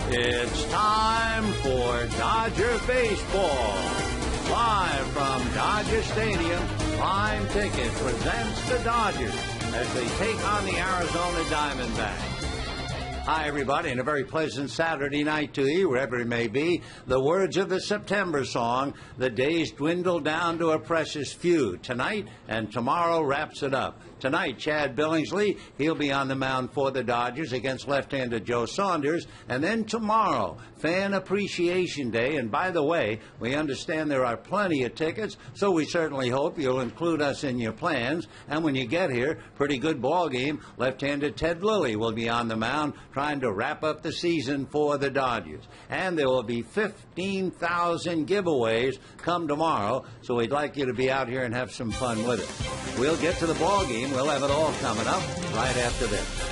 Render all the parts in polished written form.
It's time for Dodger Baseball. Live from Dodger Stadium, Prime Ticket presents the Dodgers as they take on the Arizona Diamondbacks. Hi, everybody, and a very pleasant Saturday night to you, wherever it may be. The words of the September song, the days dwindle down to a precious few. Tonight and tomorrow wraps it up. Tonight, Chad Billingsley, he'll be on the mound for the Dodgers against left-hander Joe Saunders. And then tomorrow, Fan Appreciation Day. And by the way, we understand there are plenty of tickets, so we certainly hope you'll include us in your plans. And when you get here, pretty good ball game. Left-hander Ted Lilly will be on the mound trying to wrap up the season for the Dodgers. And there will be 15,000 giveaways come tomorrow, so we'd like you to be out here and have some fun with it. We'll get to the ball game. We'll have it all coming up right after this.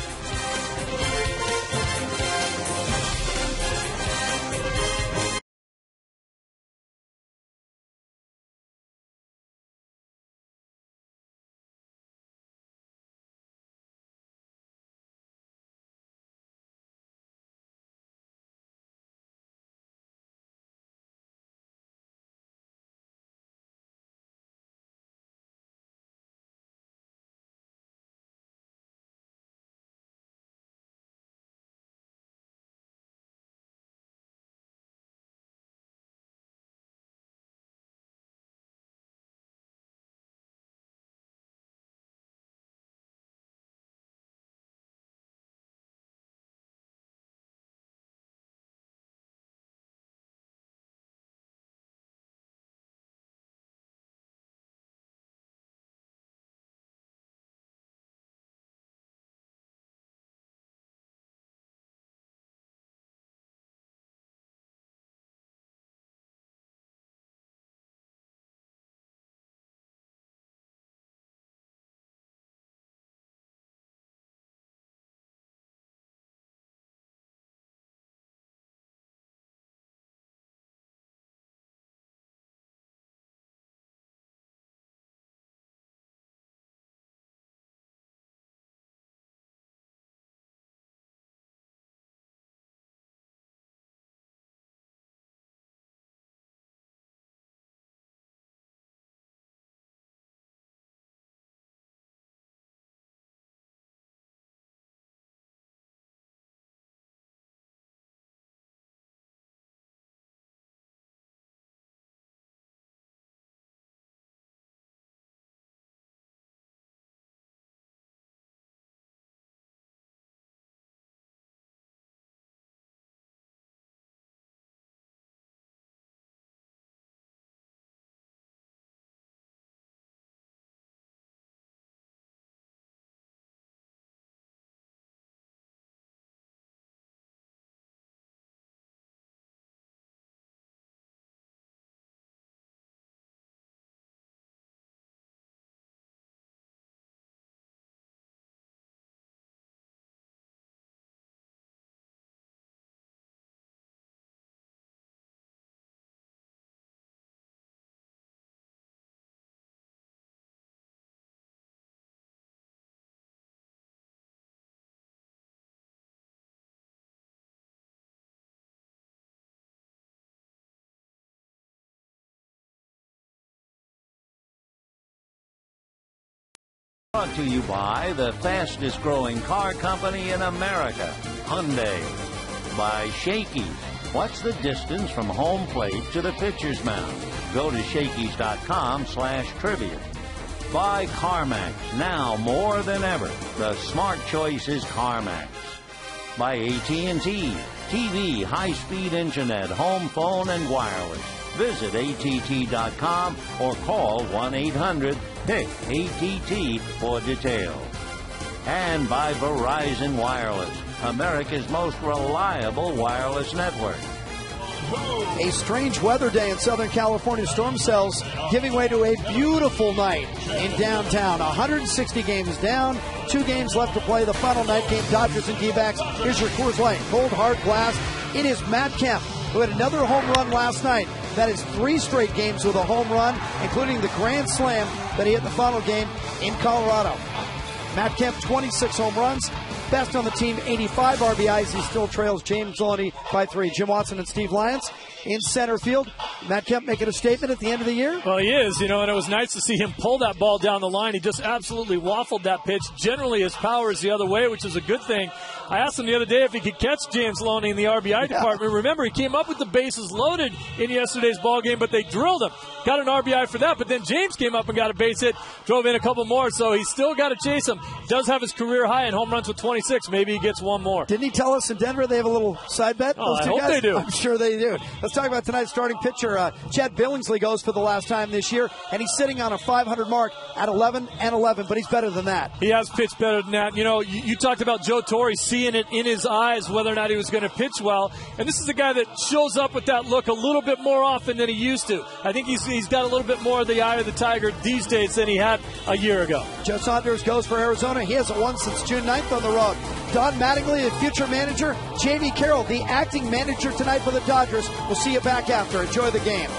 Brought to you by the fastest growing car company in America, Hyundai. By Shakey's. What's the distance from home plate to the pitcher's mound? Go to Shakey's.com/trivia. By CarMax. Now more than ever, the smart choice is CarMax. By AT&T. TV, high-speed internet, home phone, and wireless. Visit att.com or call 1-800-PIC-ATT for details. And by Verizon Wireless, America's most reliable wireless network. A strange weather day in Southern California. Storm cells giving way to a beautiful night in downtown. 160 games down, 2 games left to play. The final night game, Dodgers and D-backs. Here's your Coors Light cold hard blast. It is Matt Kemp, who had another home run last night. That is 3 straight games with a home run, including the grand slam that he hit the final game in Colorado. Matt Kemp, 26 home runs. best on the team, 85 RBIs. He still trails James Loney by 3. Jim Watson and Steve Lyons in center field. Matt Kemp making a statement at the end of the year. Well, he is, and it was nice to see him pull that ball down the line. He just absolutely waffled that pitch. Generally, his power is the other way, which is a good thing. I asked him the other day if he could catch James Loney in the RBI department. Remember, he came up with the bases loaded in yesterday's ball game, but they drilled him. Got an RBI for that, but then James came up and got a base hit, drove in a couple more, so he's still got to chase him. Does have his career high in home runs with 26. Maybe he gets one more. Didn't he tell us in Denver they have a little side bet? Oh, I hope they do. I'm sure they do. Let's talk about tonight's starting pitcher. Chad Billingsley goes for the last time this year, and he's sitting on a 500 mark at 11-11, but he's better than that. He has pitched better than that. You talked about Joe Torre seeing it in his eyes whether or not he was going to pitch well, and this is a guy that shows up with that look a little bit more often than he used to. I think he's got a little bit more of the eye of the tiger these days than he had a year ago. Joe Saunders goes for Arizona. He hasn't won since June 9th on the road. Don Mattingly, the future manager. Jamie Carroll, the acting manager tonight for the Dodgers. We'll see you back after. Enjoy the game.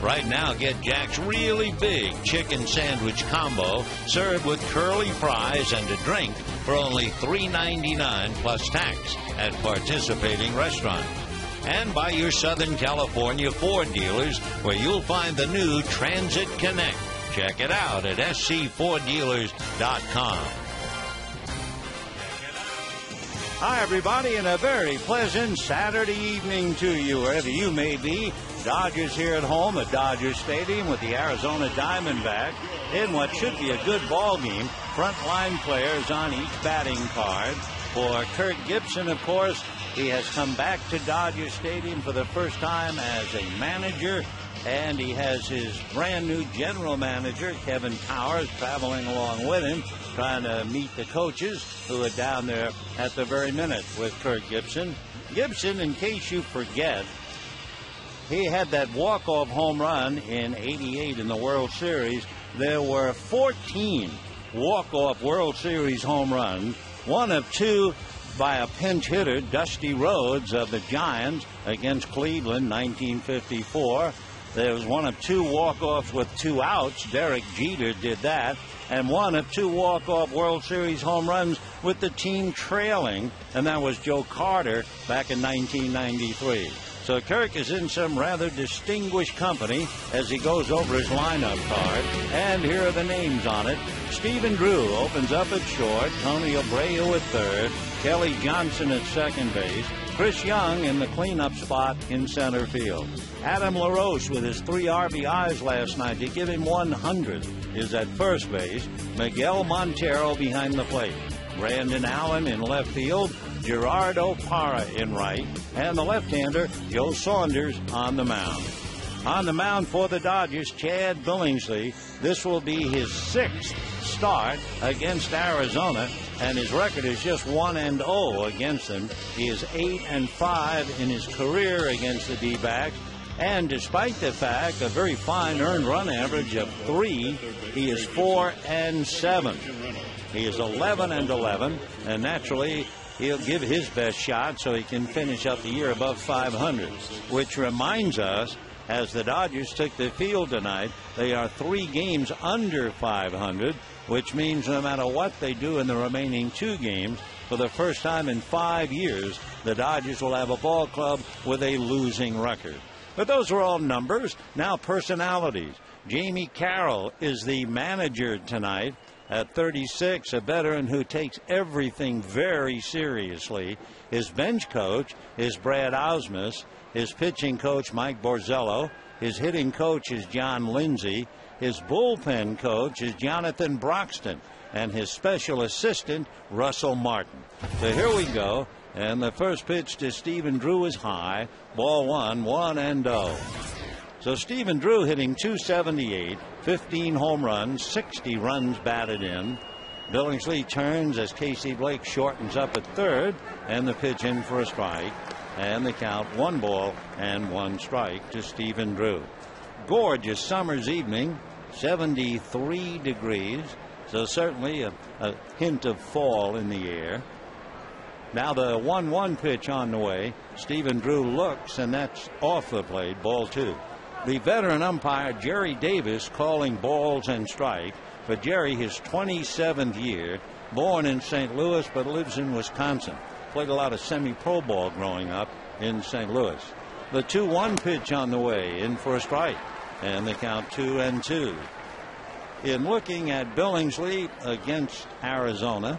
Right now, get Jack's really big chicken sandwich combo served with curly fries and a drink for only $3.99 plus tax at participating restaurants. And by your Southern California Ford dealers, where you'll find the new Transit Connect. Check it out at scforddealers.com. Hi, everybody, and a very pleasant Saturday evening to you, wherever you may be. Dodgers here at home at Dodger Stadium with the Arizona Diamondbacks in what should be a good ball game. Frontline players on each batting card. For Kirk Gibson, of course, he has come back to Dodger Stadium for the first time as a manager, and he has his brand new general manager, Kevin Towers, traveling along with him, trying to meet the coaches who are down there at the very minute with Kirk Gibson. Gibson, in case you forget, he had that walk-off home run in '88 in the World Series. There were 14 walk-off World Series home runs, one of two by a pinch hitter, Dusty Rhodes of the Giants against Cleveland, 1954. There was one of two walk-offs with 2 outs. Derek Jeter did that. And one of 2 walk-off World Series home runs with the team trailing, and that was Joe Carter back in 1993. So Kirk is in some rather distinguished company as he goes over his lineup card. And here are the names on it. Stephen Drew opens up at short. Tony Abreu at third. Kelly Johnson at second base. Chris Young in the cleanup spot in center field. Adam LaRoche with his 3 RBIs last night to give him 100 is at first base. Miguel Montero behind the plate. Brandon Allen in left field. Gerardo Parra in right. And the left-hander, Joe Saunders, on the mound. On the mound for the Dodgers, Chad Billingsley. This will be his 6th start against Arizona, and his record is just 1-0 against them. He is 8-5 in his career against the D-backs, and despite the fact a very fine earned run average of 3, he is 4-7. He is 11-11, and naturally he'll give his best shot so he can finish up the year above 500, which reminds us, as the Dodgers took the field tonight, they are 3 games under 500, which means no matter what they do in the remaining 2 games, for the first time in 5 years, the Dodgers will have a ball club with a losing record. But those are all numbers. Now personalities. Jamie Carroll is the manager tonight. At 36, a veteran who takes everything very seriously. His bench coach is Brad Ausmus. His pitching coach, Mike Borzello. His hitting coach is John Lindsay. His bullpen coach is Jonathan Broxton. And his special assistant, Russell Martin. So here we go. And the first pitch to Stephen Drew is high. Ball 1, 1-0. So Stephen Drew hitting .278, 15 home runs, 60 runs batted in. Billingsley turns as Casey Blake shortens up at third, and the pitch in for a strike. And the count 1 ball and 1 strike to Stephen Drew. Gorgeous summer's evening, 73 degrees, so certainly a hint of fall in the air. Now the 1-1 pitch on the way. Stephen Drew looks, and that's off the plate, ball 2. The veteran umpire Jerry Davis calling balls and strike. For Jerry, his 27th year, born in St. Louis but lives in Wisconsin. Played a lot of semi-pro ball growing up in St. Louis. The 2-1 pitch on the way, in for a strike, and the count 2-2. In looking at Billingsley against Arizona,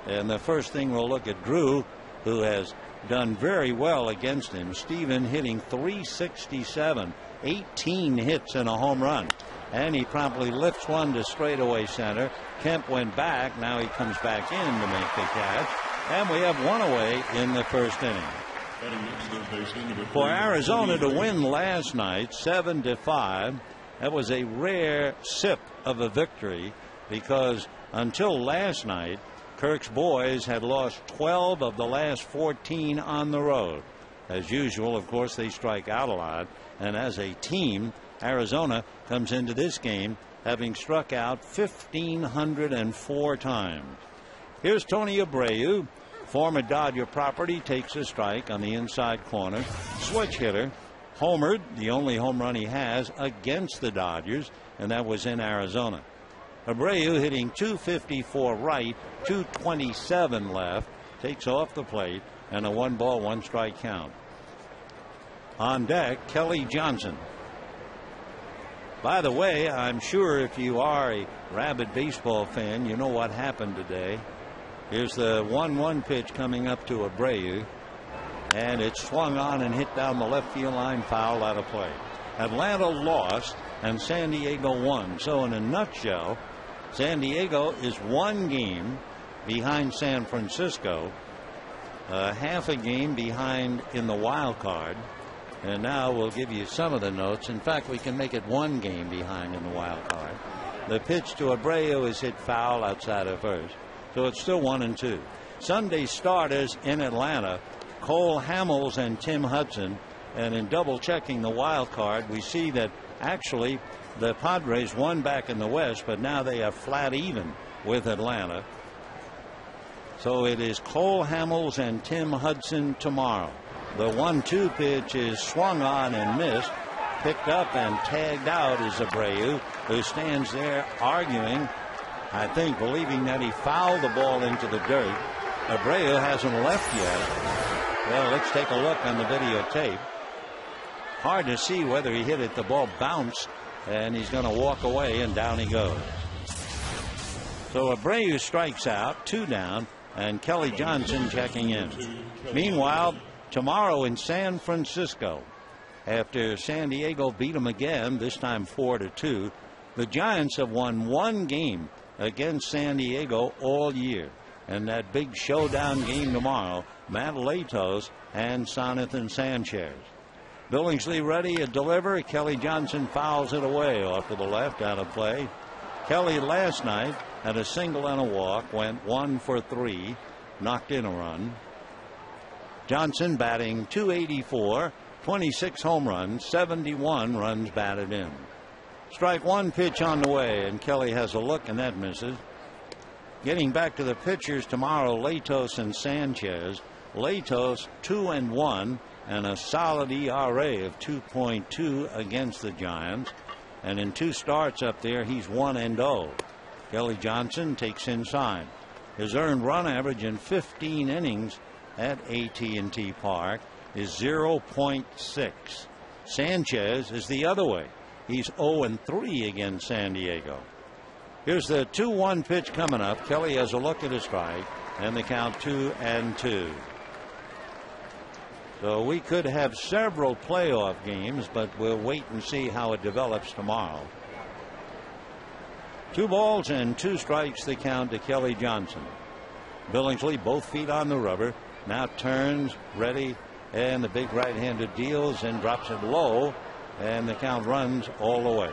and the first thing we'll look at Drew, who has done very well against him. Stephen hitting .367. 18 hits and a home run. And he promptly lifts one to straightaway center. Kemp went back. Now he comes back in to make the catch. And we have 1 away in the first inning. For Arizona to win last night, 7-5, that was a rare sip of a victory, because until last night, Kirk's boys had lost 12 of the last 14 on the road. As usual, of course, they strike out a lot. And as a team, Arizona comes into this game having struck out 1,504 times. Here's Tony Abreu, former Dodger property, takes a strike on the inside corner. Switch hitter, homered, the only home run he has against the Dodgers, and that was in Arizona. Abreu hitting .254 right, .227 left, takes off the plate, and a 1-ball, 1-strike count. On deck, Kelly Johnson. By the way, I'm sure if you are a rabid baseball fan, you know what happened today. Here's the 1-1 pitch coming up to Abreu, and it's swung on and hit down the left field line, foul out of play. Atlanta lost and San Diego won. So in a nutshell, San Diego is 1 game behind San Francisco, half a game behind in the wild card. And now we'll give you some of the notes. In fact, we can make it 1 game behind in the wild card. The pitch to Abreu is hit foul outside of first. So it's still 1-2. Sunday starters in Atlanta, Cole Hamels and Tim Hudson. And in double checking the wild card, we see that actually the Padres won back in the West, but now they are flat even with Atlanta. So it is Cole Hamels and Tim Hudson tomorrow. The 1-2 pitch is swung on and missed. Picked up and tagged out is Abreu, who stands there arguing, I think believing that he fouled the ball into the dirt. Abreu hasn't left yet. Well, let's take a look on the videotape. Hard to see whether he hit it. The ball bounced, and he's going to walk away, and down he goes. So Abreu strikes out, 2 down, and Kelly Johnson checking in. Meanwhile, tomorrow in San Francisco. After San Diego beat them again, this time 4-2, the Giants have won one game against San Diego all year. And that big showdown game tomorrow, Matt Latos and Jonathan Sanchez. Billingsley ready to deliver. Kelly Johnson fouls it away off to the left, out of play. Kelly last night had a single and a walk, went 1 for 3, knocked in a run. Johnson batting .284, 26 home runs, 71 runs batted in. Strike one, pitch on the way, and Kelly has a look, and that misses. Getting back to the pitchers tomorrow, Latos and Sanchez. Latos 2-1 and a solid ERA of 2.2 against the Giants. And in 2 starts up there, he's 1-0. Kelly Johnson takes inside. His earned run average in 15 innings at AT&T Park is 0.6. Sanchez is the other way. He's 0-3 against San Diego. Here's the 2-1 pitch coming up. Kelly has a look at his strike, and the count 2-2. So we could have several playoff games, but we'll wait and see how it develops tomorrow. 2 balls and 2 strikes the count to Kelly Johnson. Billingsley, both feet on the rubber, now turns, ready, and the big right-handed deals and drops it low, and the count runs all the way.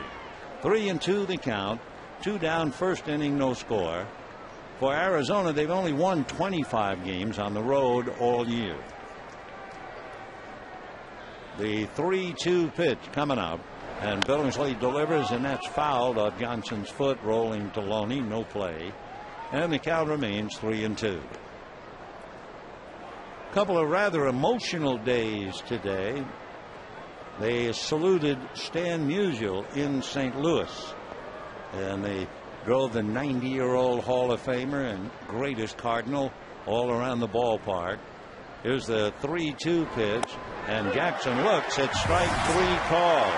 3-2 the count. 2 down, first inning, no score. For Arizona, they've only won 25 games on the road all year. The 3-2 pitch coming up, and Billingsley delivers, and that's fouled off Johnson's foot, rolling to Loney, no play, and the count remains 3-2. Couple of rather emotional days today. They saluted Stan Musial in St. Louis, and they drove the 90-year-old Hall of Famer and greatest Cardinal all around the ballpark. Here's the 3-2 pitch, and Jackson looks at strike 3 called.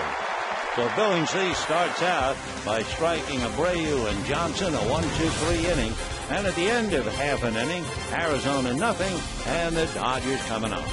So Billingsley starts out by striking Abreu and Johnson, a 1-2-3 inning, and at the end of half an inning, Arizona nothing, and the Dodgers coming up.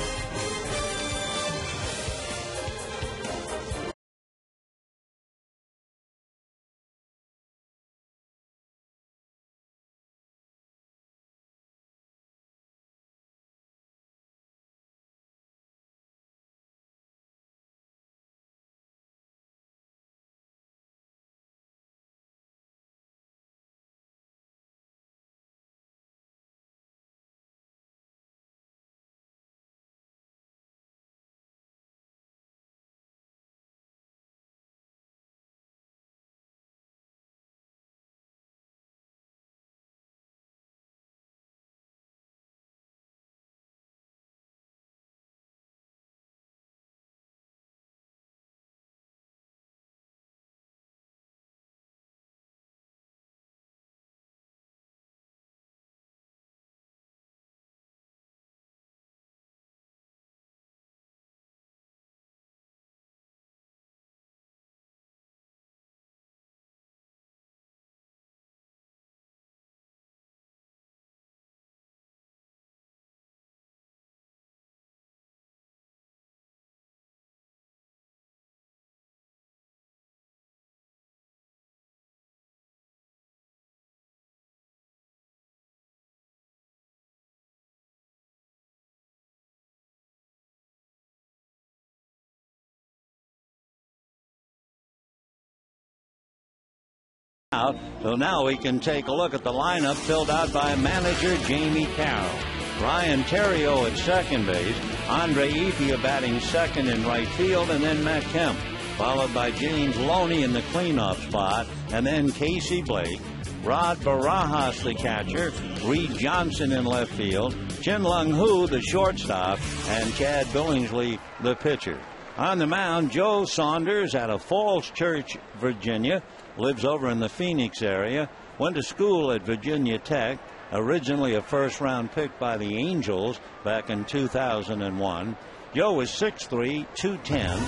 So now we can take a look at the lineup filled out by manager Jamie Carroll. Ryan Theriot at second base, Andre Epia batting second in right field, and then Matt Kemp, followed by James Loney in the cleanup spot, and then Casey Blake. Rod Barajas, the catcher, Reed Johnson in left field, Chin Lung Hu, the shortstop, and Chad Billingsley, the pitcher. On the mound, Joe Saunders out of Falls Church, Virginia, lives over in the Phoenix area, went to school at Virginia Tech, originally a first-round pick by the Angels back in 2001. Joe is 6'3", 210,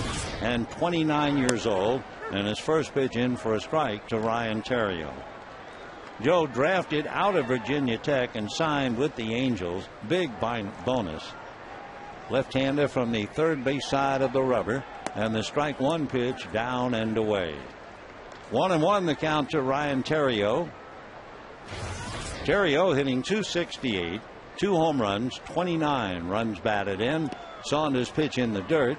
and 29 years old, and his first pitch in for a strike to Ryan Theriot. Joe drafted out of Virginia Tech and signed with the Angels. Big bonus. left-hander from the third base side of the rubber, and the strike one pitch down and away. 1-1 the count to Ryan Theriot. Theriot hitting .268, 2 home runs, 29 runs batted in. Saunders pitch in the dirt,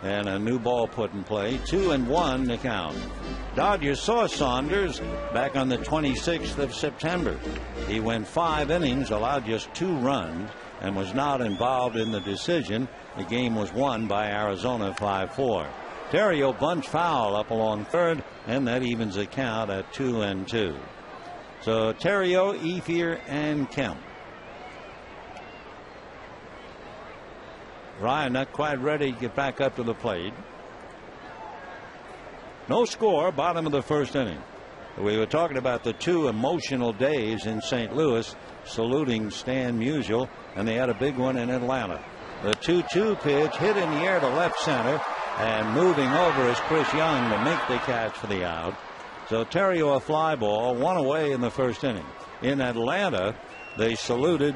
and a new ball put in play. 2-1 the count. Dodgers saw Saunders back on the 26th of September. He went 5 innings, allowed just 2 runs, and was not involved in the decision. The game was won by Arizona 5-4. Theriot bunts foul up along third, and that evens the count at 2-2. So Theriot, Ethier, and Kemp. Ryan not quite ready to get back up to the plate. No score, bottom of the first inning. We were talking about the 2 emotional days in St. Louis, saluting Stan Musial, and they had a big one in Atlanta. The 2-2 pitch hit in the air to left center, and moving over is Chris Young to make the catch for the out. So Theriot a fly ball, 1 away in the first inning. In Atlanta, they saluted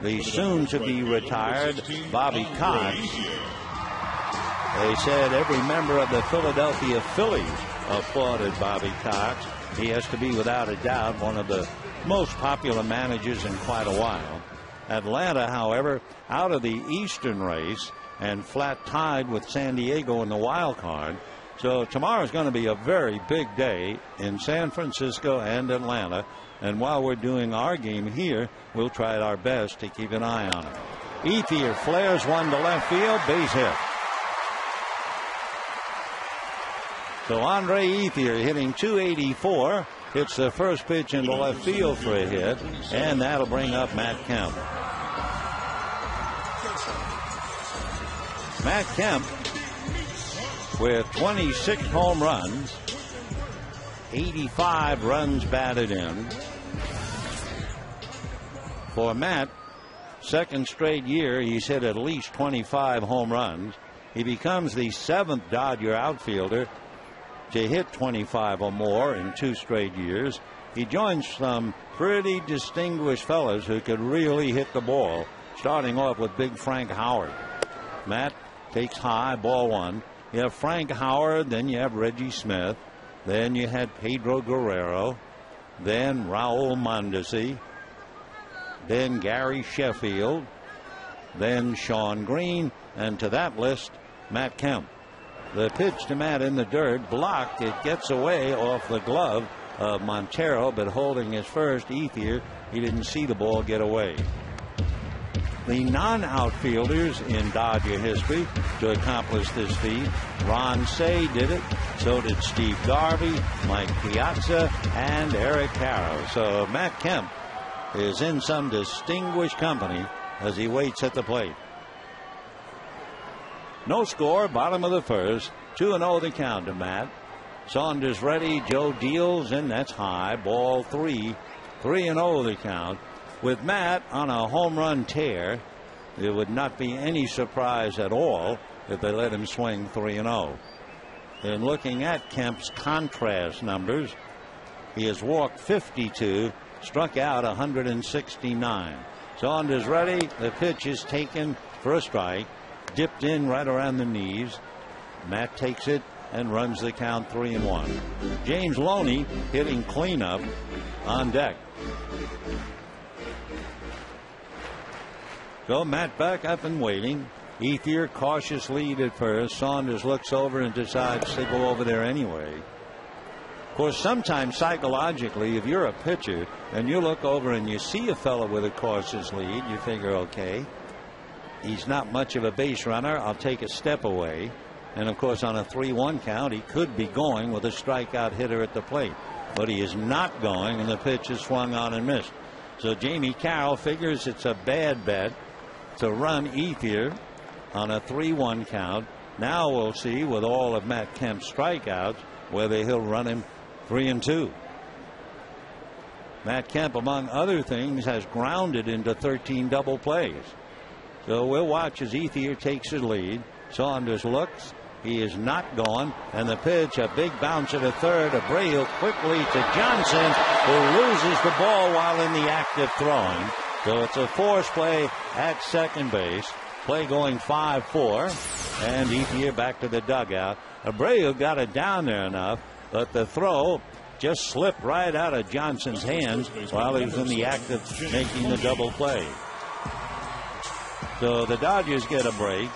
the soon-to-be retired Bobby Cox. They said every member of the Philadelphia Phillies applauded Bobby Cox. He has to be, without a doubt, one of the most popular managers in quite a while. Atlanta, however, out of the Eastern race and flat tied with San Diego in the wild card. So tomorrow's going to be a very big day in San Francisco and Atlanta. And while we're doing our game here, we'll try our best to keep an eye on it. Ethier flares one to left field, base hit. So Andre Ethier hitting .284, hits the first pitch into left field for a hit, and that'll bring up Matt Kemp. Matt Kemp with 26 home runs, 85 runs batted in. For Matt, second straight year he's hit at least 25 home runs. He becomes the 7th Dodger outfielder to hit 25 or more in 2 straight years. He joins some pretty distinguished fellas who could really hit the ball, starting off with big Frank Howard. Matt takes high, ball 1. You have Frank Howard, then you have Reggie Smith, then you had Pedro Guerrero, then Raul Mondesi, then Gary Sheffield, then Sean Green, and to that list, Matt Kemp. The pitch to Matt in the dirt, blocked. It gets away off the glove of Montero, but holding his first, Ethier, he didn't see the ball get away. The non-outfielders in Dodger history to accomplish this feat, Ron Cey did it, so did Steve Garvey, Mike Piazza, and Eric Carroll. So Matt Kemp is in some distinguished company as he waits at the plate. No score, bottom of the first. 2-0 the count to Matt. Saunders ready, Joe deals, and that's high, ball 3. 3-0 the count. With Matt on a home run tear, it would not be any surprise at all if they let him swing 3-0. And looking at Kemp's contrast numbers, he has walked 52, struck out 169. Saunders ready, the pitch is taken for a strike, dipped in right around the knees. Matt takes it and runs the count 3-1. James Loney hitting cleanup on deck. So Matt back up and waiting. Ethier cautious lead at first. Saunders looks over and decides to go over there anyway. Of course, sometimes psychologically, if you're a pitcher and you look over and you see a fellow with a cautious lead, you figure, okay, he's not much of a base runner. I'll take a step away. And of course, on a 3-1 count, he could be going with a strikeout hitter at the plate. But he is not going, and the pitch is swung on and missed. So Jamie Carroll figures it's a bad bet to run Ethier on a 3-1 count. Now we'll see, with all of Matt Kemp's strikeouts, whether he'll run him 3-2. Matt Kemp, among other things, has grounded into 13 double plays. So we'll watch as Ethier takes his lead. Saunders looks. He is not going. And the pitch, a big bounce at a third. Abreu quickly to Johnson, who loses the ball while in the act of throwing. So it's a force play at second base. Play going 5-4. And Ethier back to the dugout. Abreu got it down there enough, but the throw just slipped right out of Johnson's hands while he was in the act of making the double play. So the Dodgers get a break.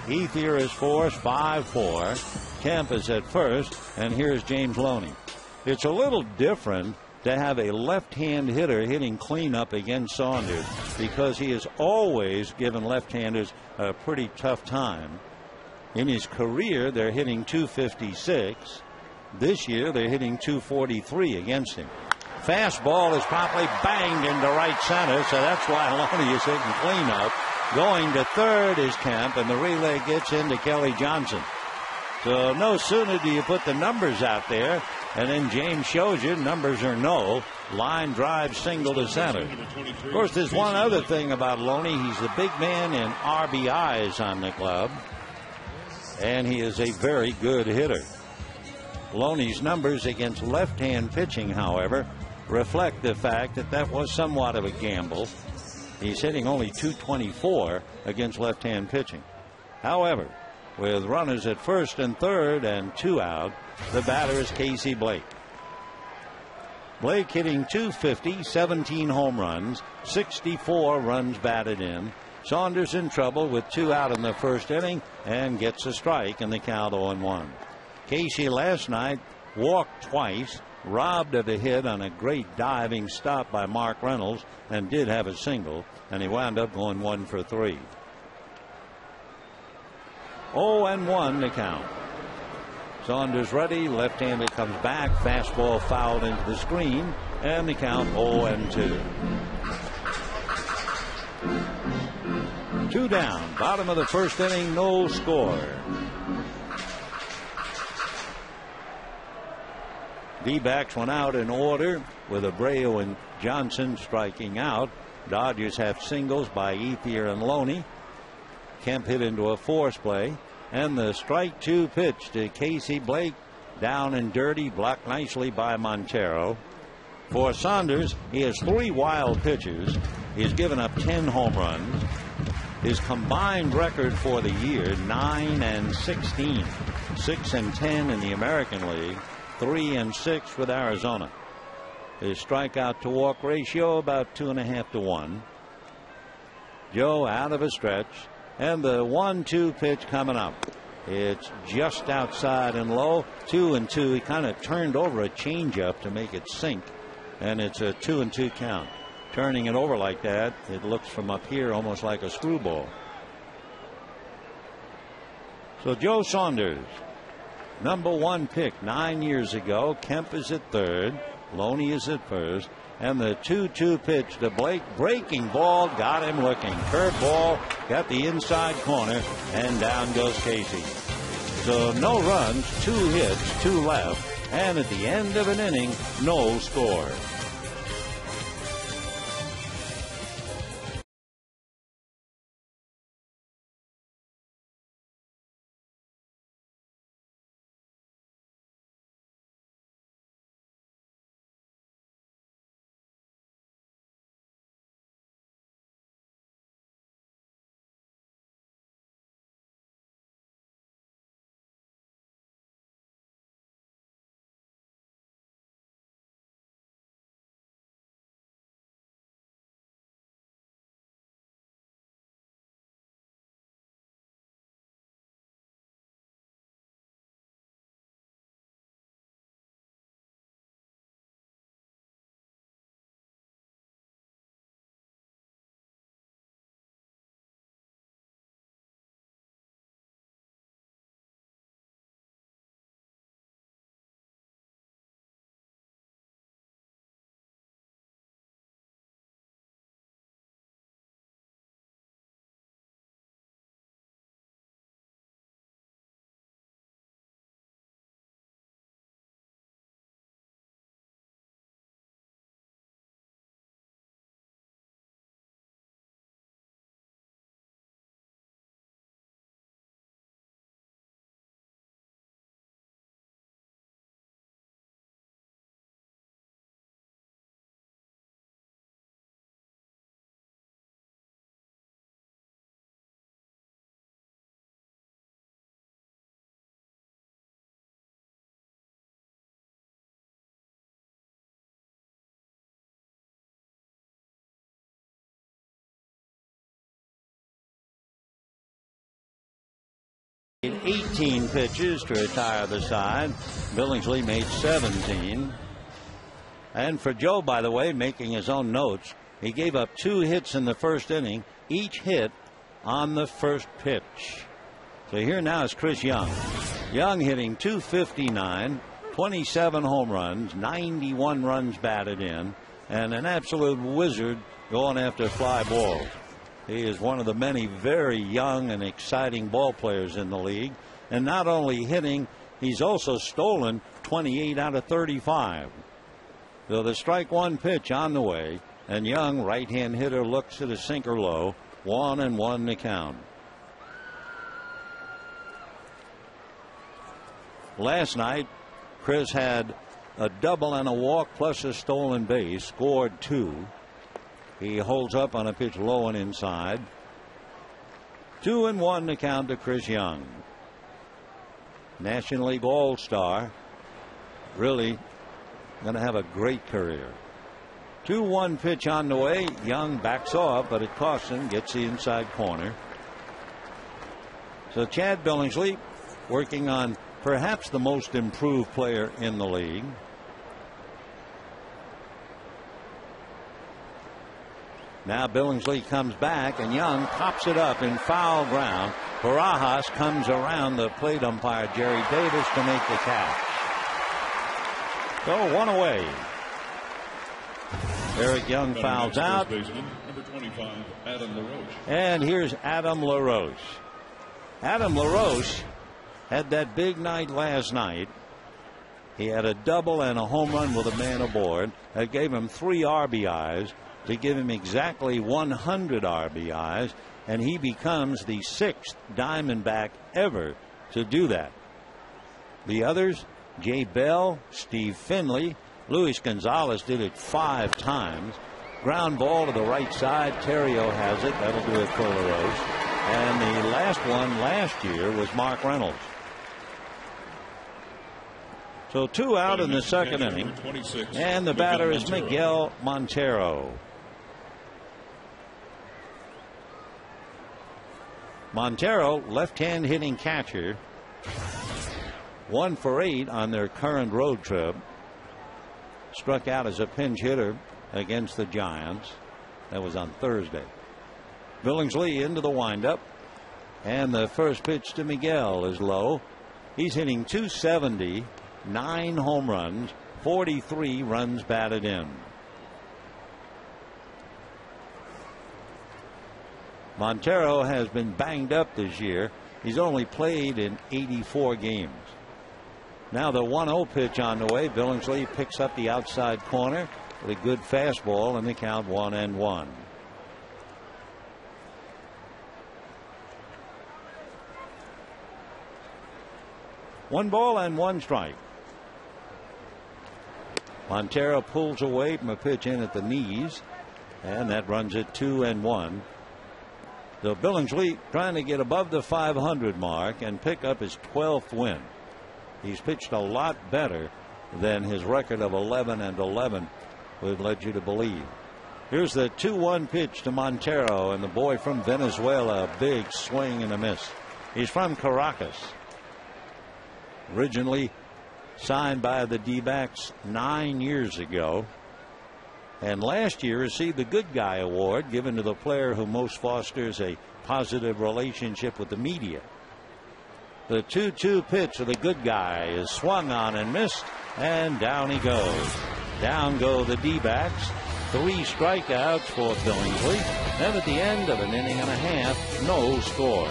Ethier is forced 5-4. Kemp is at first, and here's James Loney. It's a little different to have a left-hand hitter hitting cleanup against Saunders because he has always given left-handers a pretty tough time. In his career, they're hitting .256. This year, they're hitting .243 against him. Fastball is promptly banged into right center, so that's why Loney is hitting cleanup. Going to third is Kemp, and the relay gets into Kelly Johnson. So no sooner do you put the numbers out there, and then James shows you numbers are no. Line drive single to center. Of course, there's one other thing about Loney. He's the big man in RBIs on the club, and he is a very good hitter. Loney's numbers against left-hand pitching, however, reflect the fact that that was somewhat of a gamble. He's hitting only .224 against left-hand pitching. However, with runners at first and third and 2 out, the batter is Casey Blake. Blake hitting .250, 17 home runs, 64 runs batted in. Saunders in trouble with 2 out in the first inning and gets a strike in the count 0-1. Casey last night walked twice, robbed of a hit on a great diving stop by Mark Reynolds, and did have a single, and he wound up going 1 for 3. 0-1 to count. Saunders ready, left-hander comes back, fastball fouled into the screen, and the count 0-2. 2 down, bottom of the first inning, no score. D-backs went out in order with Abreu and Johnson striking out. Dodgers have singles by Ethier and Loney. Kemp hit into a force play, and the strike 2 pitch to Casey Blake, down and dirty, blocked nicely by Montero. For Saunders, he has 3 wild pitches. He's given up 10 home runs. His combined record for the year, 9-16, 6-10 in the American League, 3-6 with Arizona. His strikeout to walk ratio about 2.5 to 1. Joe out of a stretch, and the 1-2 pitch coming up. It's just outside and low, 2-2. He kind of turned over a changeup to make it sink, and it's a 2-2 count. Turning it over like that, it looks from up here almost like a screwball. So Joe Saunders, number 1 pick 9 years ago. Kemp is at third. Loney is at first. And the 2-2 pitch to Blake. Breaking ball, got him looking. Curveball, got the inside corner, and down goes Casey. So no runs, 2 hits, 2 left. And at the end of an inning, no score. 18 pitches to retire the side. Billingsley made 17. And for Joe, by the way, making his own notes, he gave up 2 hits in the first inning, each hit on the first pitch. So here now is Chris Young. Young hitting .259, 27 home runs, 91 runs batted in, and an absolute wizard going after fly balls. He is one of the many very young and exciting ball players in the league. And not only hitting, he's also stolen 28 out of 35. So the strike one pitch on the way. And Young, right-hand hitter, looks at a sinker low. 1-1 to count. Last night, Chris had a double and a walk plus a stolen base, scored 2. He holds up on a pitch low and inside. 2-1 to count to Chris Young. National League All-Star. Really going to have a great career. 2-1 pitch on the way. Young backs off, but it costs him, gets the inside corner. So Chad Billingsley working on perhaps the most improved player in the league. Now Billingsley comes back, and Young pops it up in foul ground. Barajas comes around the plate umpire Jerry Davis to make the catch. So 1 away. Eric Young fouls out. Number 25, Adam LaRoche. And here's Adam LaRoche. Adam LaRoche had that big night last night. He had a double and a home run with a man aboard. That gave him 3 RBIs. To give him exactly 100 RBIs, and he becomes the 6th Diamondback ever to do that. The others, Jay Bell, Steve Finley, Luis Gonzalez did it 5 times. Ground ball to the right side, Terrio has it. That'll do it for LaRoche. And the last one last year was Mark Reynolds. So 2 out in the second inning, and the batter is Miguel Montero. Montero, left-hand hitting catcher, 1 for 8 on their current road trip. Struck out as a pinch hitter against the Giants. That was on Thursday. Billingsley into the windup, and the first pitch to Miguel is low. He's hitting .270, 9 home runs, 43 runs batted in. Montero has been banged up this year. He's only played in 84 games. Now the 1-0 pitch on the way. Billingsley picks up the outside corner with a good fastball, and the count 1-1. One ball and 1 strike. Montero pulls away from a pitch in at the knees, and that runs it 2-1. So Billingsley trying to get above the 500 mark and pick up his 12th win. He's pitched a lot better than his record of 11-11 would lead you to believe. Here's the 2-1 pitch to Montero, and the boy from Venezuela, a big swing and a miss. He's from Caracas. Originally signed by the D-backs 9 years ago, and last year received the Good Guy Award given to the player who most fosters a positive relationship with the media. The 2-2 pitch of the Good Guy is swung on and missed, and down he goes. Down go the D-backs. 3 strikeouts for Billingsley. Then at the end of an inning and a half, no score.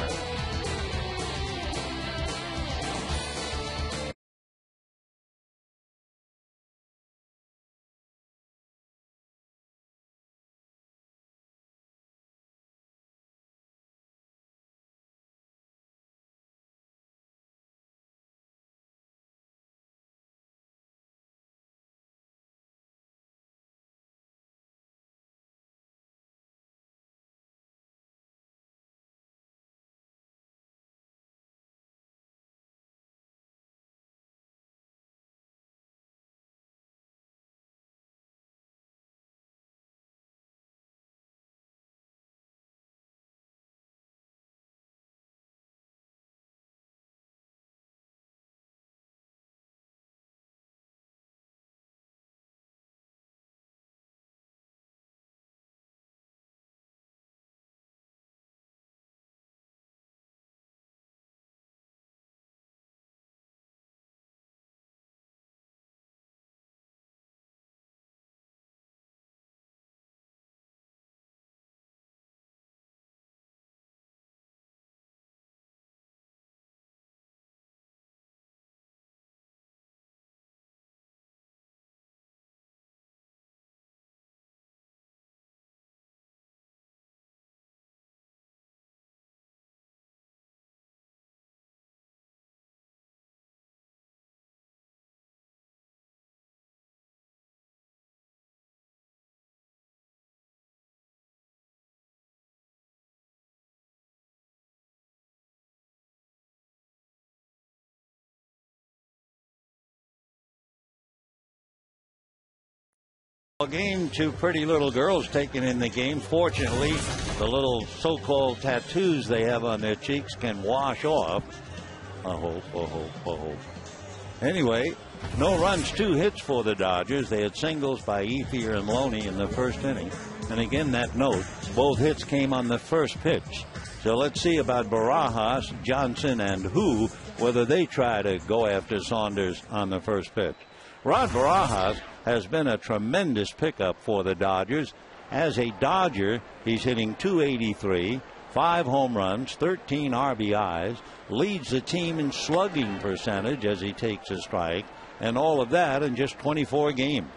Game. Two pretty little girls taking in the game. Fortunately, the little so-called tattoos they have on their cheeks can wash off. I hope. Anyway, no runs, 2 hits for the Dodgers. They had singles by Ethier and Loney in the first inning. And again, that note, both hits came on the first pitch. So let's see about Barajas, Johnson, and Hu, whether they try to go after Saunders on the first pitch. Rod Barajas has been a tremendous pickup for the Dodgers. As a Dodger, he's hitting .283, 5 home runs, 13 RBIs, leads the team in slugging percentage as he takes a strike, and all of that in just 24 games.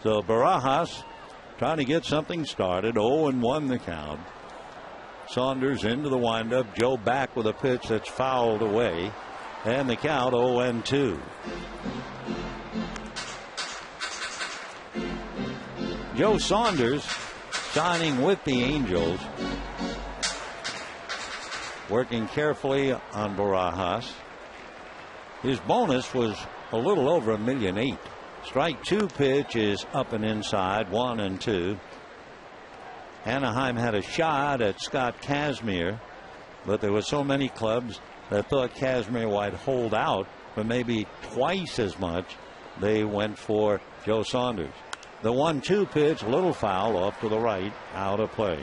So Barajas trying to get something started. 0-1 the count. Saunders into the windup. Joe back with a pitch that's fouled away. And the count 0-2. Joe Saunders signing with the Angels. Working carefully on Barajas. His bonus was a little over $1.8 million. Strike 2 pitch is up and inside, 1-2. Anaheim had a shot at Scott Kazmir, but there were so many clubs that thought Kazmir might hold out for maybe twice as much. They went for Joe Saunders. The 1-2 pitch, a little foul off to the right, out of play.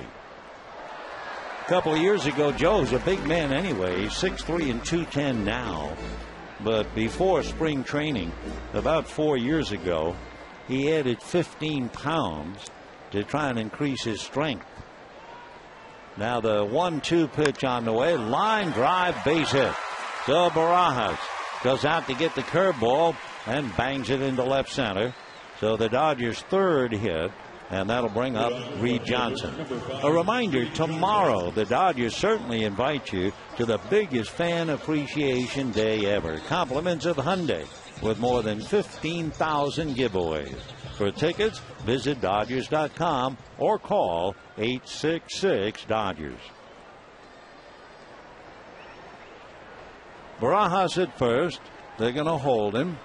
A couple of years ago, Joe's a big man anyway. He's 6'3" and 210 now. But before spring training, about 4 years ago, he added 15 pounds to try and increase his strength. Now the 1-2 pitch on the way, line drive, base hit. So Barajas goes out to get the curveball and bangs it into left center. So the Dodgers' 3rd hit, and that'll bring up Reed Johnson. A reminder, tomorrow the Dodgers certainly invite you to the biggest fan appreciation day ever. Compliments of Hyundai with more than 15,000 giveaways. For tickets, visit Dodgers.com or call 866-DODGERS. Barajas at first. They're going to hold him.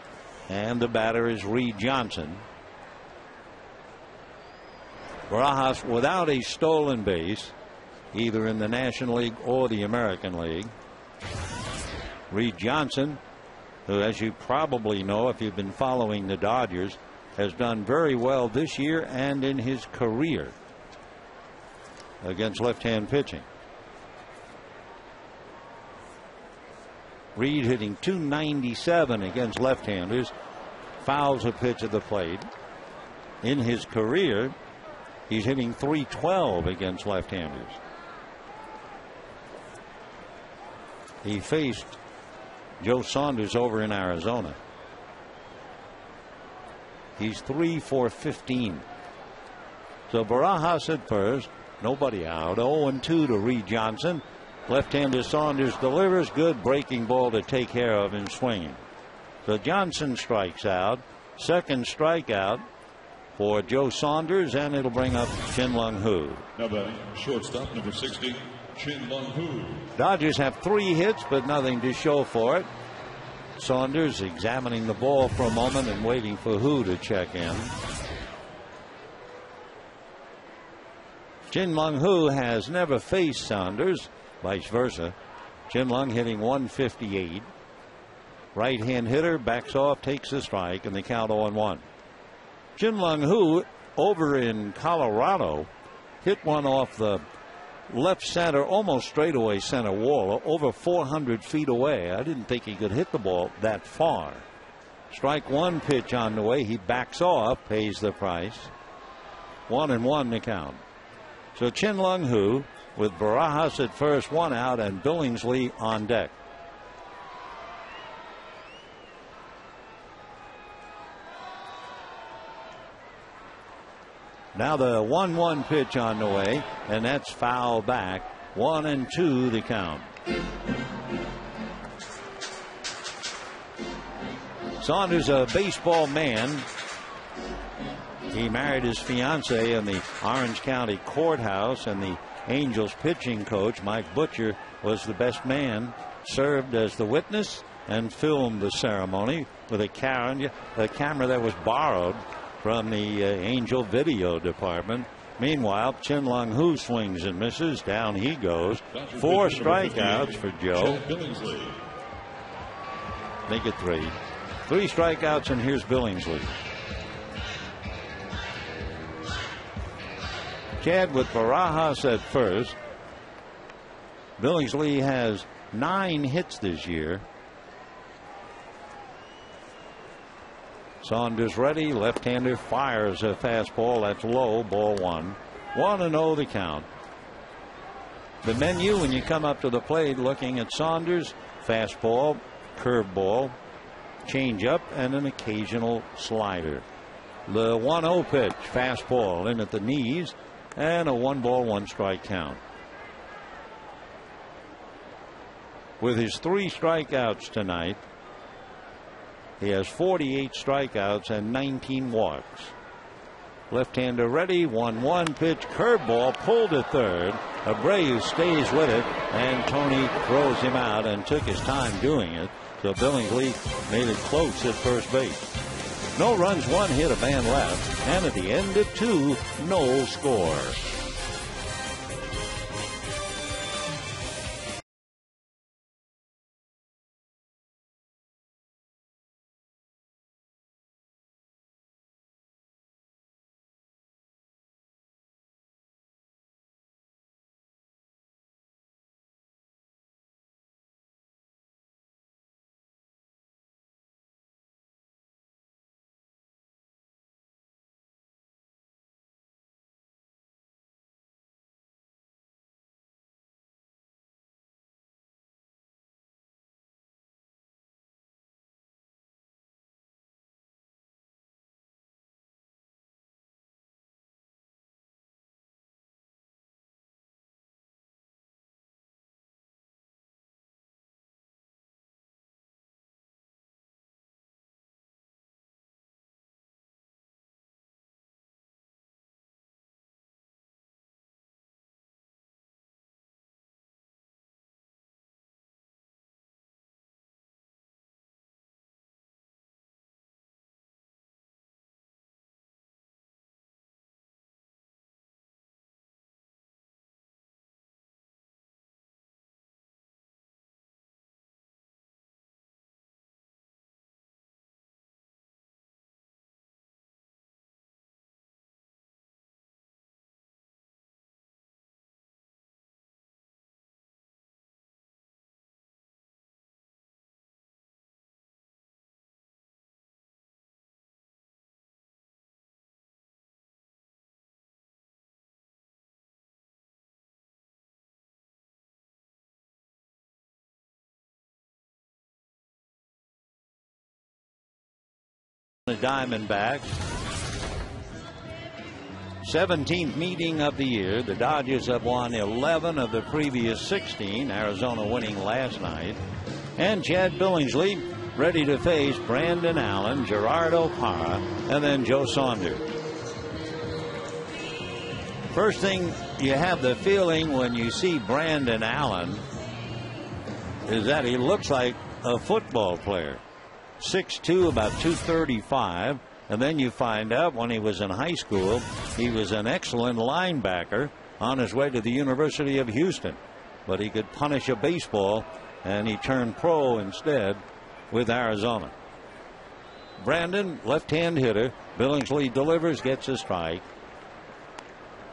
And the batter is Reed Johnson. Barajas without a stolen base, either in the National League or the American League. Reed Johnson, who, as you probably know if you've been following the Dodgers, has done very well this year and in his career against left-hand pitching. Reed hitting .297 against left-handers, fouls a pitch at the plate. In his career, he's hitting .312 against left-handers. He faced Joe Saunders over in Arizona. He's 3 for 15. So Barajas at first, nobody out. 0-2 to Reed Johnson. Left-hander Saunders delivers, good breaking ball to take care of and swinging. So Johnson strikes out. Second strikeout for Joe Saunders, and it'll bring up Chin-Lung Hu. Now batting, shortstop number 60, Chin-Lung Hu. Dodgers have 3 hits, but nothing to show for it. Saunders examining the ball for a moment and waiting for Hu to check in. Chin-Lung Hu has never faced Saunders, vice versa. Chin-Lung hitting .158. Right-hand hitter backs off, takes a strike, and the count 0-1. Chin-Lung Hu over in Colorado hit one off the left center, almost straightaway center wall, over 400 feet away. I didn't think he could hit the ball that far. Strike 1 pitch on the way. He backs off, pays the price. 1-1 the count. So Chin-Lung Hu with Barajas at first, 1 out, and Billingsley on deck. Now the 1-1 pitch on the way, and that's foul back. 1-2 the count. Saunders, a baseball man. He married his fiancee in the Orange County courthouse, and the Angels pitching coach, Mike Butcher, was the best man, served as the witness, and filmed the ceremony with a camera that was borrowed from the Angel video department. Meanwhile, Chin Lung Hu swings and misses. Down he goes. 4 strikeouts for Joe. Make it 3. 3 strikeouts, and here's Billingsley. Chad with Barajas at first. Billingsley has 9 hits this year. Saunders ready. Left-hander fires a fastball. That's low. Ball 1. 1-0 the count. The menu when you come up to the plate looking at Saunders: fastball, curveball, changeup, and an occasional slider. The 1-0 pitch, fastball in at the knees, and a 1-ball-1-strike count. With his 3 strikeouts tonight, he has 48 strikeouts and 19 walks. Left-hander ready. 1-1 pitch, curveball, pulled to third. Abreu stays with it, and Tony throws him out and took his time doing it. So Billingsley made it close at first base. No runs, 1 hit, a man left, and at the end of 2, no score. The Diamondbacks. 17th meeting of the year. The Dodgers have won 11 of the previous 16. Arizona winning last night. And Chad Billingsley ready to face Brandon Allen, Gerard O'Para, and then Joe Saunders. First thing you have the feeling when you see Brandon Allen is that he looks like a football player. 6'2", about 235, and then you find out when he was in high school he was an excellent linebacker on his way to the University of Houston, but he could punish a baseball and he turned pro instead with Arizona. Brandon, left-hand hitter. Billingsley delivers, gets a strike.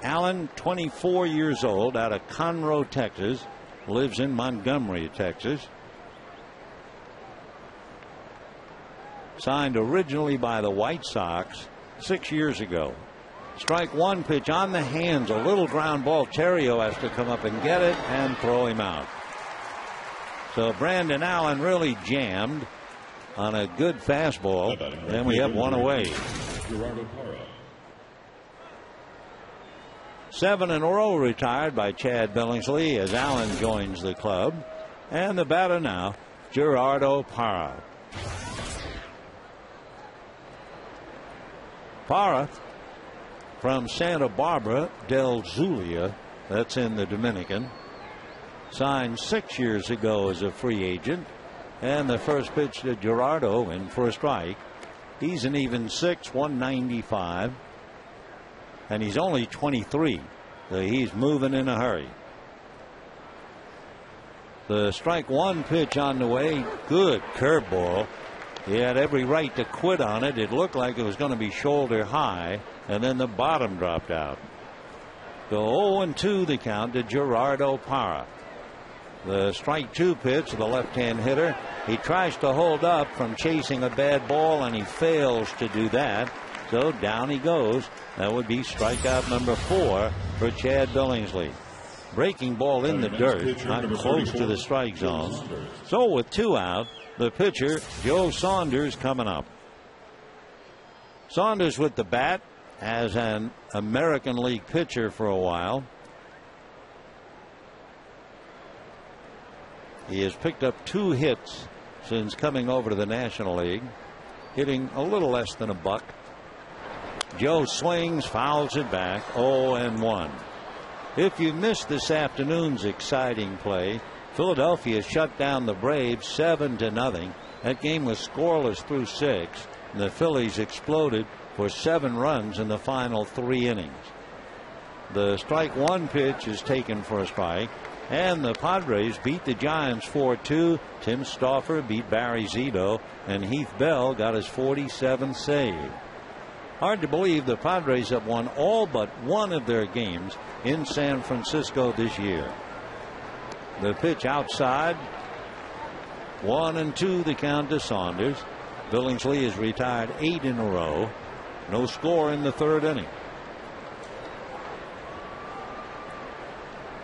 Allen, 24 years old, out of Conroe, Texas, lives in Montgomery, Texas. Signed originally by the White Sox 6 years ago. Strike 1 pitch on the hands, a little ground ball. Terrio has to come up and get it and throw him out. So Brandon Allen really jammed on a good fastball. Then we have one away. 7 in a row retired by Chad Billingsley as Allen joins the club. And the batter now, Gerard O'Para. Parra from Santa Barbara del Zulia, that's in the Dominican, signed 6 years ago as a free agent And the first pitch to Gerardo in for a strike. He's an even 6, 195. And he's only 23. So he's moving in a hurry. The strike one pitch on the way. Good curveball. He had every right to quit on it. It looked like it was going to be shoulder high, and then the bottom dropped out. So 0-2 the count to Gerardo Parra. The strike two pitch to the left-hand hitter. He tries to hold up from chasing a bad ball, and he fails to do that. So down he goes. That would be strikeout number 4 for Chad Billingsley. Breaking ball in the dirt, not close to the strike zone. So with 2 out, the pitcher, Joe Saunders, coming up. Saunders with the bat, as an American League pitcher for a while. He has picked up 2 hits since coming over to the National League, hitting a little less than a buck. Joe swings, fouls it back, 0-1. If you missed this afternoon's exciting play, Philadelphia shut down the Braves 7-0. That game was scoreless through 6. And the Phillies exploded for 7 runs in the final 3 innings. The strike one pitch is taken for a strike. And the Padres beat the Giants 4-2. Tim Stauffer beat Barry Zito. And Heath Bell got his 47th save. Hard to believe the Padres have won all but one of their games in San Francisco this year. The pitch outside. 1-2 the count to Saunders. Billingsley has retired 8 in a row. No score in the 3rd inning.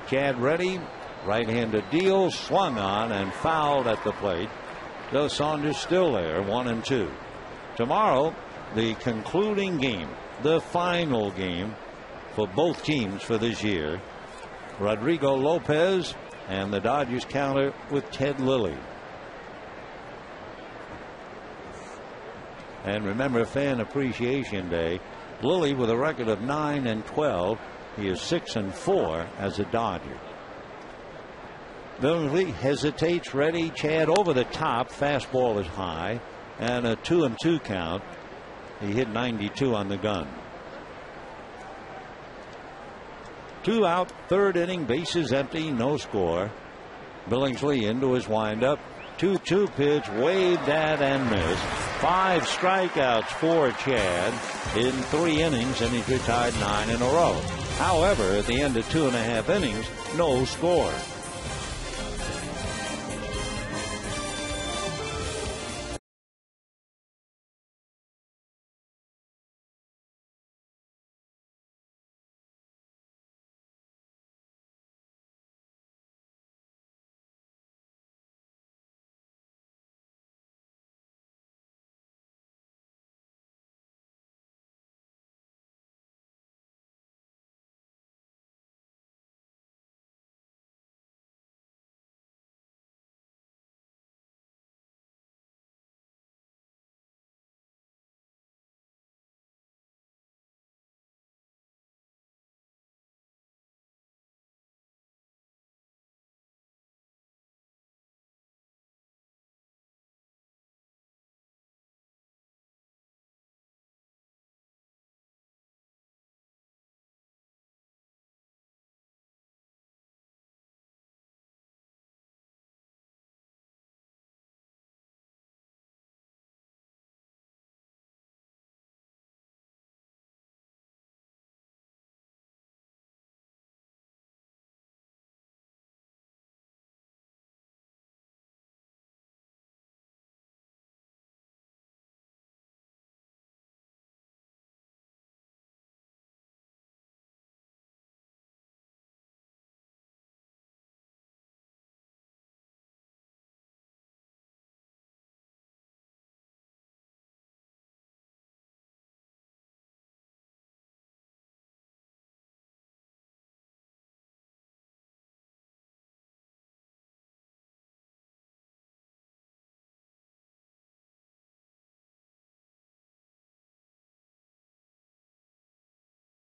Chad Reddy, right-handed deal, swung on and fouled at the plate. Though Saunders still there, 1-2. Tomorrow, the concluding game, the final game for both teams for this year. Rodrigo Lopez and the Dodgers counter with Ted Lilly. And remember, Fan Appreciation Day. Lilly with a record of 9-12. He is 6-4 as a Dodger. Billingsley hesitates, ready. Chad over the top. Fastball is high. And a 2-2 count. He hit 92 on the gun. 2 out, 3rd inning, bases empty, no score. Billingsley into his windup. 2-2 pitch, waved at and missed. 5 strikeouts for Chad in 3 innings, and he's retired 9 in a row. However, at the end of 2.5 innings, no score.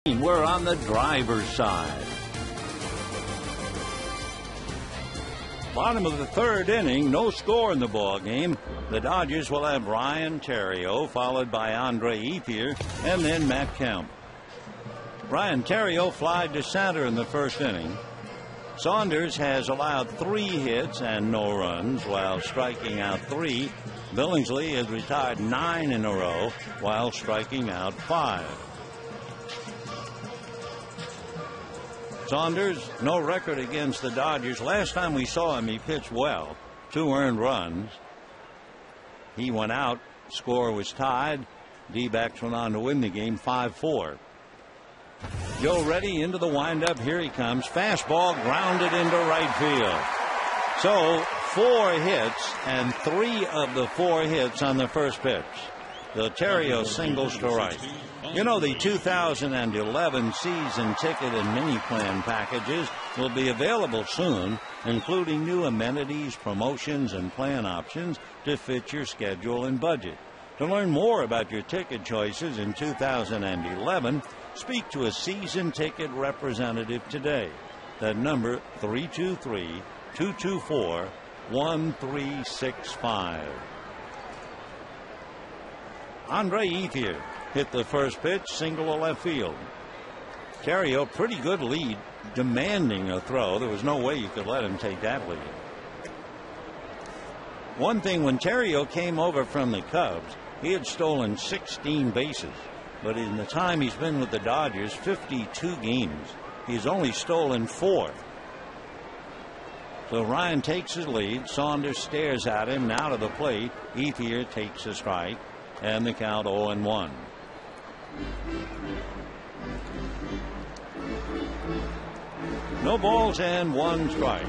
We're on the driver's side. Bottom of the third inning, no score in the ball game. The Dodgers will have Ryan Theriot, followed by Andre Ethier, and then Matt Kemp. Ryan Theriot flied to center in the first inning. Saunders has allowed 3 hits and no runs while striking out 3. Billingsley has retired 9 in a row while striking out 5. Saunders, no record against the Dodgers. Last time we saw him, he pitched well. 2 earned runs. He went out. Score was tied. D-backs went on to win the game 5-4. Joe Reddy into the windup. Here he comes. Fastball grounded into right field. So 4 hits, and 3 of the 4 hits on the first pitch. The Theriot singles to right. You know, the 2011 season ticket and mini plan packages will be available soon, including new amenities, promotions, and plan options to fit your schedule and budget. To learn more about your ticket choices in 2011, speak to a season ticket representative today. That number, 323-224-1365. Andre Ethier hit the first pitch, single to left field. Theriot, pretty good lead, demanding a throw. There was no way you could let him take that lead. One thing, when Theriot came over from the Cubs, he had stolen 16 bases. But in the time he's been with the Dodgers, 52 games, he's only stolen 4. So Ryan takes his lead. Saunders stares at him. Now to the plate. Ethier takes a strike. And the count 0-1. No balls and 1 strike.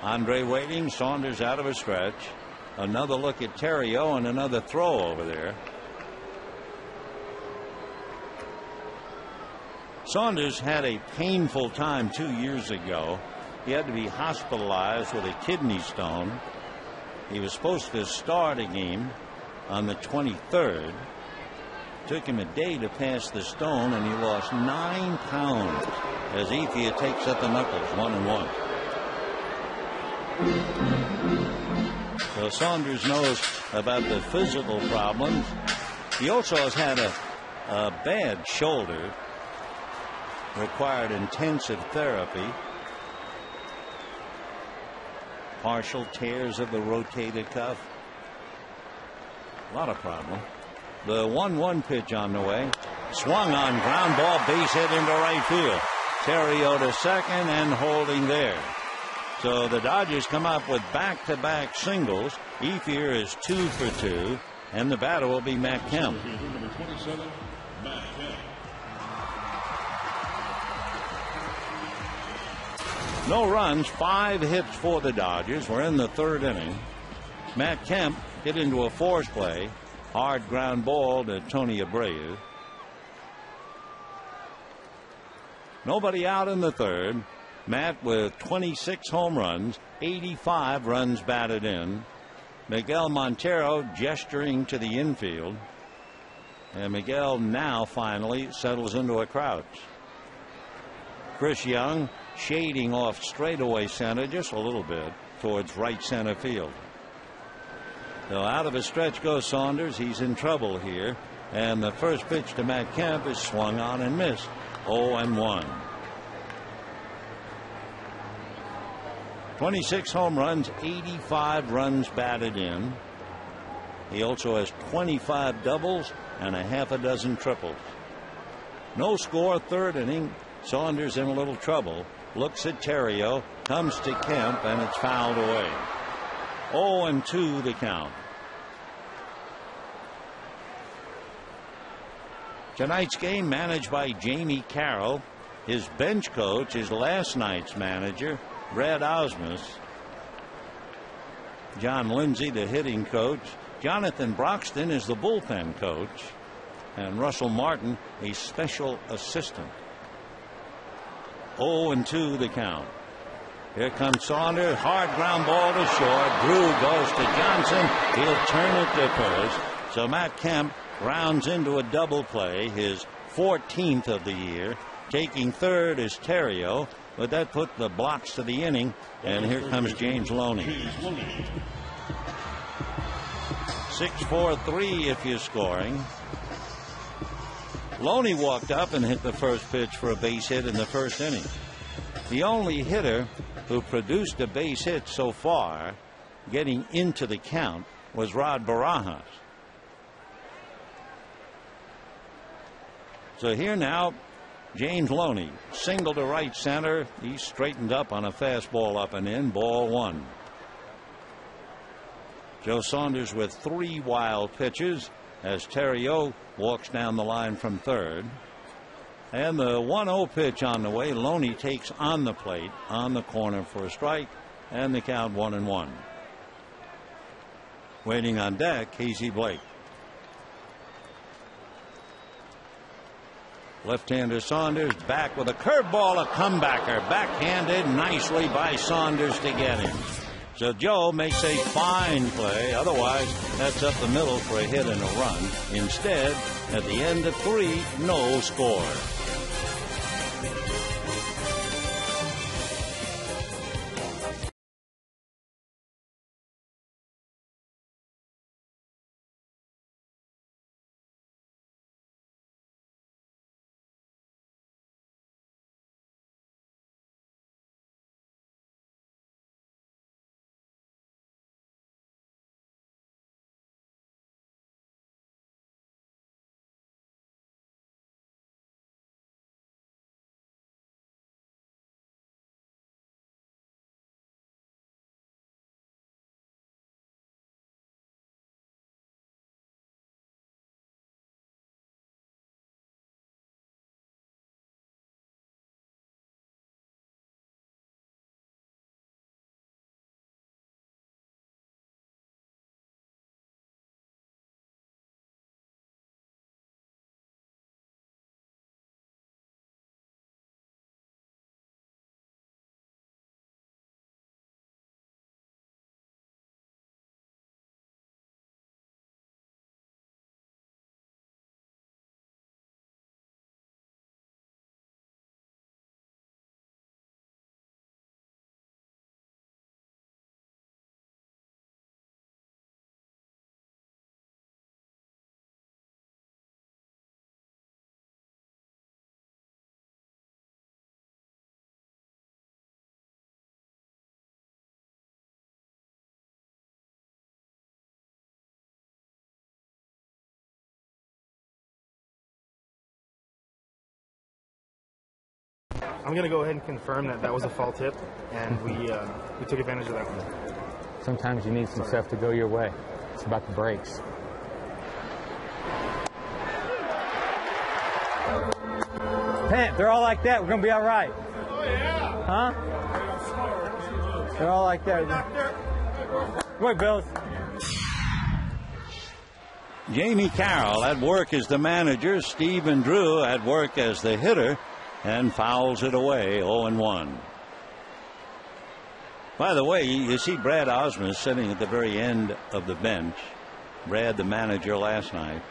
Andre waiting. Saunders out of a stretch. Another look at Theriot and another throw over there. Saunders had a painful time 2 years ago. He had to be hospitalized with a kidney stone. He was supposed to start a game on the 23rd. Took him a day to pass the stone, and he lost 9 pounds as Ethier takes up the knuckles, 1-1. So Saunders knows about the physical problems. He also has had a bad shoulder, required intensive therapy. Partial tears of the rotator cuff. A lot of problem. The 1-1 pitch on the way. Swung on, ground ball, base hit into right field. Theriot to second and holding there. So the Dodgers come up with back-to-back singles. Ethier is 2 for 2, and the batter will be Matt Kemp. Number 27, Matt Kemp. No runs, 5 hits for the Dodgers. We're in the third inning. Matt Kemp hit into a force play. Hard ground ball to Tony Abreu. Nobody out in the third. Matt with 26 home runs, 85 runs batted in. Miguel Montero gesturing to the infield. And Miguel now finally settles into a crouch. Chris Young shading off straightaway center just a little bit towards right center field. So out of a stretch goes Saunders. He's in trouble here. And the first pitch to Matt Kemp is swung on and missed. 0-1. 26 home runs, 85 runs batted in. He also has 25 doubles and a half a dozen triples. No score, third inning. Saunders in a little trouble. Looks at Theriot, comes to Kemp, and it's fouled away. 0-2 the count. Tonight's game managed by Jamie Carroll. His bench coach is last night's manager, Brad Osmus. John Lindsay, the hitting coach. Jonathan Broxton is the bullpen coach. And Russell Martin, a special assistant. 0-2 the count. Here comes Saunders. Hard ground ball to short. Drew goes to Johnson. He'll turn it to first. So Matt Kemp rounds into a double play, his 14th of the year. Taking third is Terrio, but that put the blocks to the inning, and here comes James Loney. 6-4-3 if you're scoring. Loney walked up and hit the first pitch for a base hit in the first inning. The only hitter who produced a base hit so far, getting into the count, was Rod Barajas. So here now, James Loney, single to right center. He's straightened up on a fastball up and in, ball one. Joe Saunders with 3 wild pitches as Terrio walks down the line from third. And the 1-0 pitch on the way. Loney takes on the plate, on the corner for a strike, and the count 1-1. Waiting on deck, Casey Blake. Left-hander Saunders back with a curveball, a comebacker, backhanded nicely by Saunders to get him. So Joe makes a fine play. Otherwise, that's up the middle for a hit and a run. Instead, at the end of 3, no score. I'm going to go ahead and confirm that that was a foul tip, and we took advantage of that one. Sometimes you need some stuff to go your way. It's about the breaks. Pant, they're all like that. We're going to be all right. Oh, yeah. Huh? They're all like that. Come on, Bills. Jamie Carroll at work as the manager. Stephen Drew at work as the hitter. And fouls it away, 0-1. By the way, you see Brad Osmus sitting at the very end of the bench. Brad, the manager, last night.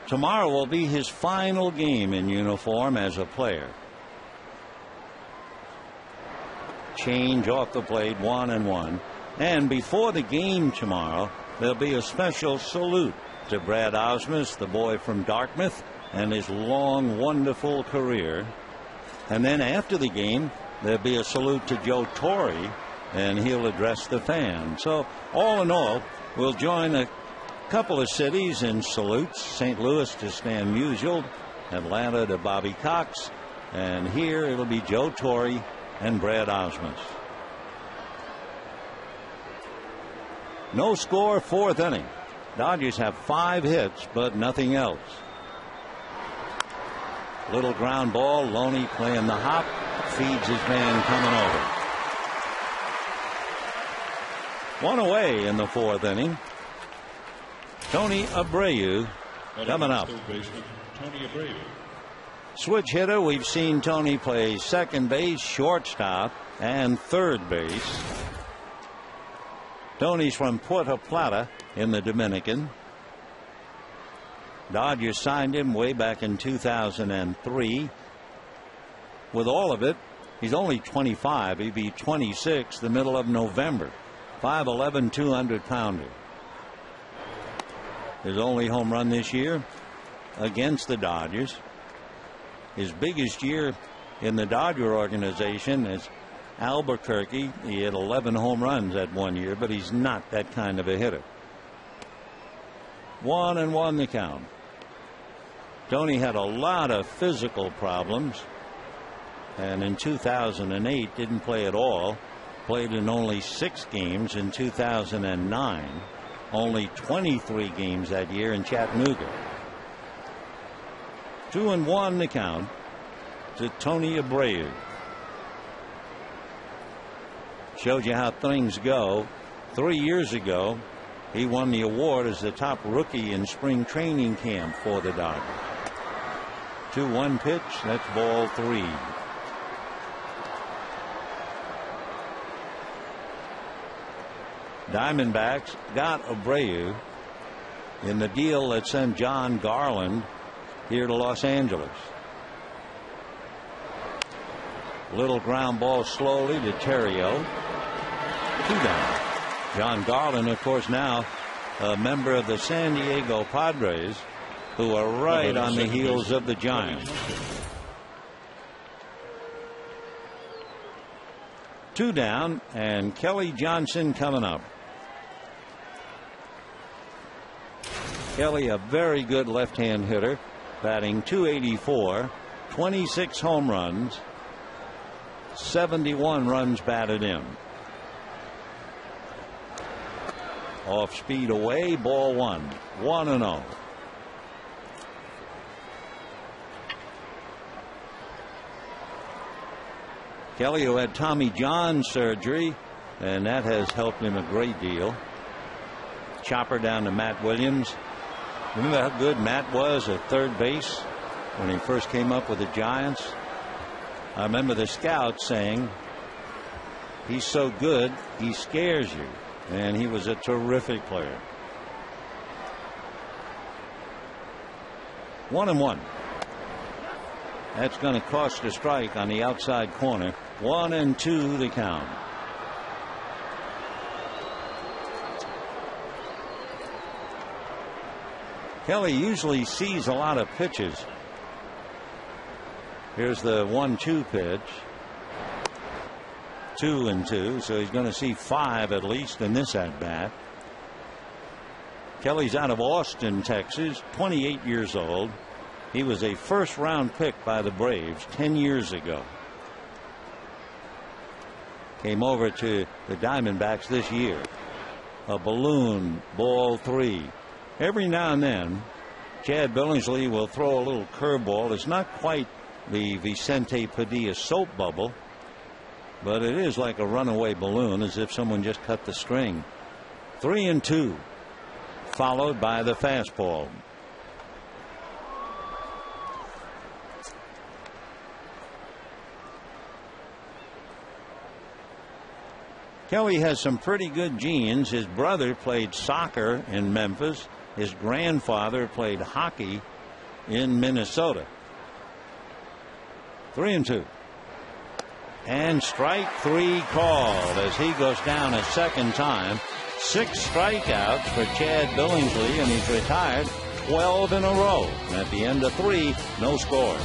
Tomorrow will be his final game in uniform as a player. Change off the plate, 1-1. And before the game tomorrow, there'll be a special salute to Brad Osmus, the boy from Dartmouth, and his long, wonderful career. And then after the game, there'll be a salute to Joe Torre, and he'll address the fans. So all in all, we'll join a couple of cities in salutes. St. Louis to Stan Musial, Atlanta to Bobby Cox, and here it'll be Joe Torre and Brad Osmus. No score, 4th inning. Dodgers have 5 hits, but nothing else. Little ground ball. Loney playing the hop. Feeds his man coming over. 1 away in the 4th inning. Tony Abreu coming up. Switch hitter. We've seen Tony play second base, shortstop, and third base. Tony's from Puerto Plata in the Dominican. Dodgers signed him way back in 2003. with all of it, he's only 25. He'd be 26 the middle of November. 5'11", 200-pounder. His only home run this year against the Dodgers. His biggest year in the Dodger organization is Albuquerque. He had 11 home runs that one year, but he's not that kind of a hitter. 1-1 the count. Tony had a lot of physical problems, and in 2008 didn't play at all. Played in only 6 games in 2009. Only 23 games that year in Chattanooga. 2-1 the count to Tony Abreu. Shows you how things go. 3 years ago, he won the award as the top rookie in spring training camp for the Dodgers. 2-1 pitch. That's ball 3. Diamondbacks got Abreu in the deal that sent John Garland here to Los Angeles. Little ground ball slowly to Terrio. 2 down. John Garland, of course, now a member of the San Diego Padres, who are right on the heels of the Giants. 2 down, and Kelly Johnson coming up. Kelly, a very good left-hand hitter, batting .284, 26 home runs, 71 runs batted in. Off speed away, ball 1. 1-0. Kelly, who had Tommy John surgery, and that has helped him a great deal. Chopper down to Matt Williams. Remember how good Matt was at third base when he first came up with the Giants? I remember the scouts saying, he's so good, he scares you. And he was a terrific player. 1-1. That's going to cost a strike on the outside corner. 1-2 the count. Kelly usually sees a lot of pitches. Here's the 1-2 pitch. 2-2, so he's going to see 5 at least in this at bat. Kelly's out of Austin, Texas, 28 years old. He was a first-round pick by the Braves 10 years ago. Came over to the Diamondbacks this year. A balloon, ball 3. Every now and then, Chad Billingsley will throw a little curveball. It's not quite the Vicente Padilla soap bubble, but it is like a runaway balloon, as if someone just cut the string. 3-2, followed by the fastball. Kelly has some pretty good genes. His brother played soccer in Memphis. His grandfather played hockey in Minnesota. 3-2. And strike 3 called as he goes down a second time. 6 strikeouts for Chad Billingsley, and he's retired 12 in a row. And at the end of 3, no score.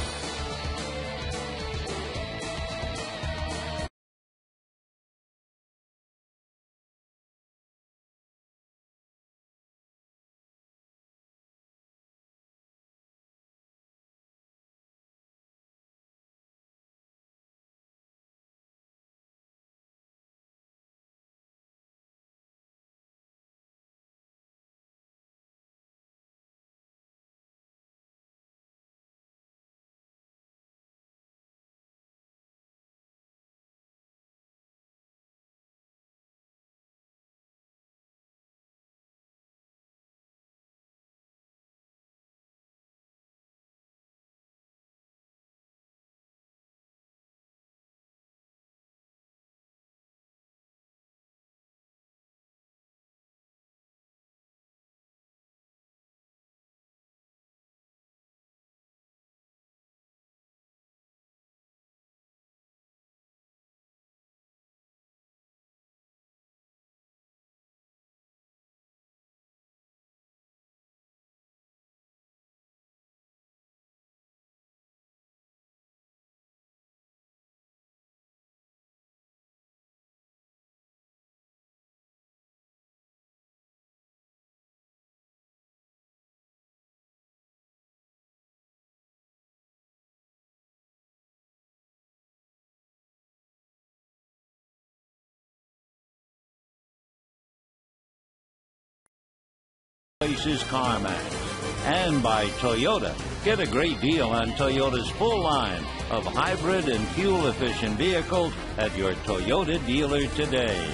Places CarMax. And by Toyota. Get a great deal on Toyota's full line of hybrid and fuel-efficient vehicles at your Toyota dealer today.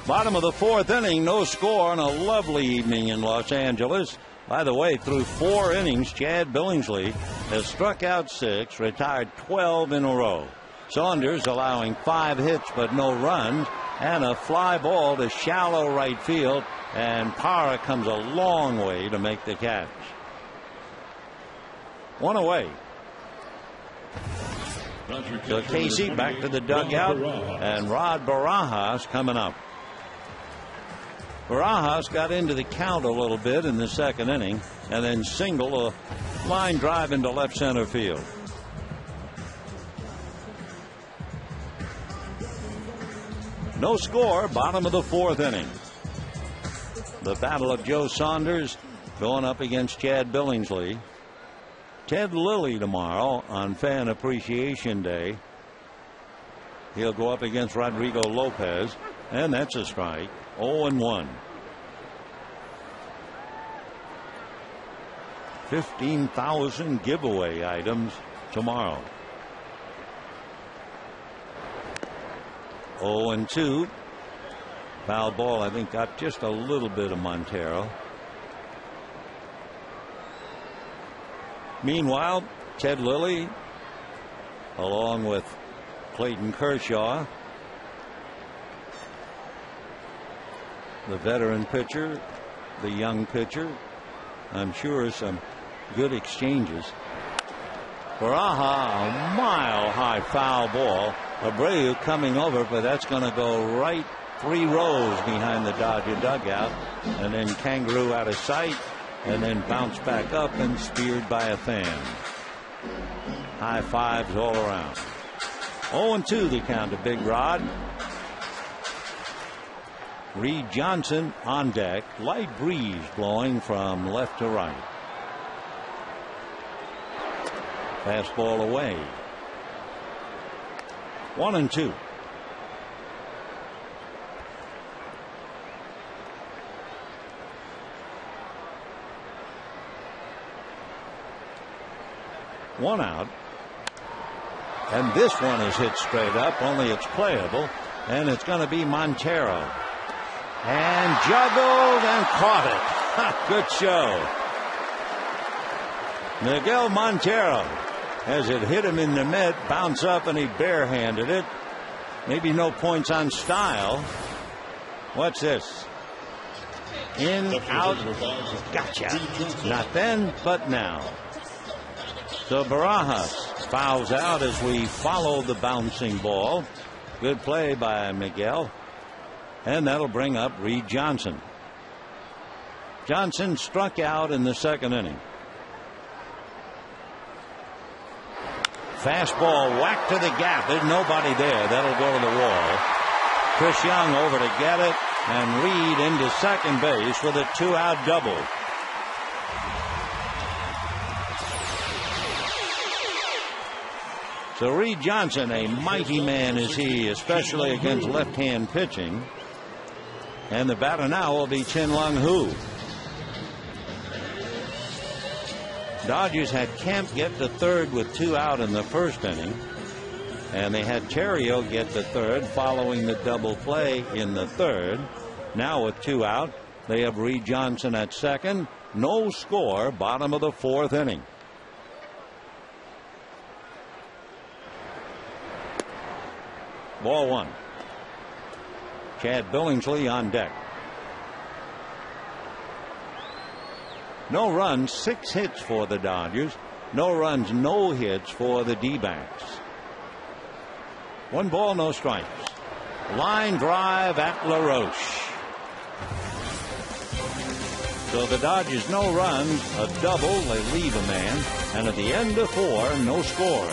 Bottom of the fourth inning, no score, and a lovely evening in Los Angeles. By the way, through 4 innings, Chad Billingsley has struck out 6, retired 12 in a row. Saunders allowing 5 hits but no runs, and a fly ball to shallow right field, and Parra comes a long way to make the catch. 1 away. So Casey back to the dugout, and Rod Barajas coming up. Barajas got into the count a little bit in the second inning and then singled a line drive into left center field. No score, bottom of the fourth inning. The battle of Joe Saunders going up against Chad Billingsley. Ted Lilly tomorrow on Fan Appreciation Day. He'll go up against Rodrigo Lopez, and that's a strike. 0-1. 15,000 giveaway items tomorrow. 0-2. Foul ball, I think, got just a little bit of Montero. Meanwhile, Ted Lilly, along with Clayton Kershaw, the veteran pitcher, the young pitcher, I'm sure some good exchanges. Baraja, a mile-high foul ball. Abreu coming over, but that's going to go right 3 rows behind the Dodger dugout, and then Kangaroo out of sight, and then bounce back up and speared by a fan. High fives all around. 0-2 the count to Big Rod. Reed Johnson on deck. Light breeze blowing from left to right. Fastball away. 1-2. One out. And this one is hit straight up, only it's playable, and it's going to be Montero. And juggled and caught it. Good show. Miguel Montero, as it hit him in the mitt, bounce up and he barehanded it. Maybe no points on style. What's this? In, out, gotcha. Not then, but now. So Barajas fouls out as we follow the bouncing ball. Good play by Miguel. And that'll bring up Reed Johnson. Johnson struck out in the second inning. Fastball whacked to the gap. There's nobody there. That'll go to the wall. Chris Young over to get it, and Reed into second base with a 2-out double. So Reed Johnson, a mighty man is he, especially against left-hand pitching. And the batter now will be Chin-Lung Hu. Dodgers had Kemp get the third with 2 out in the first inning. And they had Terrio get the third following the double play in the third. Now with 2 out, they have Reed Johnson at second. No score, bottom of the fourth inning. Ball 1. Chad Billingsley on deck. No runs, 6 hits for the Dodgers. No runs, no hits for the D-backs. 1 ball, no strikes. Line drive at LaRoche. So the Dodgers no runs, a double, they leave a man, and at the end of 4, no score.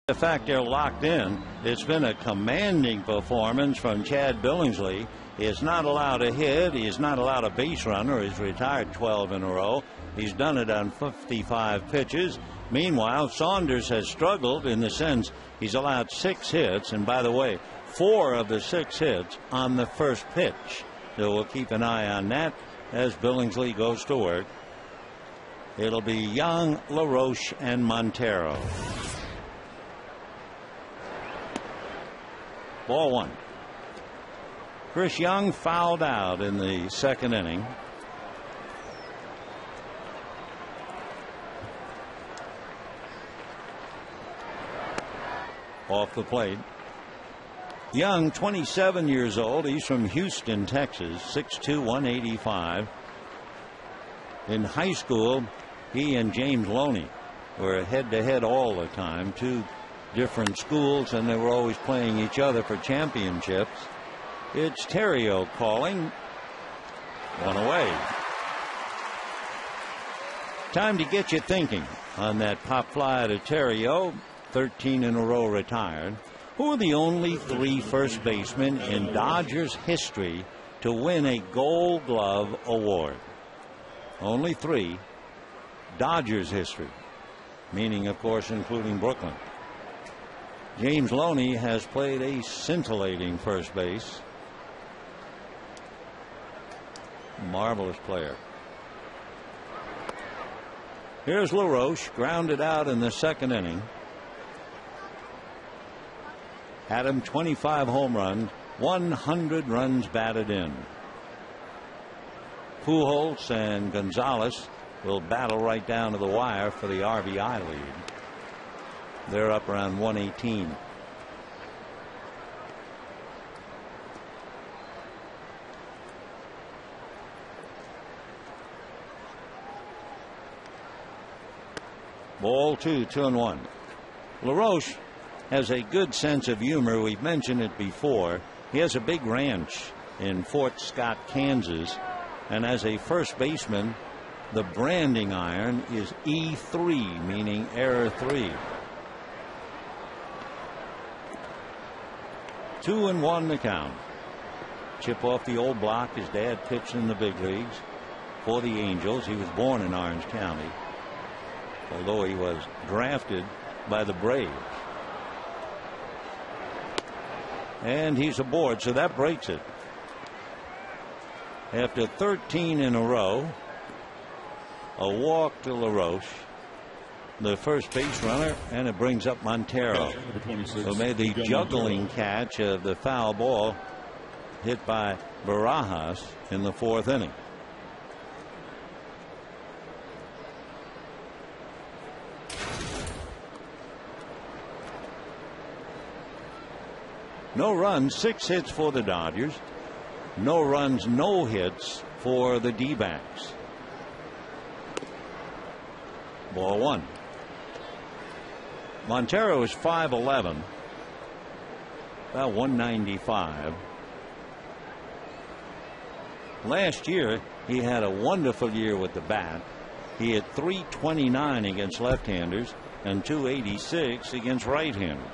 The fact they're locked in, it's been a commanding performance from Chad Billingsley. He is not allowed a hit. He is not allowed a base runner. He's retired 12 in a row. He's done it on 55 pitches. Meanwhile, Saunders has struggled in the sense he's allowed 6 hits. And by the way, 4 of the 6 hits on the first pitch. So we'll keep an eye on that as Billingsley goes to work. It'll be Young, LaRoche, and Montero. Ball 1. Chris Young fouled out in the second inning. Off the plate. Young, 27 years old. He's from Houston, Texas, 6'2", 185. In high school, he and James Loney were head-to-head all the time. 2 different schools, and they were always playing each other for championships. It's Theriot calling. 1 away. Time to get you thinking on that pop fly to Theriot. 13 in a row retired. Who are the only 3 first basemen in Dodgers history to win a Gold Glove award? Only 3. Dodgers history. Meaning, of course, including Brooklyn. James Loney has played a scintillating first base. Marvelous player. Here's LaRoche, grounded out in the second inning. Had him 25 home runs, 100 runs batted in. Pujols and Gonzalez will battle right down to the wire for the RBI lead. They're up around 118. Ball 2, 2-1. LaRoche has a good sense of humor. We've mentioned it before. He has a big ranch in Fort Scott, Kansas, and as a first baseman, the branding iron is E3, meaning error 3. 2-1 the count. Chip off the old block. His dad pitched in the big leagues for the Angels. He was born in Orange County, although he was drafted by the Braves. And he's aboard, so that breaks it. After 13 in a row, a walk to LaRoche, the first base runner, and it brings up Montero, who made the juggling catch of the foul ball hit by Barajas in the 4th inning. No runs, 6 hits for the Dodgers. No runs, no hits for the D-backs. Ball 1. Montero is 5'11", about 195. Last year, he had a wonderful year with the bat. He had .329 against left-handers and .286 against right-handers.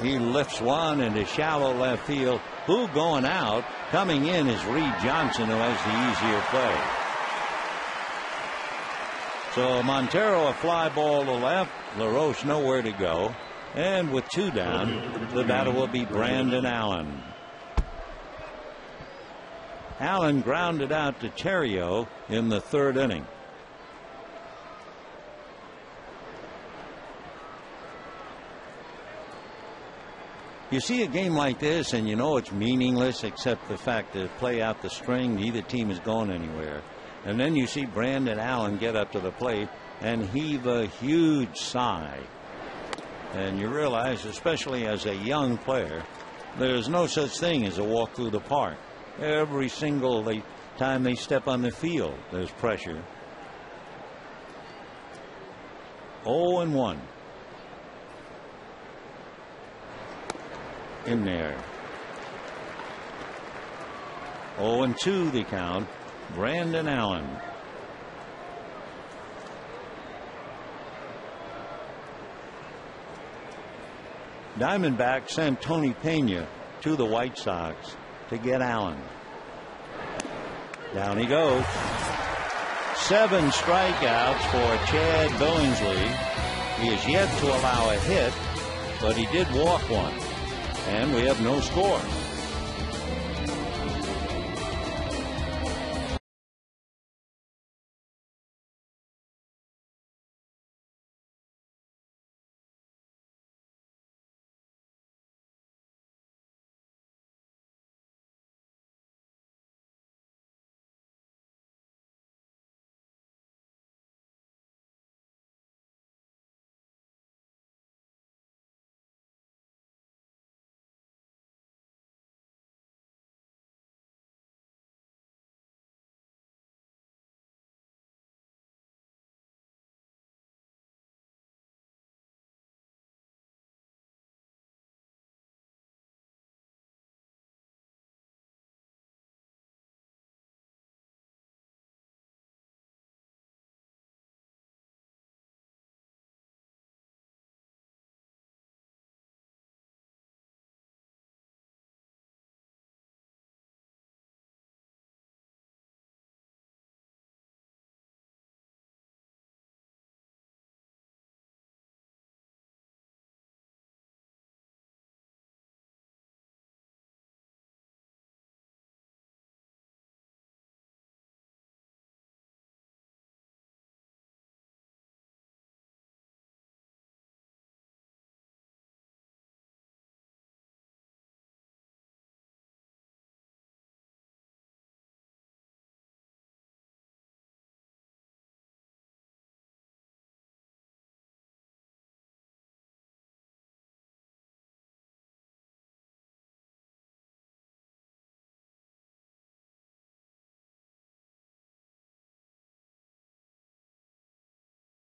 He lifts one into shallow left field. Who going out? Coming in is Reed Johnson, who has the easier play. So Montero a fly ball to left. LaRoche nowhere to go. And with 2 down, the batter will be Brandon Allen. Allen grounded out to Theriot in the 3rd inning. You see a game like this and you know it's meaningless except the fact that play out the string, neither team is going anywhere. And then you see Brandon Allen get up to the plate and heave a huge sigh. And you realize, especially as a young player, there's no such thing as a walk through the park. Every single time they step on the field, there's pressure. 0-1. In there. 0-2 the count. Brandon Allen. Diamondbacks sent Tony Pena to the White Sox to get Allen. Down he goes. 7 strikeouts for Chad Billingsley. He is yet to allow a hit, but he did walk one. And we have no score.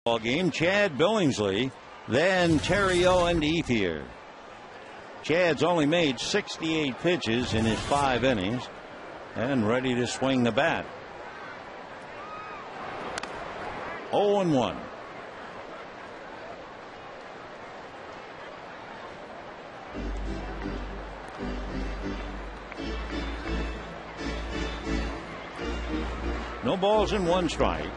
Ball game. Chad Billingsley, then Terry Owen to Ethier. Chad's only made 68 pitches in his 5 innings and ready to swing the bat. 0-1. No balls and 1 strike.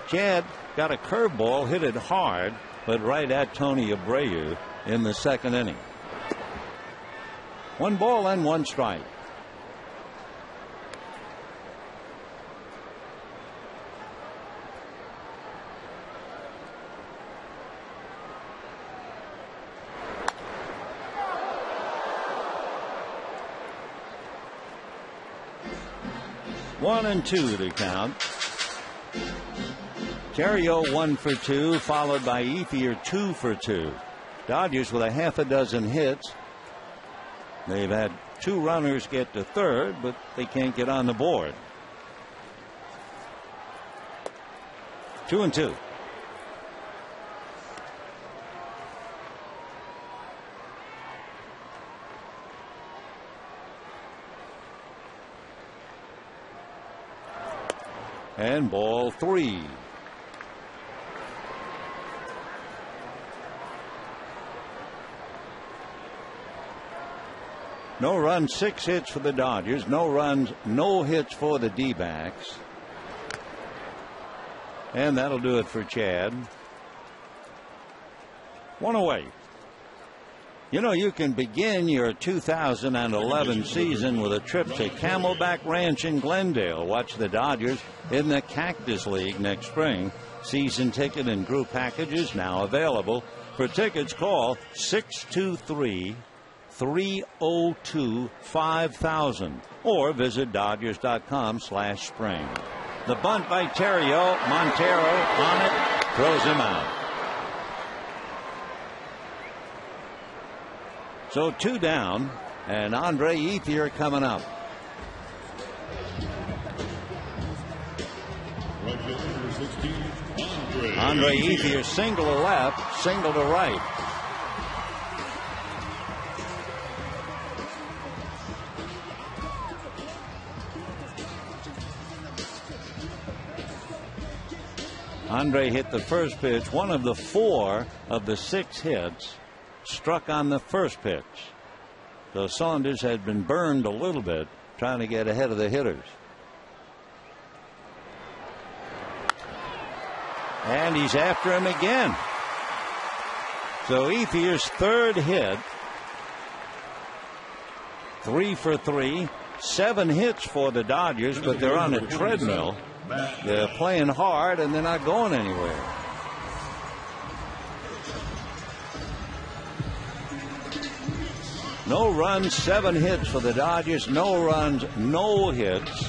Chad got a curveball, hit it hard, but right at Tony Abreu in the 2nd inning. 1 ball and 1 strike. One and 2 to count. Terrio 1 for 2, followed by Ethier 2 for 2. Dodgers with a half a dozen hits. They've had 2 runners get to third, but they can't get on the board. 2-2. And ball 3. No runs, 6 hits for the Dodgers. No runs, no hits for the D-backs. And that'll do it for Chad. 1 away. You know, you can begin your 2011 season with a trip to Camelback Ranch in Glendale. Watch the Dodgers in the Cactus League next spring. Season ticket and group packages now available. For tickets, call 623-302-5000 or visit Dodgers.com/spring. The bunt by Terrio. Montero on it, throws him out. So 2 down, and Andre Ethier coming up. Andre Ethier, single to left, single to right. Andre hit the first pitch, one of the 4 of the 6 hits. struck on the first pitch. So Saunders had been burned a little bit trying to get ahead of the hitters. And he's after him again. So Ethier's third hit. 3 for 3. 7 hits for the Dodgers, but they're on a treadmill. They're playing hard and they're not going anywhere. No runs, 7 hits for the Dodgers. No runs, no hits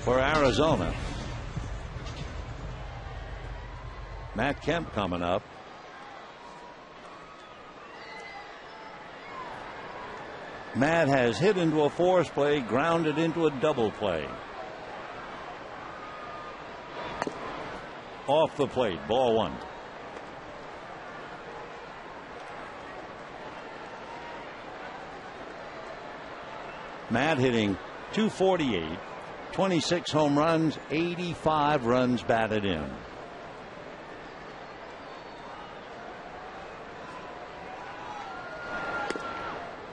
for Arizona. Matt Kemp coming up. Matt has hit into a force play, grounded into a double play. Off the plate, ball 1. Matt hitting .248, 26 home runs, 85 runs batted in.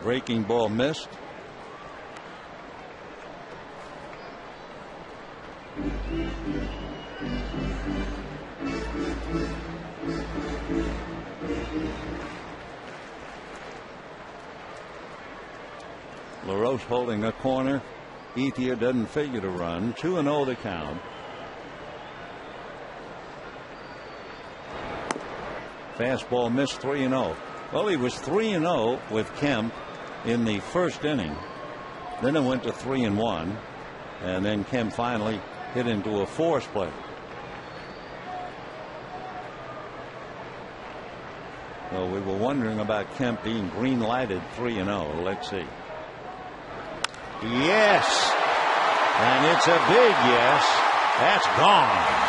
Breaking ball missed. LaRoche holding a corner. Ethier doesn't figure to run. 2-0 the count. Fastball missed. 3-0. Well, he was 3-0 with Kemp in the first inning. Then it went to 3-1, and then Kemp finally hit into a force play. Well, we were wondering about Kemp being green lighted 3-0. Let's see. Yes, and it's a big yes. That's gone.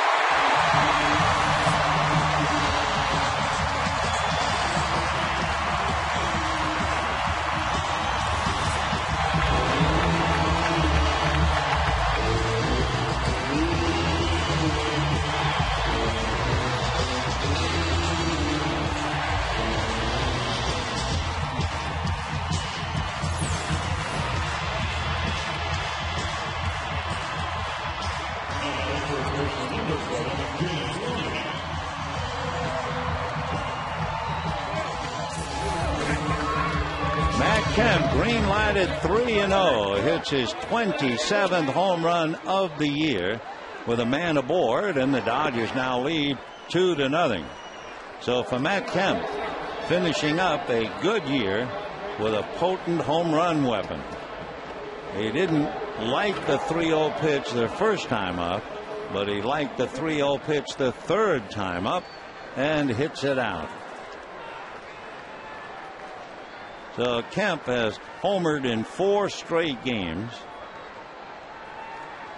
Kemp green lighted 3-0, hits his 27th home run of the year with a man aboard, and the Dodgers now lead 2-0. So for Matt Kemp, finishing up a good year with a potent home run weapon. He didn't like the 3-0 pitch the first time up, but he liked the 3-0 pitch the third time up and hits it out. So Kemp has homered in 4 straight games,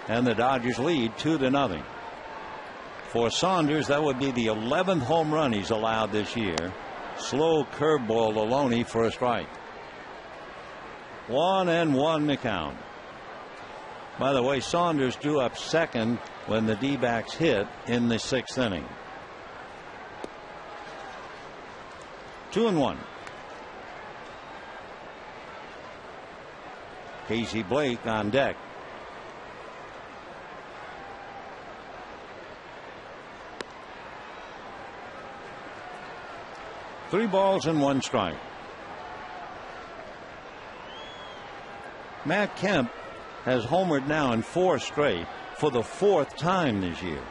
and the Dodgers lead 2-0. For Saunders, that would be the 11th home run he's allowed this year. Slow curveball Aloni for a strike. 1-1 the count. By the way, Saunders drew up second when the D-backs hit in the 6th inning. 2-1. Casey Blake on deck. Three balls and 1 strike. Matt Kemp has homered now in 4 straight for the 4th time this year.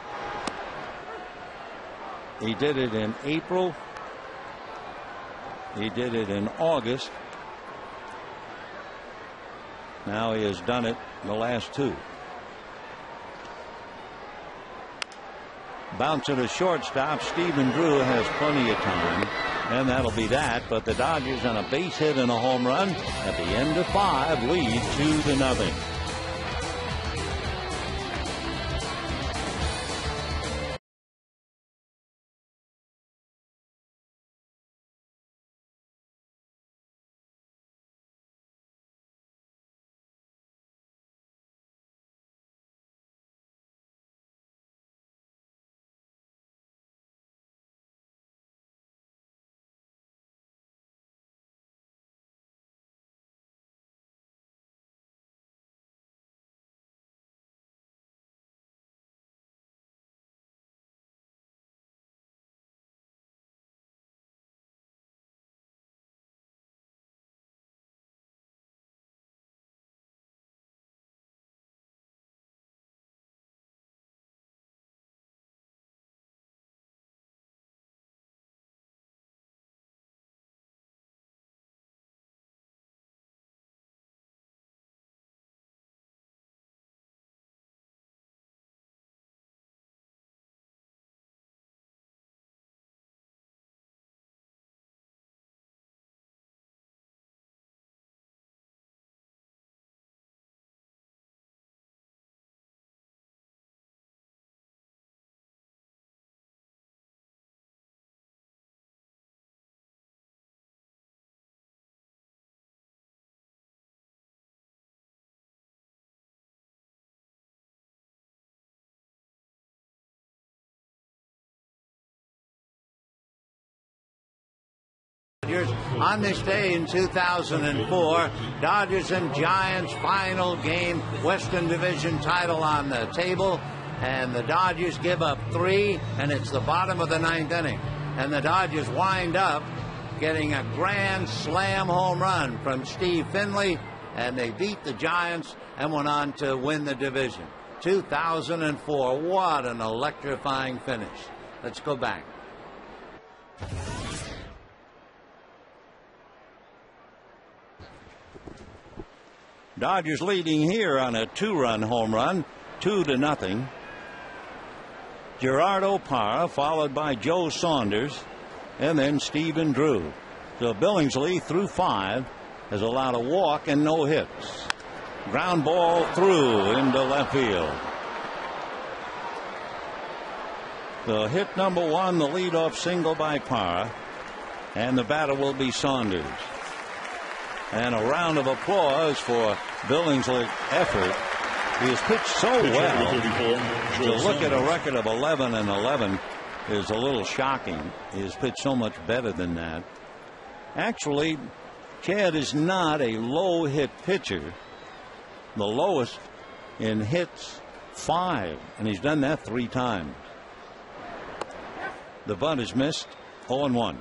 He did it in April. He did it in August. Now he has done it in the last 2. Bounce to the shortstop. Stephen Drew has plenty of time, and that'll be that. But the Dodgers on a base hit and a home run at the end of 5 lead 2-0. On this day in 2004, Dodgers and Giants final game, Western Division title on the table, and the Dodgers give up 3, and it's the bottom of the 9th inning. And the Dodgers wind up getting a grand slam home run from Steve Finley, and they beat the Giants and went on to win the division. 2004, what an electrifying finish. Let's go back. Dodgers leading here on a 2-run home run, 2-0. Gerardo Parra, followed by Joe Saunders, and then Stephen Drew. So Billingsley, through 5, has allowed a walk and no hits. Ground ball through into left field. The hit number 1, the leadoff single by Parra, and the batter will be Saunders. And a round of applause for Billingsley's effort. He has pitched so well. To look at a record of 11-11 is a little shocking. He has pitched so much better than that. Actually, Chad is not a low hit pitcher. The lowest in hits, 5, and he's done that 3 times. The bunt is missed, 0-1.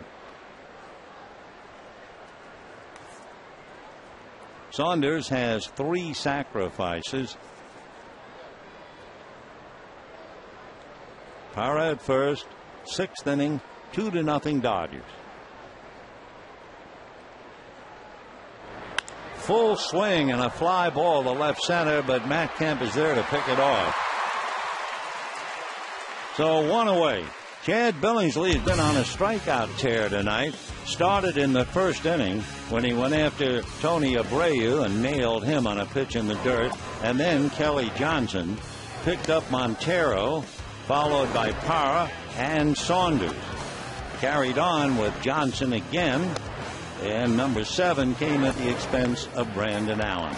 Saunders has 3 sacrifices. Parra at first, 6th inning, 2-0 Dodgers. Full swing and a fly ball to left center, but Matt Kemp is there to pick it off. So 1 away. Chad Billingsley has been on a strikeout tear tonight. Started in the 1st inning when he went after Tony Abreu and nailed him on a pitch in the dirt. And then Kelly Johnson picked up Montero, followed by Parra and Saunders. Carried on with Johnson again. And number 7 came at the expense of Brandon Allen.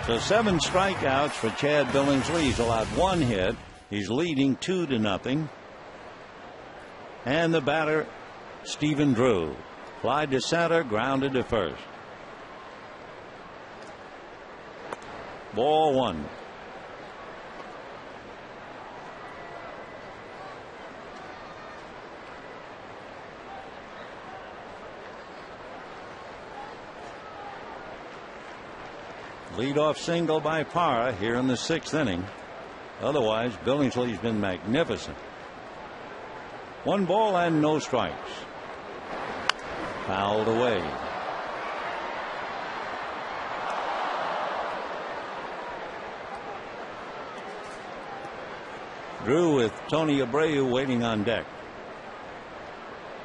So 7 strikeouts for Chad Billingsley. He's allowed 1 hit. He's leading 2-0. And the batter, Stephen Drew. Fly to center, grounded to first. Ball 1. Leadoff single by Parra here in the 6th inning. Otherwise, Billingsley's been magnificent. 1 ball and no strikes. Fouled away. Drew with Tony Abreu waiting on deck.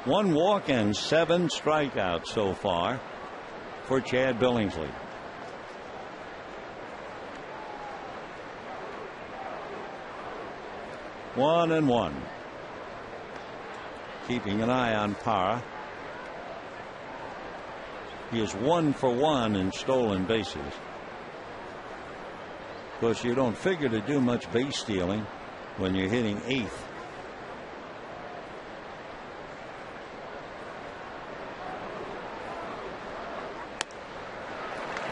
1 walk and 7 strikeouts so far for Chad Billingsley. One and 1. Keeping an eye on Parra. He is 1 for 1 in stolen bases. Of course, you don't figure to do much base stealing when you're hitting 8th.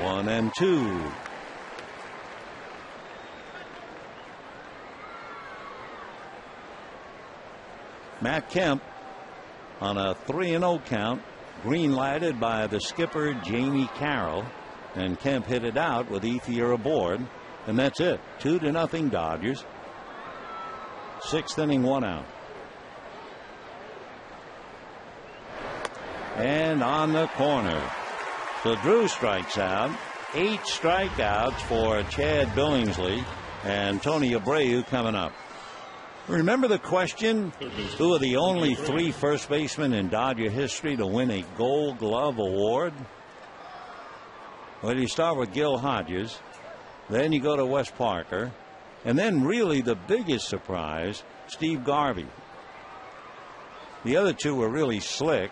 One and 2. Matt Kemp on a 3-0 count, green lighted by the skipper Jamie Carroll, and Kemp hit it out with Ethier aboard, and that's it. 2-0 Dodgers. 6th inning, 1 out. And on the corner. So Drew strikes out. 8 strikeouts for Chad Billingsley, and Tony Abreu coming up. Remember the question, who are the only 3 first basemen in Dodger history to win a Gold Glove award? Well, you start with Gil Hodges, then you go to Wes Parker, and then really the biggest surprise, Steve Garvey. The other 2 were really slick.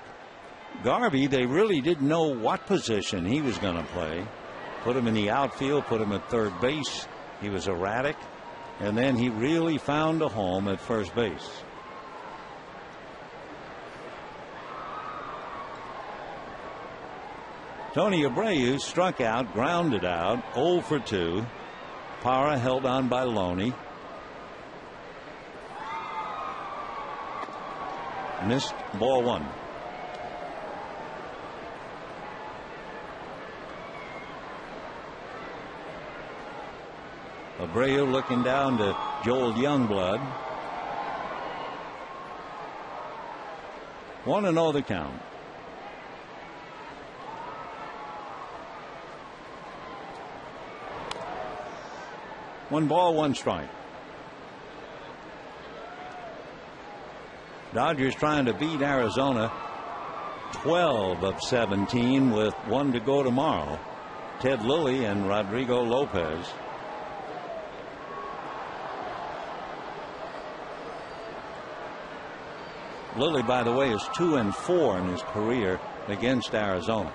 Garvey, they really didn't know what position he was going to play. Put him in the outfield, put him at third base. He was erratic. And then he really found a home at first base. Tony Abreu struck out, grounded out, 0 for 2. Parra held on by Loney. Missed, ball 1. Abreu looking down to Joel Youngblood. 1-0 the count. One ball, one strike. Dodgers trying to beat Arizona 12 of 17 with 1 to go tomorrow. Ted Lilly and Rodrigo Lopez. Lilly, by the way, is 2-4 in his career against Arizona.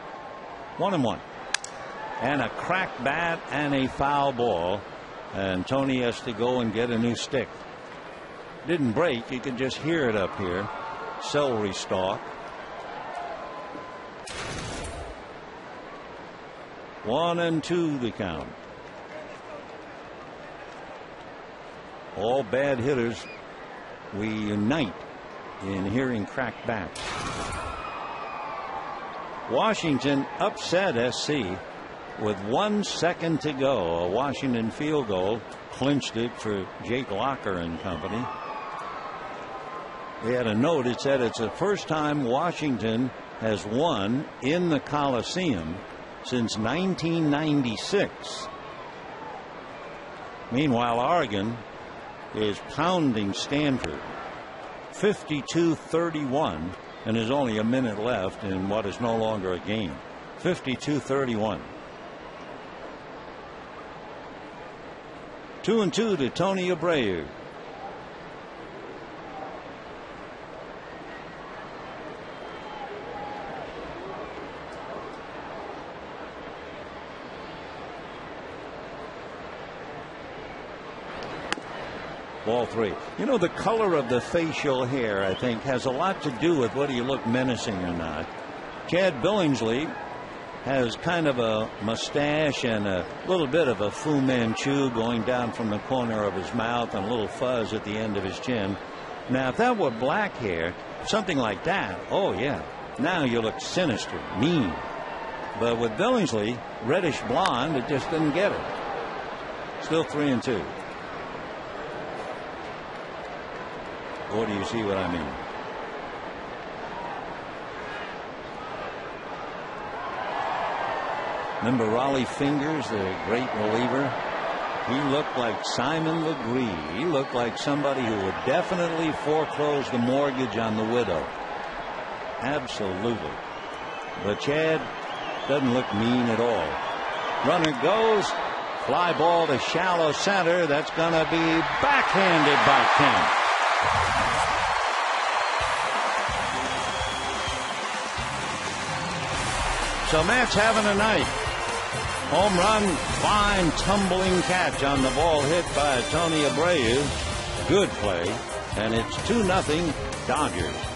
1-1. And a cracked bat and a foul ball. And Tony has to go and get a new stick. Didn't break. You can just hear it up here. Celery stalk. 1-2 the count. All bad hitters, we unite in hearing cracked bats. Washington upset SC with 1 second to go. A Washington field goal clinched it for Jake Locker and company. They had a note. It said it's the first time Washington has won in the Coliseum since 1996. Meanwhile, Oregon is pounding Stanford 52-31, and there's only a minute left in what is no longer a game. 52-31. 2-2 to Tony Abreu. Ball 3. You know, the color of the facial hair, I think, has a lot to do with whether you look menacing or not. Chad Billingsley has kind of a mustache and a little bit of a Fu Manchu going down from the corner of his mouth and a little fuzz at the end of his chin. Now, if that were black hair, something like that, oh yeah, now you look sinister, mean. But with Billingsley, reddish blonde, it just didn't get it. Still 3-2. Or do you see what I mean? Remember Raleigh Fingers, the great reliever? He looked like Simon Legree. He looked like somebody who would definitely foreclose the mortgage on the widow. Absolutely. But Chad doesn't look mean at all. Runner goes. Fly ball to shallow center. That's going to be backhanded by Kemp. So Matt's having a night. Home run, fine tumbling catch on the ball hit by Tony Abreu. Good play. And it's 2-0 Dodgers.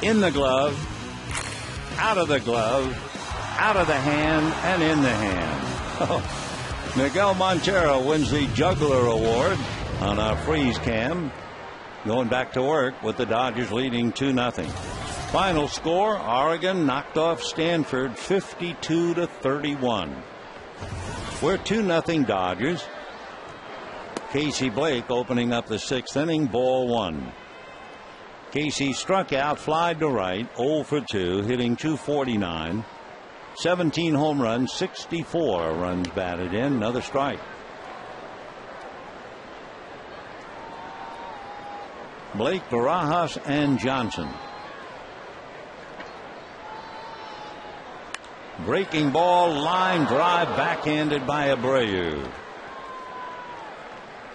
in the glove, out of the glove, out of the hand, and in the hand. Oh, Miguel Montero wins the Juggler Award on our freeze cam. Going back to work with the Dodgers leading 2-0. Final score, Oregon knocked off Stanford 52-31. We're 2-0 Dodgers. Casey Blake opening up the 6th inning, ball 1. Casey struck out, flied to right, 0 for 2, hitting .249. 17 home runs, 64 runs batted in, another strike. Blake, Barajas, and Johnson. Breaking ball, line drive, backhanded by Abreu.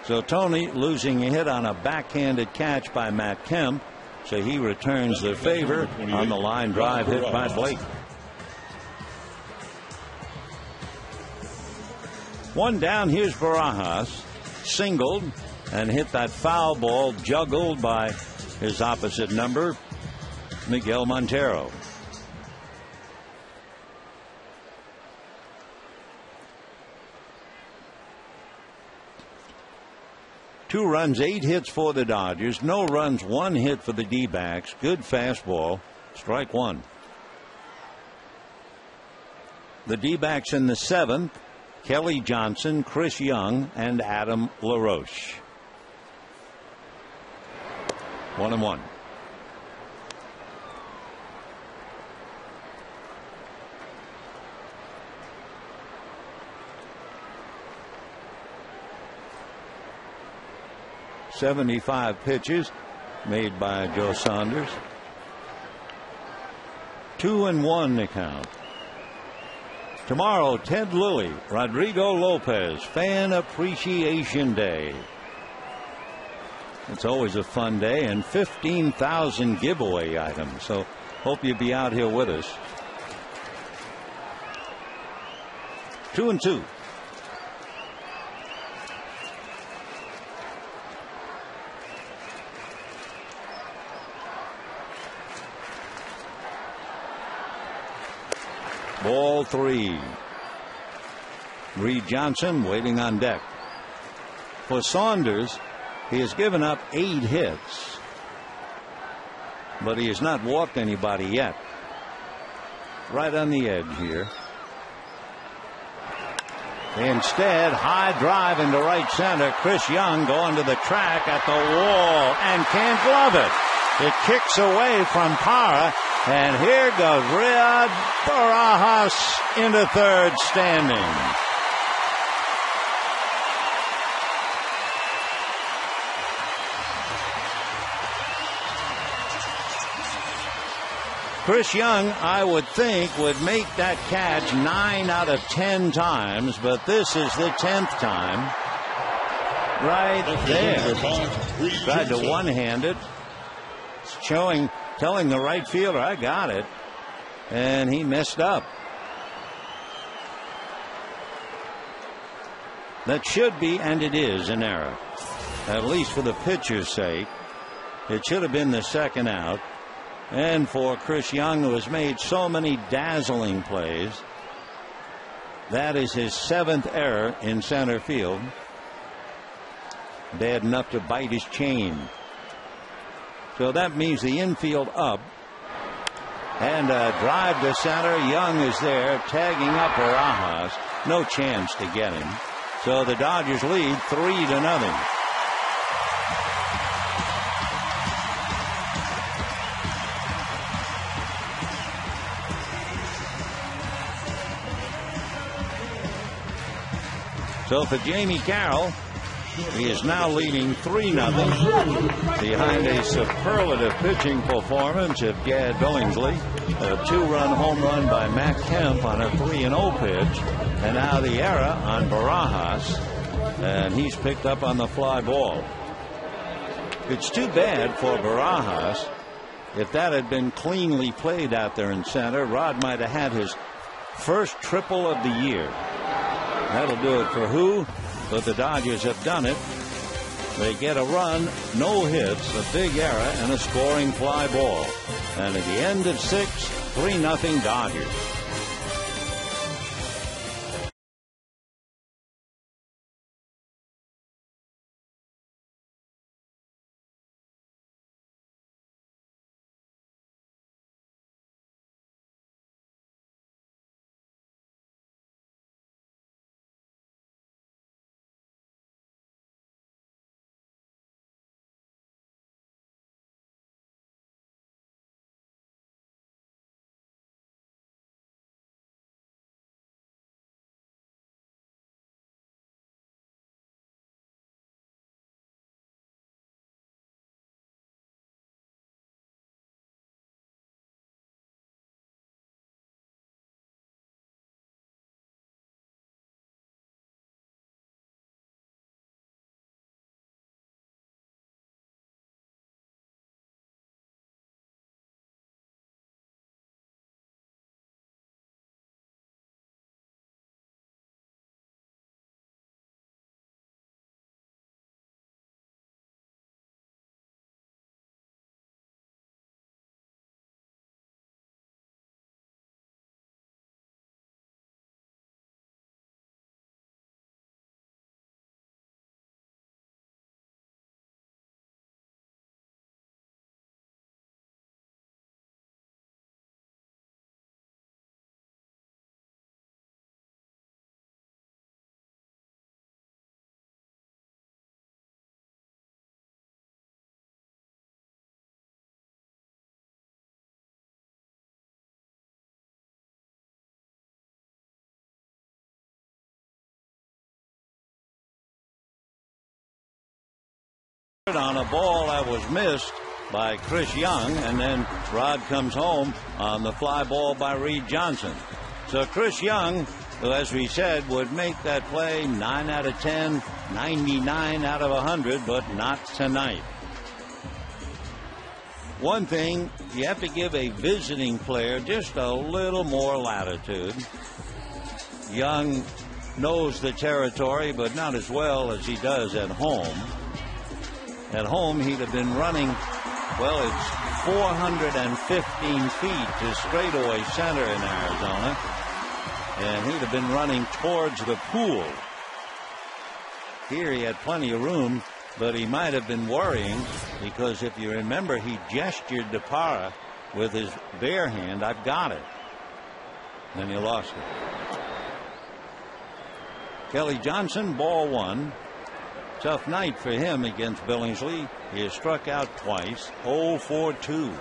So Tony losing a hit on a backhanded catch by Matt Kemp. So he returns the favor on the line drive hit by Blake. One down, here's Barajas. Singled and hit that foul ball, juggled by his opposite number, Miguel Montero. Two runs, 8 hits for the Dodgers. No runs, 1 hit for the D-backs. Good fastball. Strike 1. The D-backs in the 7th. Kelly Johnson, Chris Young, and Adam LaRoche. 1-1. .75 pitches made by Joe Saunders. 2-1 the count. Tomorrow, Ted Lilly, Rodrigo Lopez, Fan Appreciation Day. It's always a fun day, and 15,000 giveaway items. So hope you'll be out here with us. 2-2. Ball 3. Reed Johnson waiting on deck. For Saunders, he has given up 8 hits, but he has not walked anybody yet. Right on the edge here. Instead, high drive into right center. Chris Young going to the track at the wall and can't glove it. It kicks away from Parra, and here goes Riyad Barajas into third standing. Chris Young, I would think, would make that catch 9 out of 10 times, but this is the 10th time. Right there. Tried to one-hand it. Telling the right fielder, I got it. And he messed up. That should be, and it is, an error. At least for the pitcher's sake. It should have been the second out. And for Chris Young, who has made so many dazzling plays, that is his 7th error in center field. Bad enough to bite his chain. So that means the infield up. And a drive to center. Young is there, tagging up Barajas. No chance to get him. So the Dodgers lead 3-0. So for Jamie Carroll, he is now leading 3-0 behind a superlative pitching performance of Gad Billingsley, a 2-run home run by Matt Kemp on a 3-0 pitch, and now the error on Barajas, and he's picked up on the fly ball. It's too bad for Barajas. If that had been cleanly played out there in center, Rod might have had his first triple of the year. That'll do it for who? But the Dodgers have done it. They get a run, no hits, a big error, and a scoring fly ball. And at the end of 6, 3-0 Dodgers. On a ball that was missed by Chris Young, and then Rod comes home on the fly ball by Reed Johnson. So Chris Young, who, as we said, would make that play 9 out of 10, 99 out of 100, but not tonight. One thing, you have to give a visiting player just a little more latitude. Young knows the territory, but not as well as he does at home. At home, he'd have been running, well, it's 415 feet to straightaway center in Arizona, and he'd have been running towards the pool. Here he had plenty of room, but he might have been worrying because if you remember, he gestured to Parra with his bare hand, "I've got it." Then he lost it. Kelly Johnson, ball 1. Tough night for him against Billingsley. He has struck out twice, 0 for 2.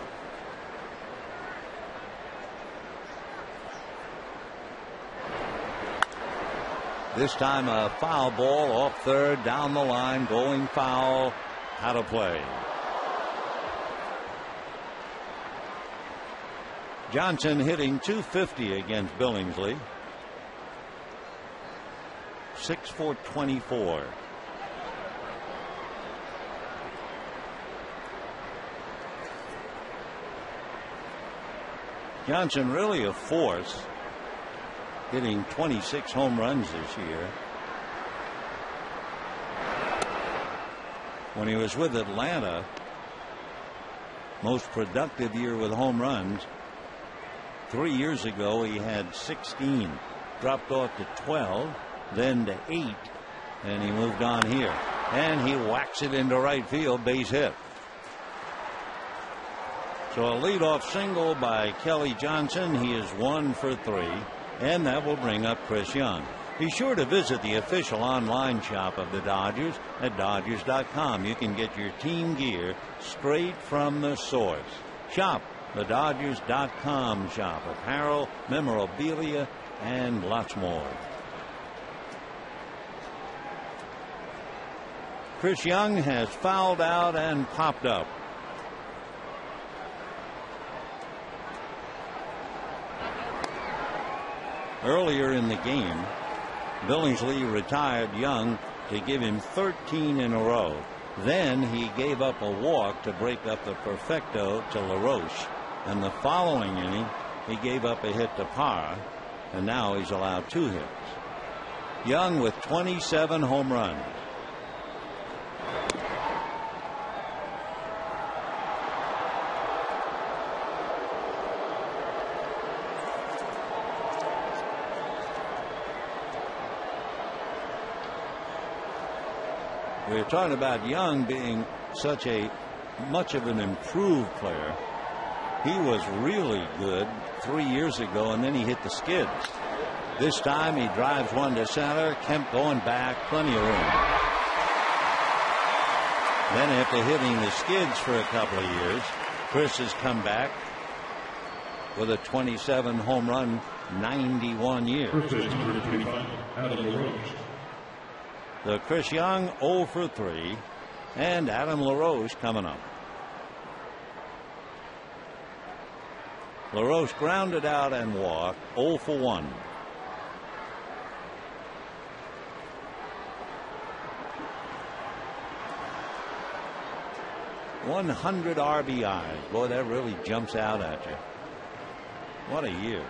This time a foul ball off third, down the line, going foul, out of play. Johnson hitting .250 against Billingsley. 6 for 24. Johnson really a force, hitting 26 home runs this year. When he was with Atlanta, most productive year with home runs. 3 years ago he had 16, dropped off to 12, then to 8, and he moved on here. And he whacks it into right field, base hit. So a leadoff single by Kelly Johnson. He is 1 for 3, and that will bring up Chris Young. Be sure to visit the official online shop of the Dodgers at Dodgers.com. You can get your team gear straight from the source. Shop the Dodgers.com shop. Apparel, memorabilia, and lots more. Chris Young has fouled out and popped up. Earlier in the game, Billingsley retired Young to give him 13 in a row. Then he gave up a walk to break up the perfecto to LaRoche. And the following inning, he gave up a hit to Parra, and now he's allowed 2 hits. Young with 27 home runs. We're talking about Young being such a much of an improved player. He was really good 3 years ago, and then he hit the skids. This time he drives one to center. Kemp going back, plenty of room. Then after hitting the skids for a couple of years, Chris has come back with a 27 home run, 91 years. So Chris Young 0 for 3, and Adam LaRoche coming up. LaRoche grounded out and walked, 0 for 1. .100 RBIs. Boy, that really jumps out at you. What a year.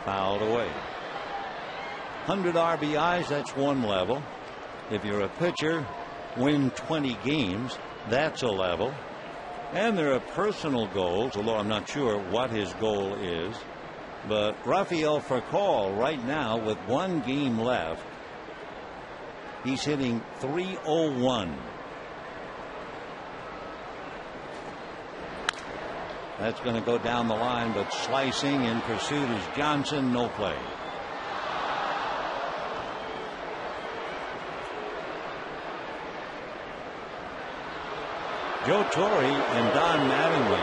Fouled away. 100 RBIs, that's one level. If you're a pitcher, win 20 games, that's a level. And there are personal goals, although I'm not sure what his goal is. But Rafael Furcal right now with 1 game left, he's hitting .301. That's going to go down the line, but slicing in pursuit is Johnson. No play. Joe Torre and Don Mattingly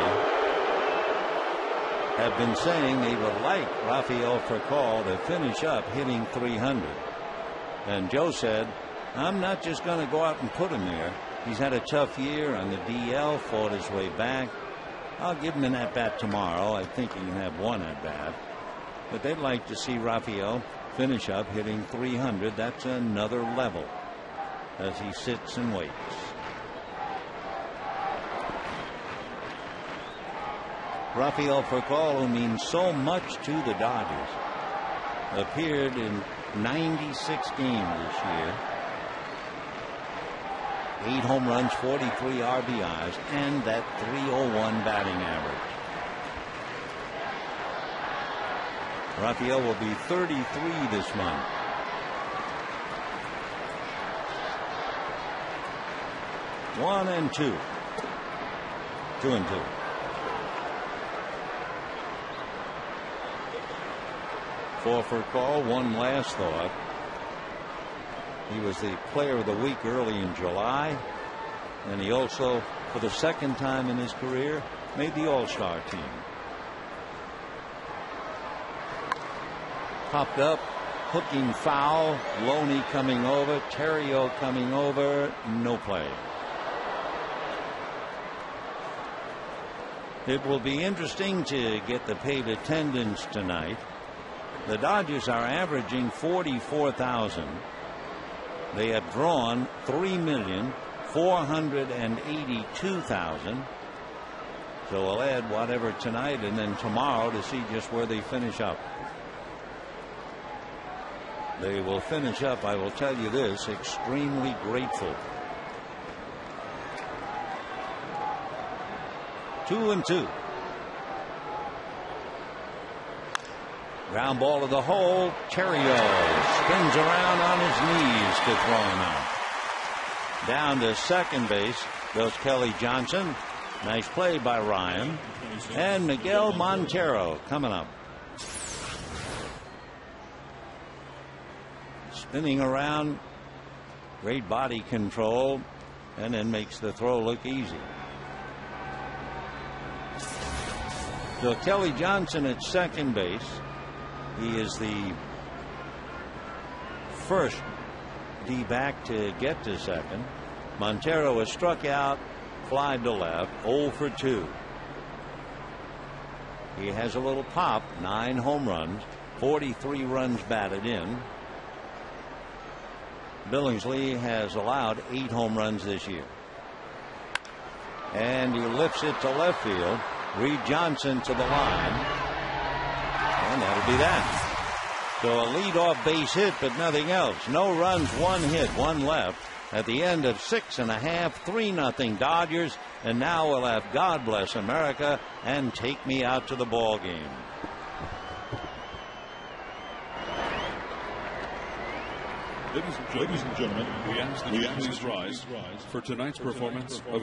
have been saying they would like Rafael Furcal to finish up hitting .300. And Joe said, I'm not just going to go out and put him there. He's had a tough year on the DL, fought his way back. I'll give him an at-bat tomorrow. I think he can have one at-bat. But they'd like to see Rafael finish up hitting .300. That's another level as he sits and waits. Rafael Furcal, who means so much to the Dodgers, appeared in 96 games this year. 8 home runs, 43 RBIs, and that .301 batting average. Rafael will be 33 this month. One and two. 2 and 2. For Furcal, one last thought. He was the player of the week early in July, and he also, for the second time in his career, made the All-Star team. Popped up, hooking foul, Loney coming over, Terrio coming over, no play. It will be interesting to get the paid attendance tonight. The Dodgers are averaging 44,000. They have drawn 3,482,000. So we'll add whatever tonight and then tomorrow to see just where they finish up. They will finish up, I will tell you this, extremely grateful. 2 and 2. Ground ball to the hole. Terrio spins around on his knees to throw him out. Down to second base goes Kelly Johnson. Nice play by Ryan. And Miguel Montero coming up. Spinning around. Great body control. And then makes the throw look easy. So Kelly Johnson at second base. He is the first D-back to get to second. Montero was struck out, fly to left, 0 for 2. He has a little pop, 9 home runs, 43 runs batted in. Billingsley has allowed 8 home runs this year. And he lifts it to left field. Reed Johnson to the line. And that'll be that. So a leadoff base hit, but nothing else. No runs, 1 hit, 1 left. At the end of 6.5, 3-0 Dodgers. And now we'll have God Bless America and Take Me Out to the Ball Game. Ladies and gentlemen, we ask that you please rise for tonight's performance of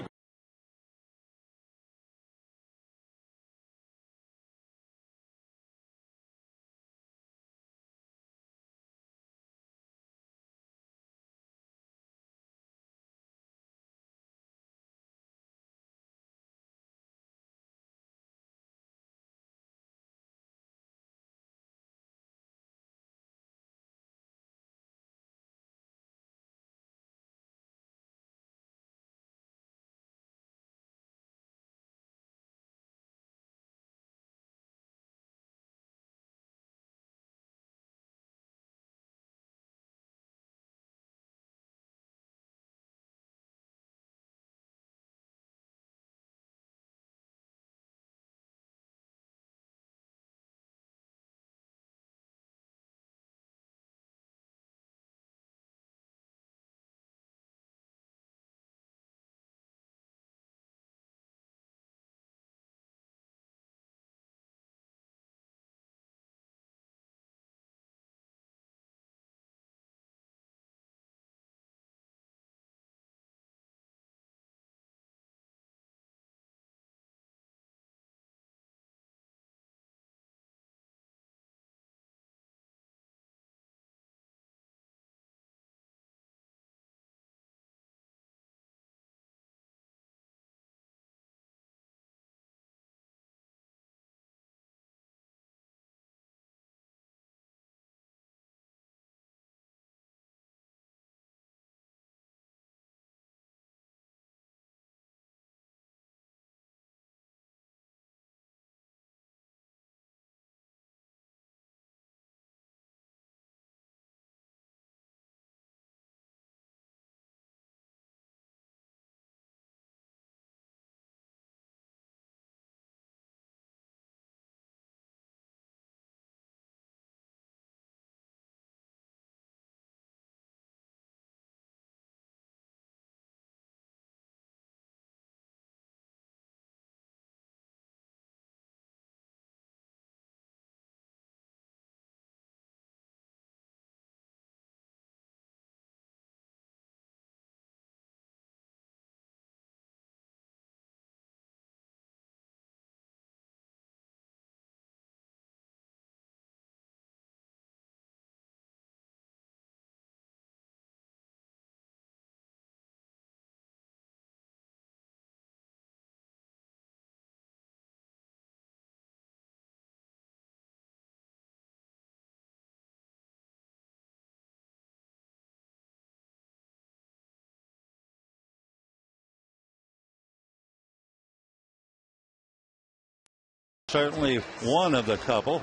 certainly one of the couple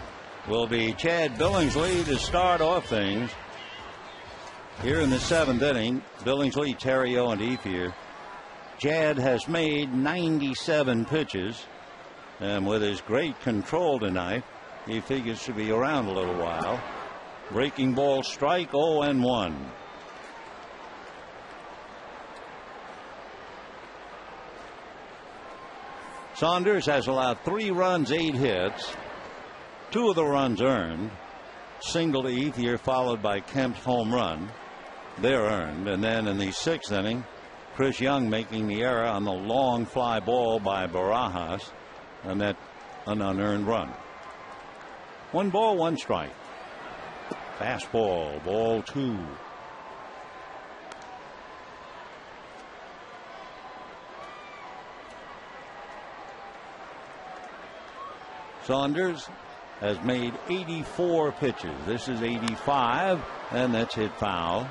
will be Chad Billingsley to start off things here in the 7th inning. Billingsley, Terrio, and Ethier. Chad has made 97 pitches, and with his great control tonight, he figures to be around a little while. Breaking ball strike, 0-1. Saunders has allowed 3 runs, 8 hits. 2 of the runs earned. Single to Ethier, followed by Kemp's home run. They're earned. And then in the 6th inning, Chris Young making the error on the long fly ball by Barajas, and that an unearned run. 1 ball, 1 strike. Fastball, ball 2. Saunders has made 84 pitches. This is 85, and that's hit foul.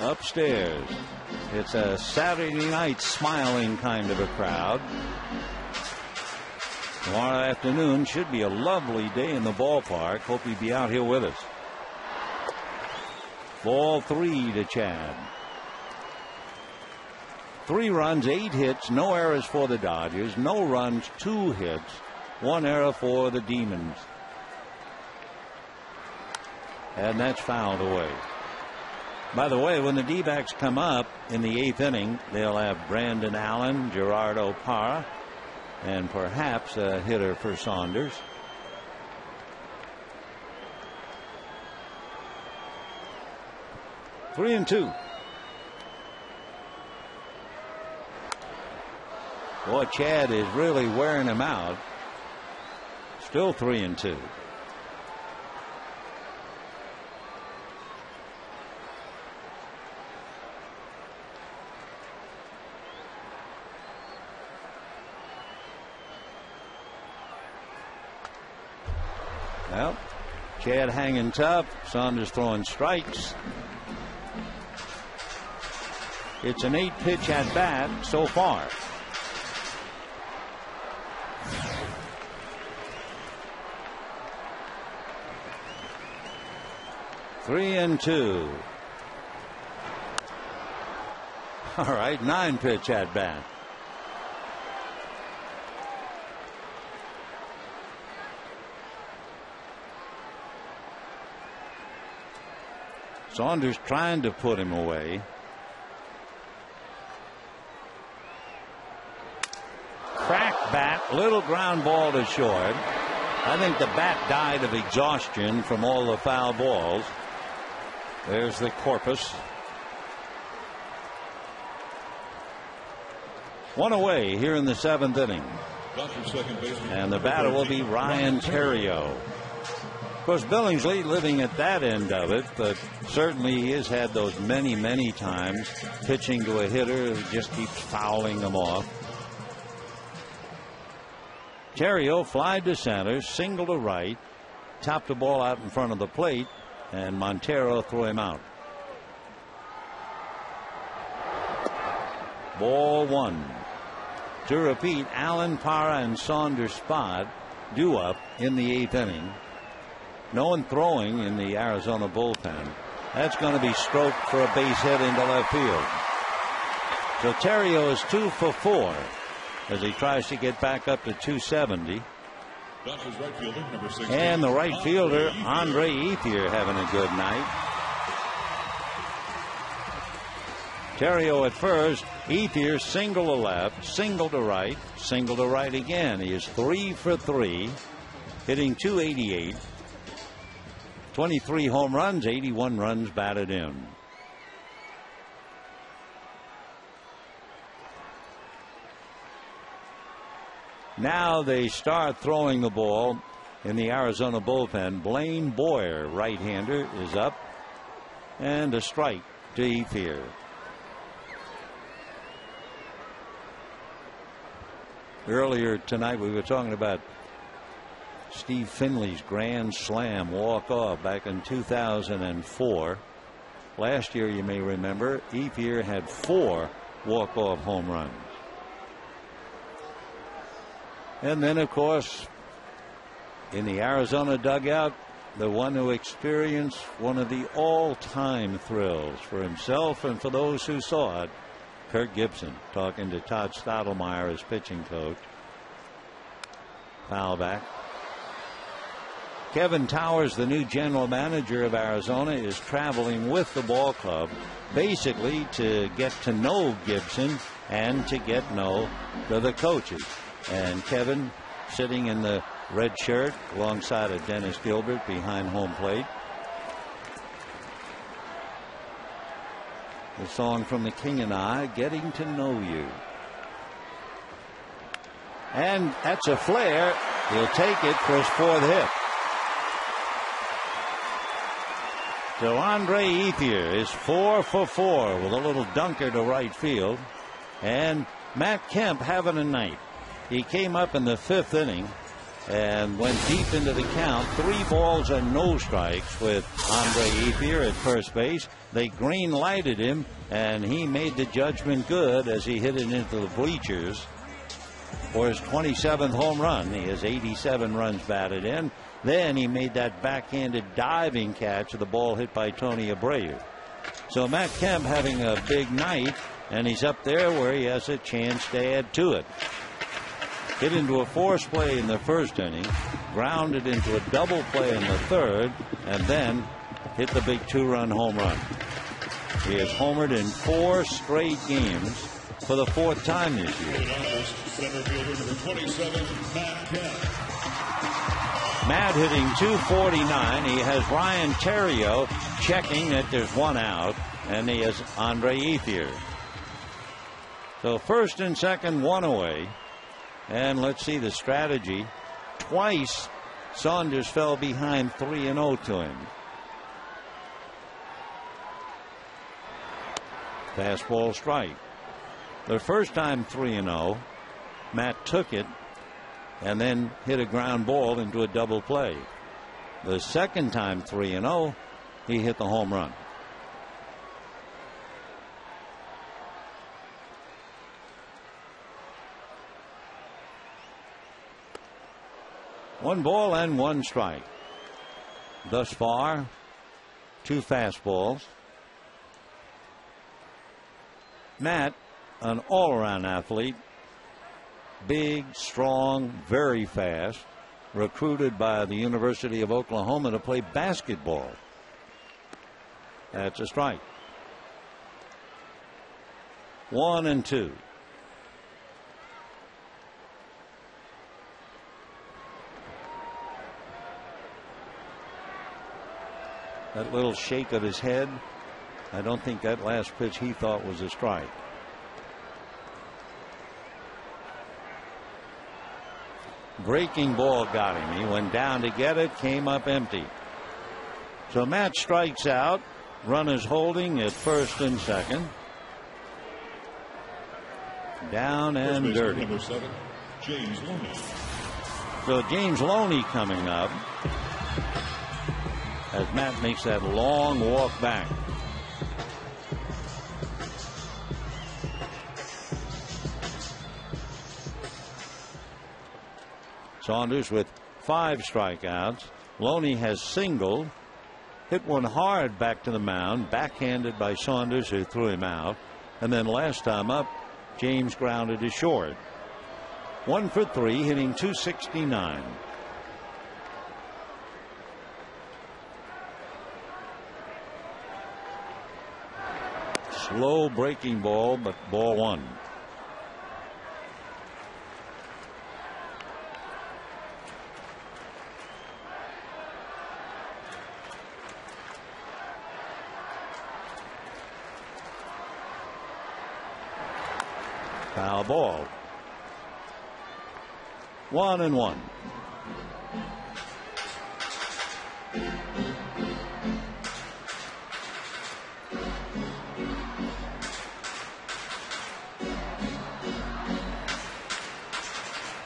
Upstairs, it's a Saturday night smiling kind of a crowd. Tomorrow afternoon should be a lovely day in the ballpark. Hope you'll be out here with us. Ball 3 to Chad. 3 runs, 8 hits, no errors for the Dodgers, no runs, 2 hits, 1 error for the Demons. And that's fouled away. By the way, when the D-backs come up in the 8th inning, they'll have Brandon Allen, Gerardo Parra, and perhaps a hitter for Saunders. 3-2. Boy, Chad is really wearing him out. Still 3-2. Well, Chad hanging tough. Saunders throwing strikes. It's an 8-pitch at bat so far. Three and two. All right, 9-pitch at bat. Saunders trying to put him away. Cracked bat, little ground ball to short. I think the bat died of exhaustion from all the foul balls. There's the corpus. One away here in the 7th inning. And the batter will be Ryan Theriot. Of course, Billingsley living at that end of it, but certainly he has had those many times pitching to a hitter who just keeps fouling them off. Theriot fly to center, single to right, topped the ball out in front of the plate, and Montero threw him out. Ball one. To repeat, Allen, Parra, and Saunders spot due up in the 8th inning. No one throwing in the Arizona bullpen. That's going to be stroked for a base hit into left field. So Theriot is 2 for 4 as he tries to get back up to 270. Right fielder, number 16, and the right fielder, Andre Ethier, having a good night. Theriot at first. Ethier single to left, single to right again. He is 3 for 3, hitting .288. 23 home runs, 81 runs batted in. Now they start throwing the ball in the Arizona bullpen. Blaine Boyer, right-hander, is up, and a strike to Ethier. Earlier tonight we were talking about Steve Finley's grand slam walk-off back in 2004. Last year, you may remember, Ethier had 4 walk-off home runs. And then, of course, in the Arizona dugout, the one who experienced one of the all-time thrills for himself and for those who saw it, Kirk Gibson, talking to Todd Stottlemyre, his pitching coach. Foul back. Kevin Towers, the new general manager of Arizona, is traveling with the ball club basically to get to know Gibson and to get to know the coaches. And Kevin sitting in the red shirt alongside of Dennis Gilbert behind home plate. The song from The King and I, Getting to Know You. And that's a flare. He'll take it for his 4th hit. So Andre Ethier is 4 for 4 with a little dunker to right field. And Matt Kemp having a night. He came up in the 5th inning and went deep into the count. 3 balls and no strikes with Andre Ethier at first base. They green lighted him and he made the judgment good as he hit it into the bleachers for his 27th home run. He has 87 runs batted in. Then he made that backhanded diving catch of the ball hit by Tony Abreu. So Matt Kemp having a big night, and he's up there where he has a chance to add to it. Hit into a force play in the 1st inning, grounded into a double play in the 3rd, and then hit the big 2-run home run. He has homered in 4 straight games for the 4th time this year. Center fielder, number 27, Matt Kemp. Matt hitting .249. He has Ryan Theriot checking that there's 1 out. and he has Andre Ethier. So first and second, one away. And let's see the strategy. Twice Saunders fell behind 3-0 to him. Fastball strike. The first time 3-0, Matt took it and then hit a ground ball into a double play. The second time 3-0, he hit the home run. One ball and one strike. Thus far, two fastballs. Matt, an all-around athlete, big, strong, very fast, recruited by the University of Oklahoma to play basketball. That's a strike. 1-2. That little shake of his head, I don't think that last pitch he thought was a strike. Breaking ball got him. He went down to get it, came up empty. So Matt strikes out. Runners holding at first and second. Down and dirty. Number 7, James Loney. So James Loney coming up as Matt makes that long walk back. Saunders with 5 strikeouts. Loney has singled, hit one hard back to the mound, backhanded by Saunders, who threw him out. And then last time up, James grounded to short. 1 for 3, hitting .269. Slow breaking ball, but ball 1. Foul ball. 1-1.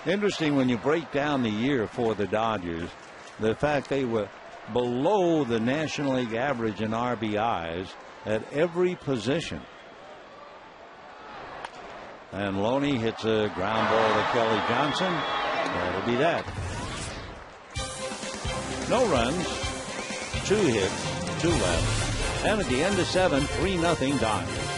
Interesting when you break down the year for the Dodgers, the fact they were below the National League average in RBIs at every position. And Loney hits a ground ball to Kelly Johnson. That'll be that. No runs, 2 hits, 2 left. And at the end of 7, 3-0 Dodgers.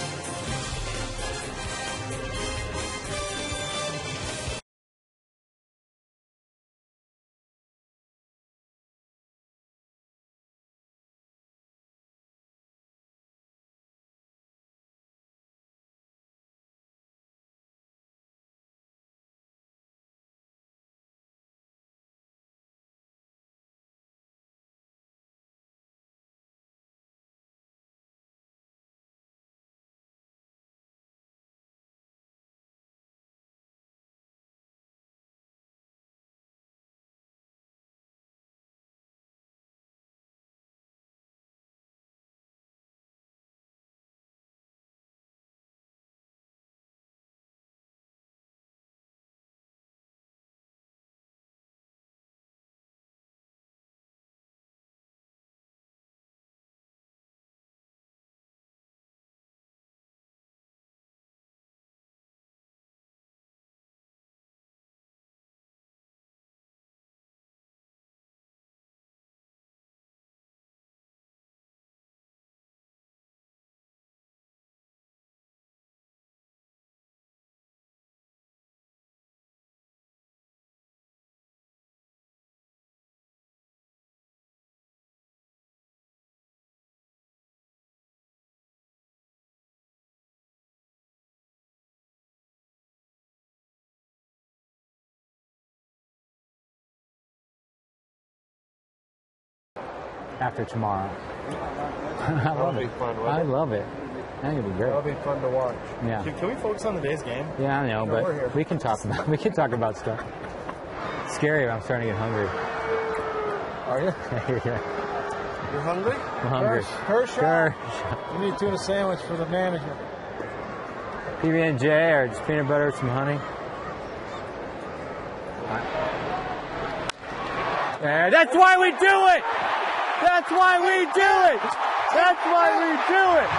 After tomorrow. That'll be fun. I love it. I think it'd be great. That'll be fun to watch. Yeah. Can we focus on today's game? Yeah, I know, but we can talk about stuff. It's scary. I'm starting to get hungry. Are you? Yeah. You're hungry? I'm hungry. Kershaw. You need a tuna sandwich for the manager. PB&J or just peanut butter with some honey. Yeah, that's why we do it. That's why we do it. That's why we do it.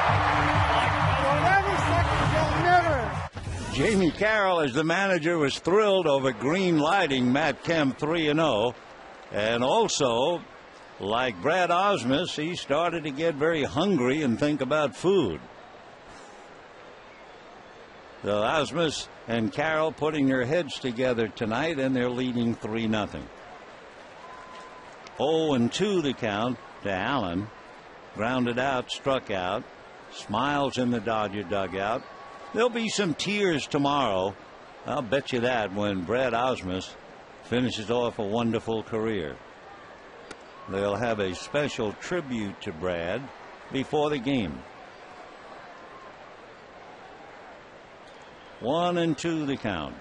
Never. Jamie Carroll, as the manager, was thrilled over green lighting Matt Kemp 3-0. And also, like Brad Osmus, he started to get very hungry and think about food. So Osmus and Carroll putting their heads together tonight, and they're leading 3-0. 0-2 the count to Allen. Grounded out, struck out. Smiles in the Dodger dugout. There'll be some tears tomorrow. I'll bet you that, when Brad Osmus finishes off a wonderful career. They'll have a special tribute to Brad before the game. 1-2 the count.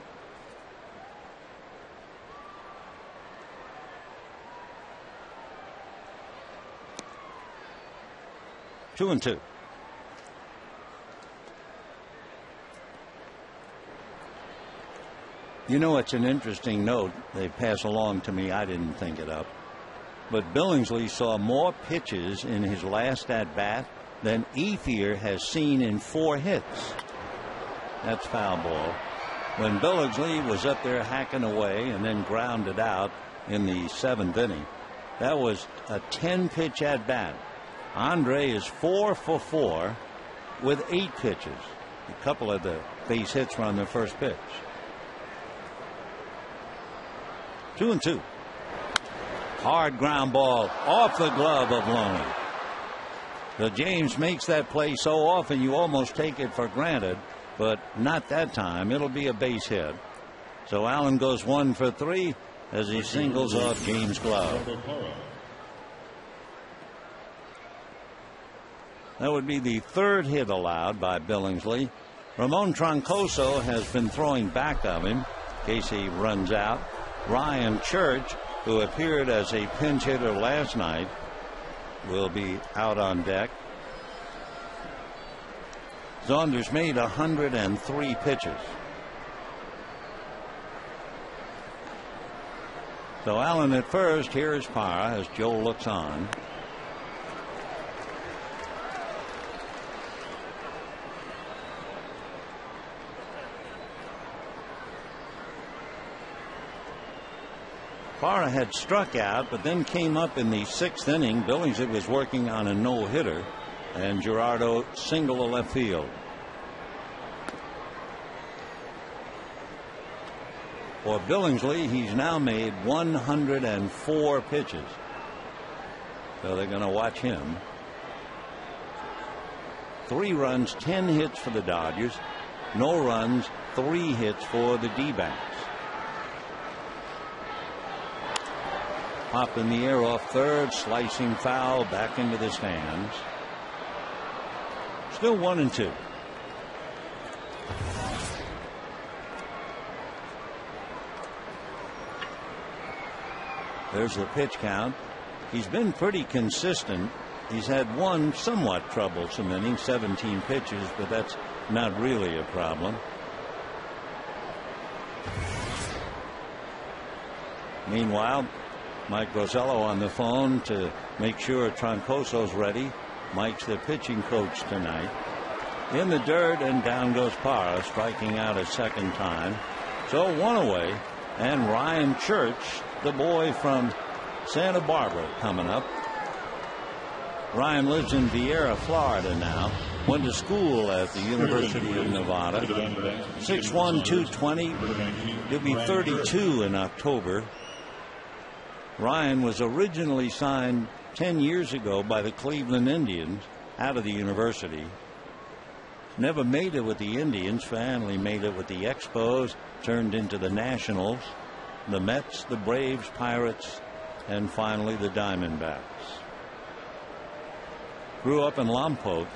Two and two. You know, it's an interesting note they pass along to me. I didn't think it up. But Billingsley saw more pitches in his last at-bat than Ethier has seen in 4 hits. That's foul ball. When Billingsley was up there hacking away and then grounded out in the 7th inning, that was a 10-pitch at-bat. Andre is 4 for 4 with 8 pitches. A couple of the base hits were on their first pitch. 2-2. Hard ground ball off the glove of Loney. The James makes that play so often you almost take it for granted, but not that time. It'll be a base hit. So Allen goes 1 for 3 as he singles off James' glove. That would be the 3rd hit allowed by Billingsley. Ramon Troncoso has been throwing back of him in case he runs out. Ryan Church, who appeared as a pinch hitter last night, will be out on deck. Saunders made 103 pitches. So Allen at first. Here is Parra as Joe looks on. Parra had struck out, but then came up in the 6th inning. Billingsley was working on a no-hitter, and Gerardo singled to left field. For Billingsley, he's now made 104 pitches. So they're going to watch him. 3 runs, 10 hits for the Dodgers. No runs, 3 hits for the D-backs. Hop in the air off third, slicing foul back into the stands. Still 1-2. There's the pitch count. He's been pretty consistent. He's had one somewhat troublesome inning, 17 pitches, but that's not really a problem. Meanwhile, Mike Rosello on the phone to make sure Troncoso's ready. Mike's the pitching coach tonight. In the dirt, and down goes Parra, striking out a second time. So 1 away, and Ryan Church, the boy from Santa Barbara, coming up. Ryan lives in Vieira, Florida now. Went to school at the University of Nevada. 6'1", 220. He'll be 32 in October. Ryan was originally signed 10 years ago by the Cleveland Indians out of the university. Never made it with the Indians. Finally made it with the Expos. Turned into the Nationals, the Mets, the Braves, Pirates, and finally the Diamondbacks. grew up in Lompoc.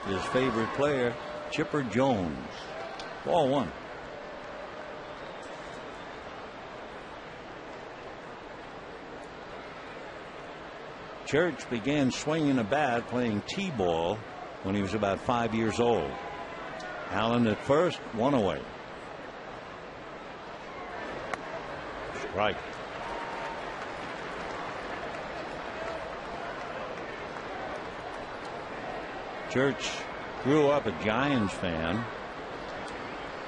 His favorite player, Chipper Jones. Ball 1. Church began swinging a bat playing T-ball when he was about 5 years old. Allen at first, 1 away. Strike. Church grew up a Giants fan,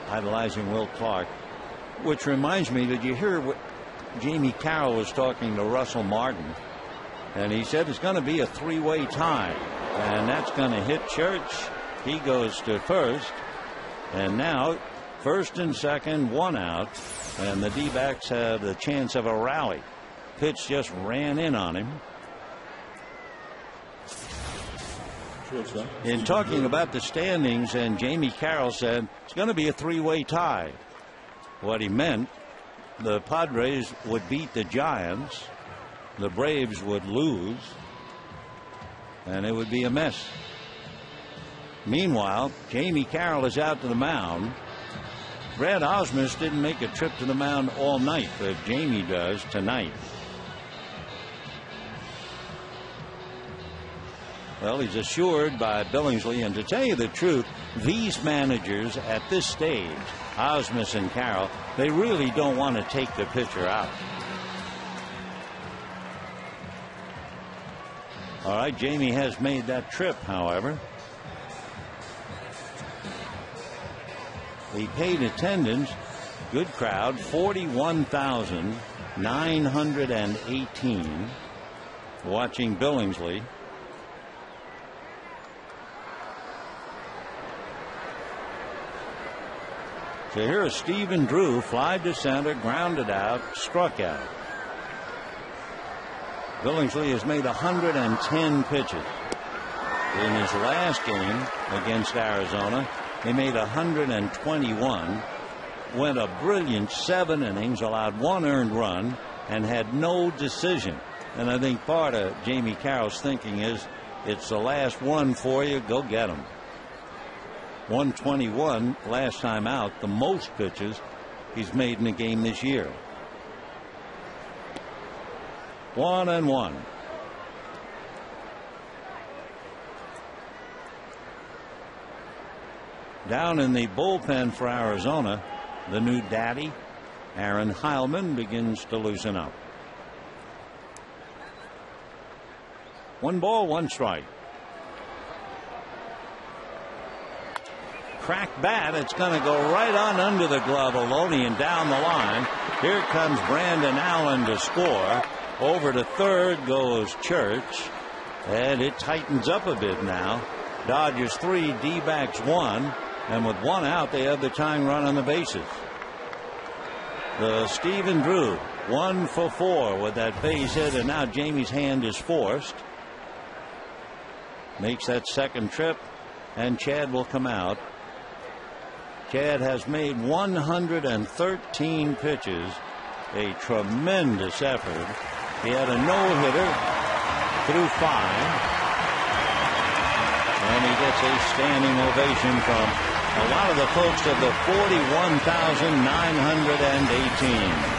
idolizing Will Clark, which reminds me, did you hear what Jamie Carroll was talking to Russell Martin? And he said it's going to be a 3-way tie, and that's going to hit Church. He goes to first, and now first and second, 1 out, and the D-backs have the chance of a rally. Pitch just ran in on him. In talking about the standings, and Jamie Carroll said it's going to be a 3-way tie. What he meant, the Padres would beat the Giants, the Braves would lose, and it would be a mess. Meanwhile, Jamie Carroll is out to the mound. Brad Osmus didn't make a trip to the mound all night, but Jamie does tonight. Well, he's assured by Billingsley, and to tell you the truth, these managers at this stage, Osmus and Carroll, they really don't want to take the pitcher out. All right, Jamie has made that trip, however. He paid attendance, good crowd, 41,918 watching Billingsley. So here is Stephen Drew, fly to center, grounded out, struck out. Billingsley has made 110 pitches. In his last game against Arizona, he made 121, went a brilliant 7 innings, allowed 1 earned run, and had no decision. And I think part of Jamie Carroll's thinking is, it's the last one for you, go get him. 121 last time out, the most pitches he's made in a game this year. 1-1. Down in the bullpen for Arizona, the new daddy, Aaron Heilman, begins to loosen up. 1 ball, 1 strike. Cracked bat. It's going to go right on under the glove of Loney and down the line. Here comes Brandon Allen to score. Over to third goes Church, and it tightens up a bit now. Dodgers 3, D-backs 1, and with 1 out, they have the tying run on the bases. The Stephen Drew 1 for 4 with that base hit, and now Jamie's hand is forced. Makes that second trip, and Chad will come out. Chad has made 113 pitches, a tremendous effort. He had a no-hitter through 5, and he gets a standing ovation from a lot of the folks of the 41,918.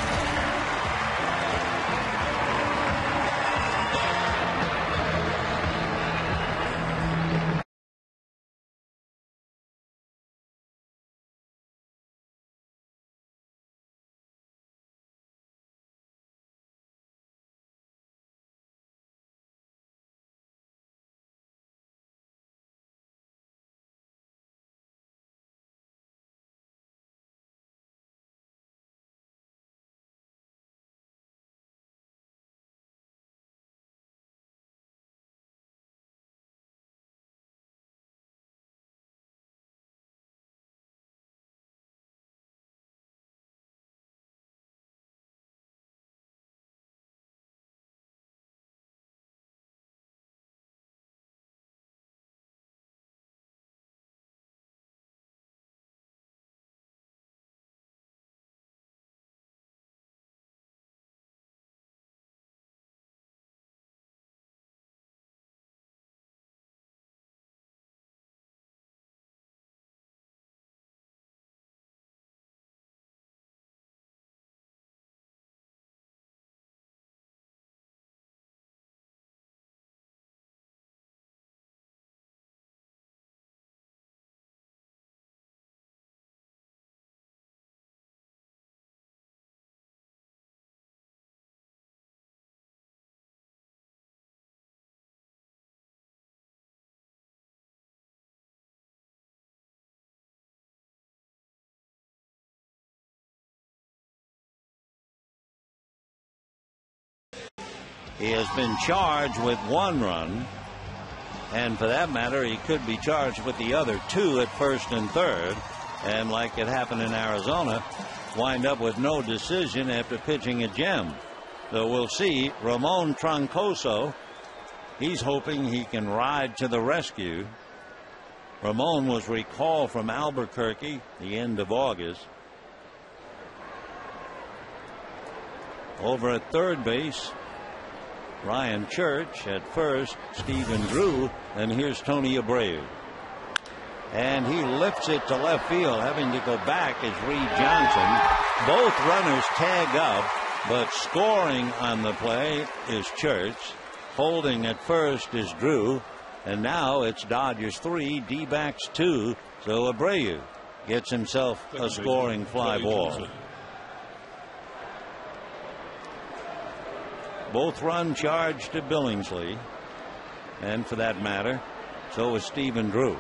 He has been charged with 1 run. And for that matter, he could be charged with the other 2 at first and third. And like it happened in Arizona, wind up with no decision after pitching a gem. So we'll see. Ramon Troncoso, he's hoping he can ride to the rescue. Ramon was recalled from Albuquerque the end of August. Over at third base, Ryan Church. At first, Stephen Drew. And here's Tony Abreu. And he lifts it to left field. Having to go back is Reed Johnson. Both runners tag up, but scoring on the play is Church. Holding at first is Drew. And now it's Dodgers 3, D-backs 2. So Abreu gets himself a scoring fly ball. Both run charged to Billingsley. And for that matter, so is Stephen Drew.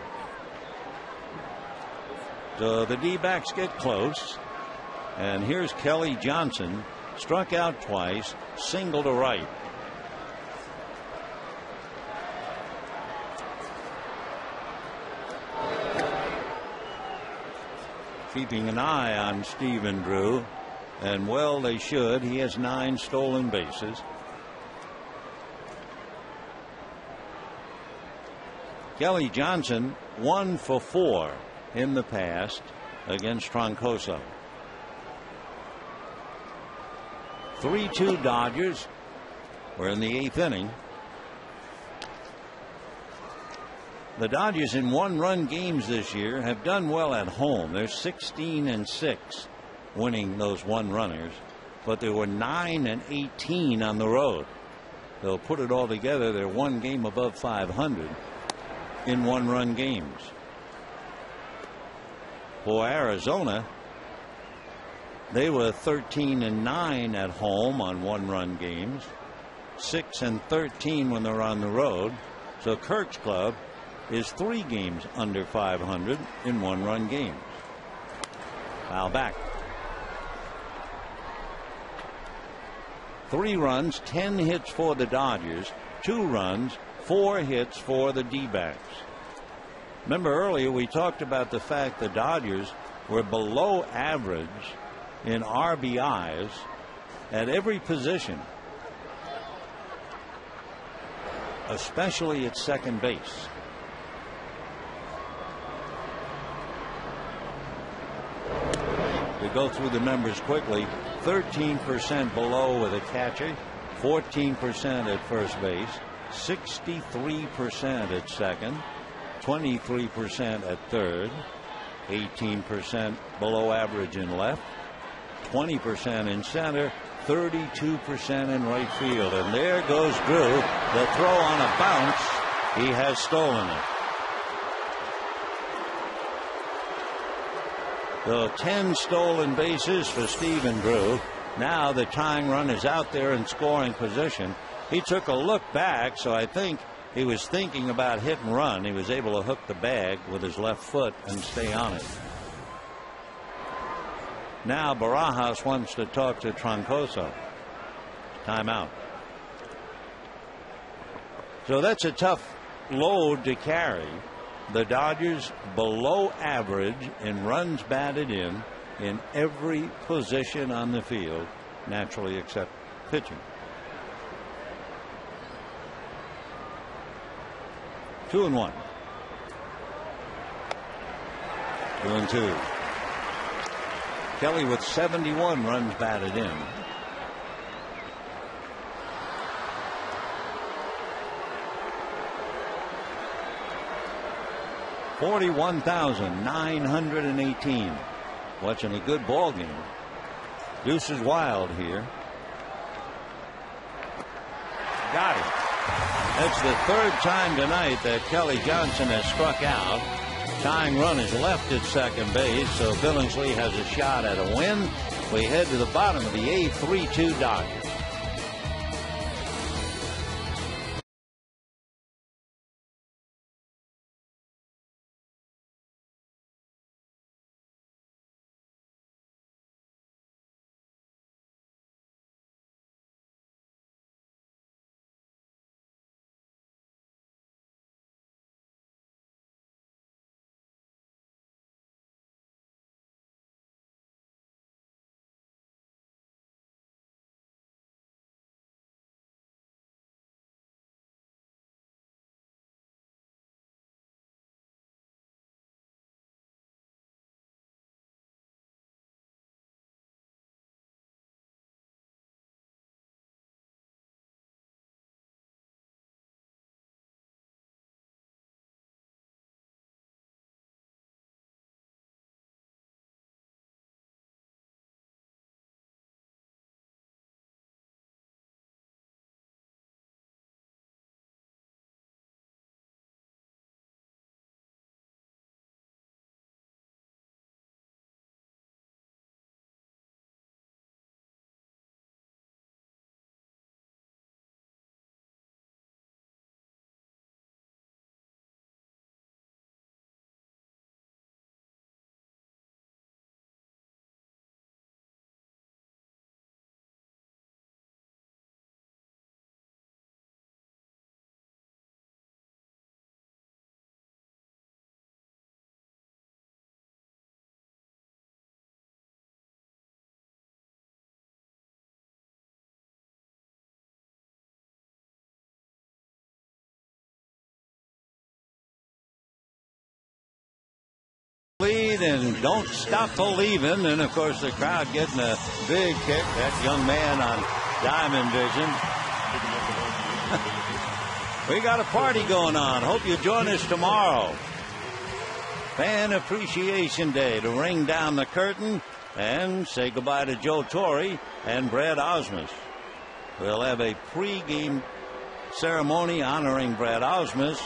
So the D-backs get close. And here's Kelly Johnson. Struck out twice, single to right. Keeping an eye on Stephen Drew. And well, they should. He has 9 stolen bases. Kelly Johnson 1 for 4 in the past against Troncoso. 3-2 Dodgers. We're in the 8th inning. The Dodgers in 1-run games this year have done well at home. They're 16-6 winning those 1-runners, but they were 9-18 on the road. They'll put it all together. They're 1 game above 500 in 1-run games. For Arizona, they were 13-9 at home on 1-run games, 6-13 when they're on the road. So Kirk's club is 3 games under 500 in 1-run games. Foul back. 3 runs, 10 hits for the Dodgers, 2 runs, 4 hits for the D-backs. Remember earlier we talked about the fact the Dodgers were below average in RBIs at every position, especially at second base. We go through the numbers quickly. 13% below with a catcher, 14% at first base, 63% at second, 23% at third, 18% below average in left, 20% in center, 32% in right field. And there goes Drew. The throw on a bounce. He has stolen it. So 10 stolen bases for Stephen Drew. Now the tying run is out there in scoring position. He took a look back, so I think he was thinking about hit and run. He was able to hook the bag with his left foot and stay on it. Now Barajas wants to talk to Troncoso. Timeout. So that's a tough load to carry. The Dodgers below average in runs batted in every position on the field, naturally except pitching. 2-1. 2-2. Kelly with 71 runs batted in. $41,918. Watching a good ball game. Deuce is wild here. Got it. That's the 3rd time tonight that Kelly Johnson has struck out. Tying run is left at second base, so Billingsley has a shot at a win. We head to the bottom of the 8th, 3-2 Dodgers. Lead and don't stop believing. And of course the crowd getting a big kick. That young man on Diamond Vision. We got a party going on. Hope you join us tomorrow. Fan Appreciation Day to ring down the curtain and say goodbye to Joe Torre and Brad Ausmus. We'll have a pre-game ceremony honoring Brad Ausmus,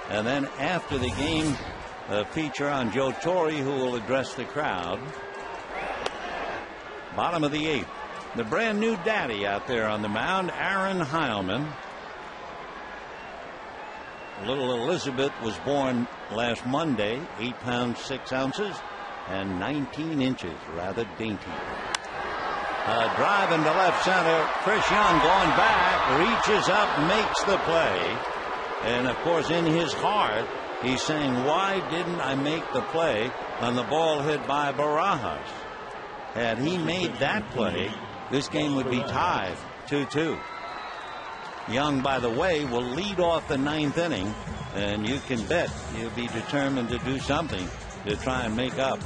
and then after the game, a feature on Joe Torre, who will address the crowd. Bottom of the 8th. The brand new daddy out there on the mound, Aaron Heilman. Little Elizabeth was born last Monday, 8 pounds 6 ounces and 19 inches, rather dainty. Driving to left center, Chris Young going back, reaches up, makes the play. And of course in his heart he's saying, why didn't I make the play on the ball hit by Barajas? Had he made that play, this game would be tied 2-2. Young, by the way, will lead off the 9th inning, and you can bet he'll be determined to do something to try and make up.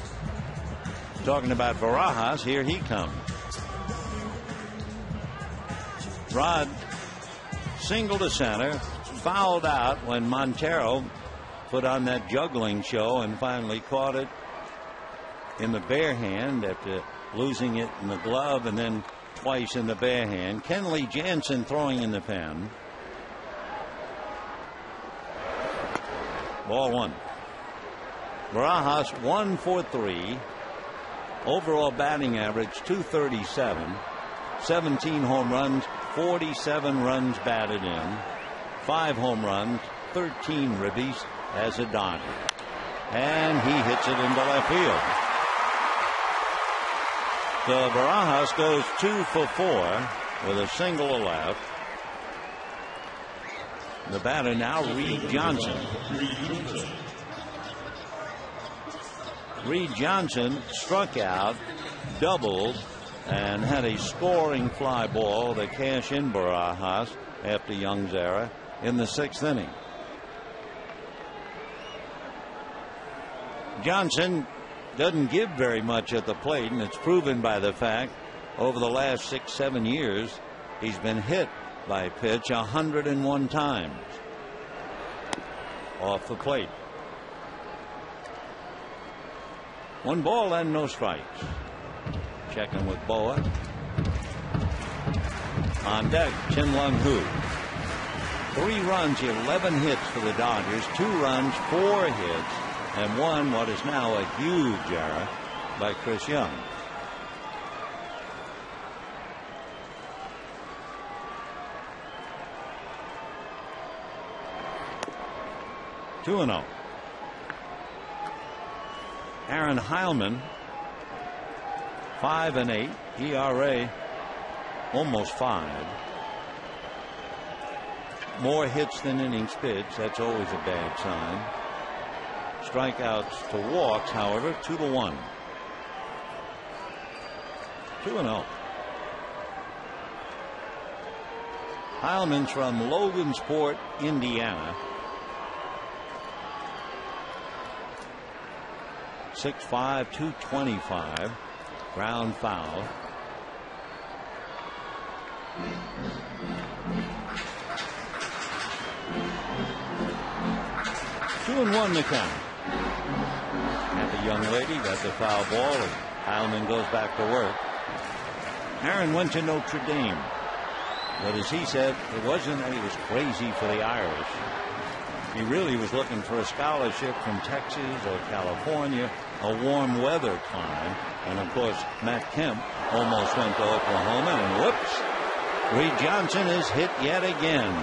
Talking about Barajas, here he comes. Rod single to center, fouled out when Montero put on that juggling show and finally caught it in the bare hand after losing it in the glove and then twice in the bare hand. Kenley Jansen throwing in the pen. Ball 1. Barajas 1 for 3. Overall batting average 237. 17 home runs, 47 runs batted in. 5 home runs, 13 ribbies as a Dodger. And he hits it into left field. So Barajas goes 2 for 4 with a single to left. The batter now, Reed Johnson. Reed Johnson struck out, doubled, and had a scoring fly ball to cash in Barajas after Young's error in the 6th inning. Johnson doesn't give very much at the plate, and it's proven by the fact over the last 6-7 years he's been hit by pitch 101 times off the plate. 1 ball and no strikes. Checking with Boa. On deck, Chin Lung Hu. 3 runs, 11 hits for the Dodgers. 2 runs, 4 hits, and 1, what is now a huge error by Chris Young. Two and 0. Aaron Heilman, 5-8, ERA almost 5. More hits than innings pitched. That's always a bad sign. Strikeouts to walks, however, 2-1. 2-0. Heilman's from Logansport, Indiana. 6'5", 225. Ground foul. Two and 1 the count. Happy young lady got the foul ball, and Heilman goes back to work. Aaron went to Notre Dame, but as he said, it wasn't that he was crazy for the Irish. He really was looking for a scholarship from Texas or California, a warm weather climb. And of course, Matt Kemp almost went to Oklahoma, and whoops, Reed Johnson is hit yet again.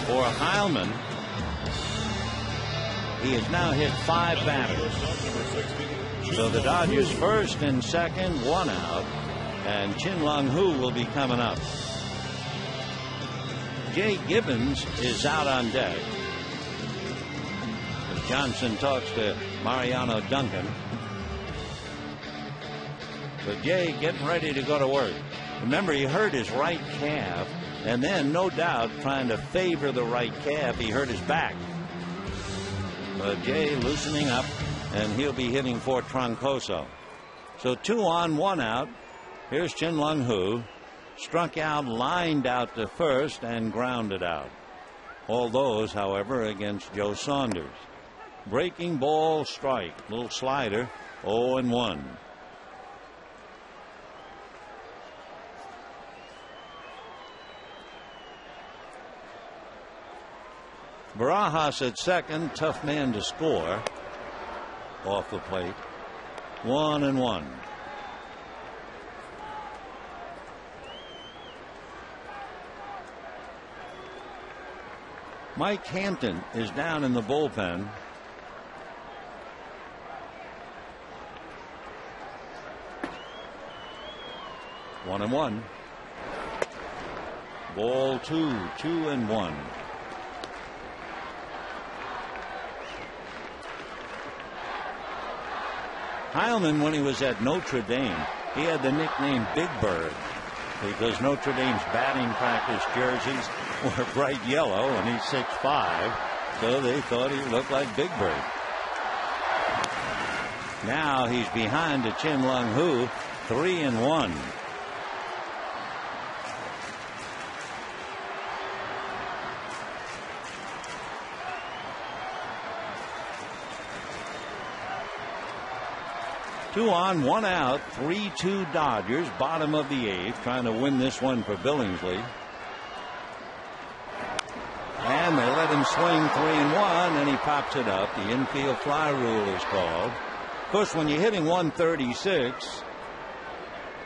For Heilman, he has now hit 5 batters. So the Dodgers first and second, 1 out, and Chin Lung Hu will be coming up. Jay Gibbons is out on deck. Johnson talks to Mariano Duncan. But Jay getting ready to go to work. Remember, he hurt his right calf, and then, no doubt, trying to favor the right calf, he hurt his back. But Jay loosening up, and he'll be hitting for Troncoso. So 2 on, 1 out. Here's Chin Lung Hu. Struck out, lined out to first, and grounded out. All those, however, against Joe Saunders. Breaking ball, strike. Little slider, 0-1. Barajas at second, tough man to score. Off the plate. 1-1. Mike Hampton is down in the bullpen. One and one. Ball 2-2-1. Heilman, when he was at Notre Dame, he had the nickname Big Bird because Notre Dame's batting practice jerseys were bright yellow, and he's 6'5", so they thought he looked like Big Bird. Now he's behind to Chin Lung Hu, 3-1. Two on, 1 out, 3-2 Dodgers, bottom of the 8th, trying to win this one for Billingsley. And they let him swing 3-1, and he pops it up. The infield fly rule is called. Of course, when you're hitting 136,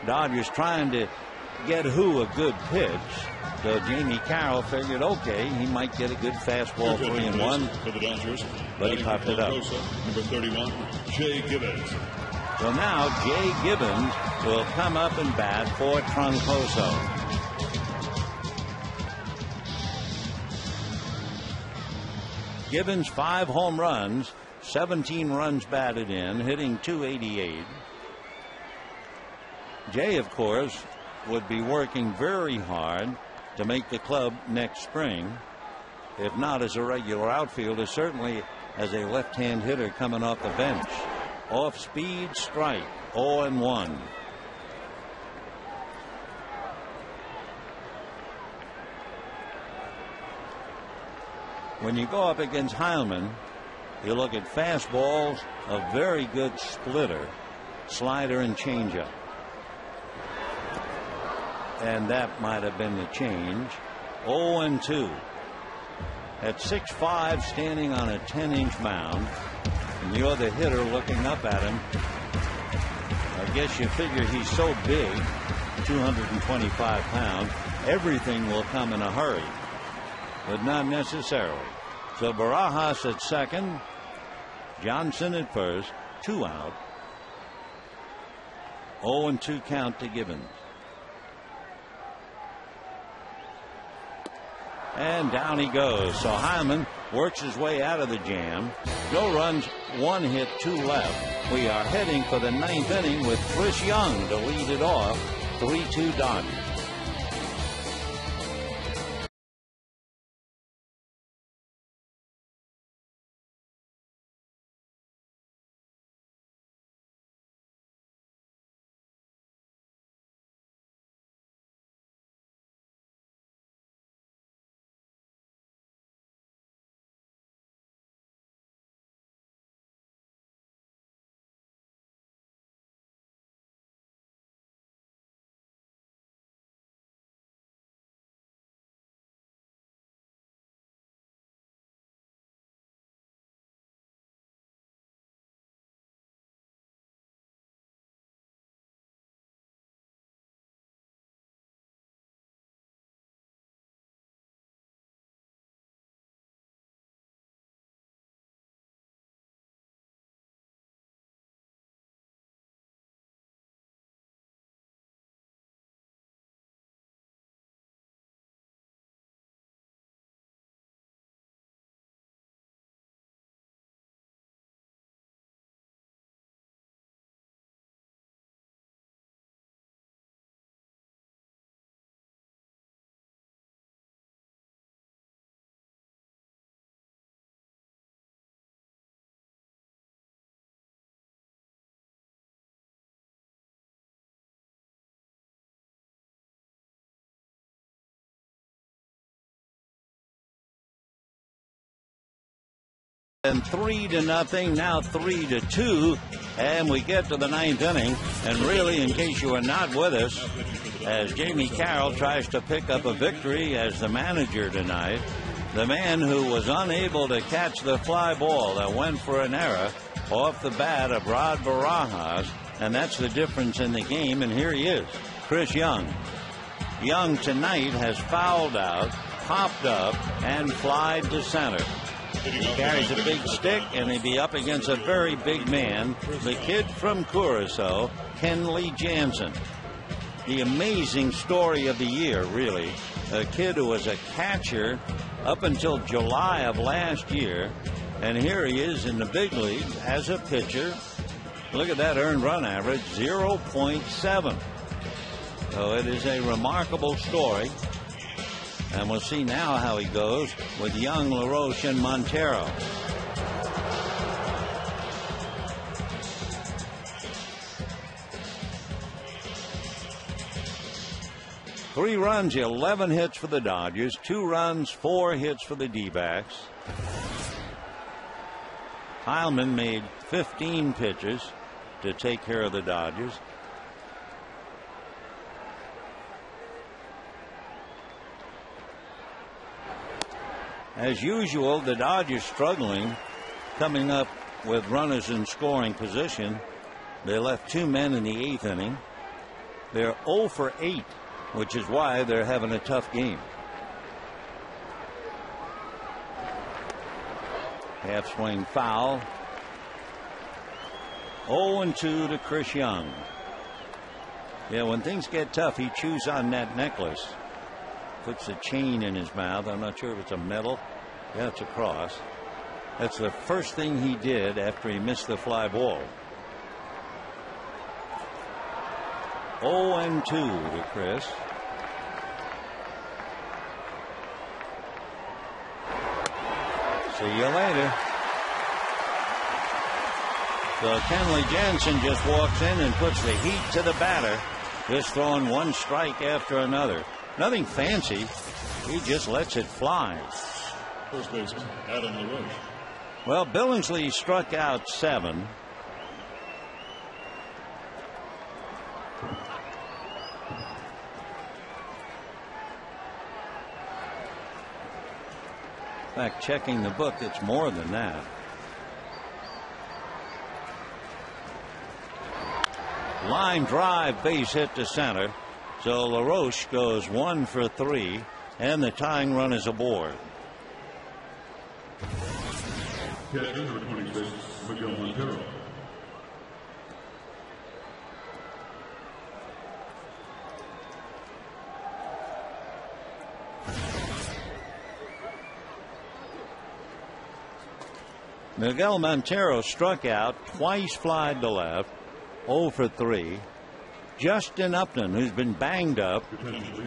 Dodgers trying to get Hu a good pitch. So Jamie Carroll figured, okay, he might get a good fastball 3-1. For the Dodgers, but he popped it up. Number 31, Jay Gibbons. So now Jay Gibbons will come up and bat for Troncoso. Gibbons 5 home runs, 17 runs batted in, hitting .288. Jay, of course, would be working very hard to make the club next spring. If not as a regular outfielder, certainly as a left-hand hitter coming off the bench. Off speed, strike, 0-1. When you go up against Heilman, you look at fastballs, a very good splitter, slider, and changeup. And that might have been the change. 0-2. At 6'5", standing on a 10-inch mound, and you're the hitter looking up at him, I guess you figure he's so big, 225 pounds, everything will come in a hurry, but not necessarily. So Barajas at second, Johnson at first, 2 out. 0-2 count to Gibbons. And down he goes. So Hyman works his way out of the jam. No runs, 1 hit, 2 left. We are heading for the 9th inning with Chris Young to lead it off. 3-2 Dodgers. And 3-0, now 3-2, and we get to the 9th inning. And really, in case you are not with us, as Jamie Carroll tries to pick up a victory as the manager tonight, the man who was unable to catch the fly ball that went for an error off the bat of Rod Barajas, and that's the difference in the game. And here he is, Chris Young. Young tonight has fouled out, popped up, and flied to center. He carries a big stick, and he'd be up against a very big man, the kid from Curacao, Kenley Jansen. The amazing story of the year, really. A kid who was a catcher up until July of last year, and here he is in the big leagues as a pitcher. Look at that earned run average, 0.7. So it is a remarkable story. And we'll see now how he goes with Young, LaRoche, and Montero. Three runs, 11 hits for the Dodgers. 2 runs, 4 hits for the D-backs. Heilman made 15 pitches to take care of the Dodgers. As usual, the Dodgers struggling, coming up with runners in scoring position. They left 2 men in the 8th inning. They're 0 for 8, which is why they're having a tough game. Half swing foul. 0-2 to Chris Young. Yeah, when things get tough, he chews on that necklace. Puts a chain in his mouth. I'm not sure if it's a metal. Yeah, it's a cross. That's the first thing he did after he missed the fly ball. 0-2 to Chris. See you later. So Kenley Jansen just walks in and puts the heat to the batter, just throwing one strike after another. Nothing fancy. He just lets it fly. First baseman, Adam LaRoche. Well, Billingsley struck out 7. In fact, checking the book, it's more than that. Line drive, base hit to center. So LaRoche goes 1 for 3, and the tying run is aboard. Catcher, number 26, Miguel Montero. Miguel Montero struck out, twice flied to left, 0 for 3. Justin Upton, who's been banged up,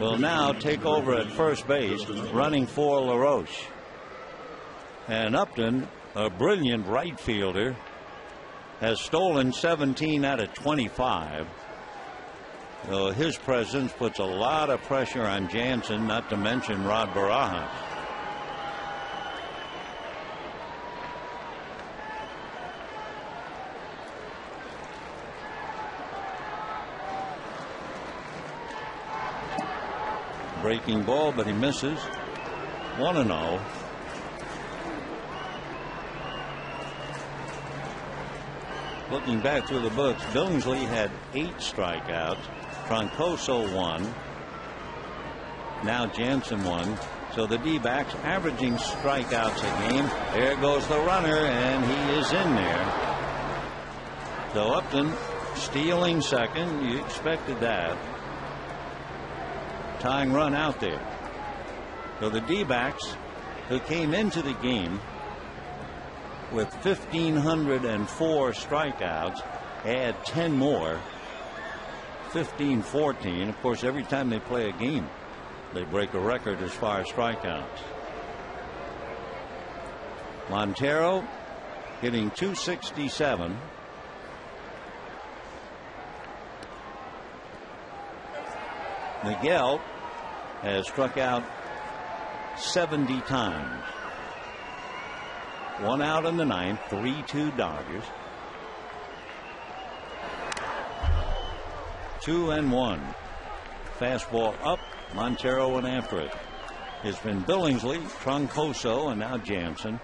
will now take over at first base, running for LaRoche. And Upton, a brilliant right fielder, has stolen 17 out of 25. So his presence puts a lot of pressure on Jansen, not to mention Rod Barajas. Breaking ball, but he misses. 1-0. Looking back through the books, Billingsley had 8 strikeouts. Troncoso 1. Now Jansen 1. So the D-backs averaging strikeouts a game. There goes the runner, and he is in there. So Upton stealing second. You expected that. Tying run out there. So the D-backs, who came into the game with 1,504 strikeouts, add 10 more, 15-14. Of course, every time they play a game, they break a record as far as strikeouts. Montero hitting .267. Miguel has struck out 70 times. 1 out in the ninth. 3-2 Dodgers. 2-1. Fastball up. Montero went after it. It's been Billingsley, Troncoso, and now Jansen.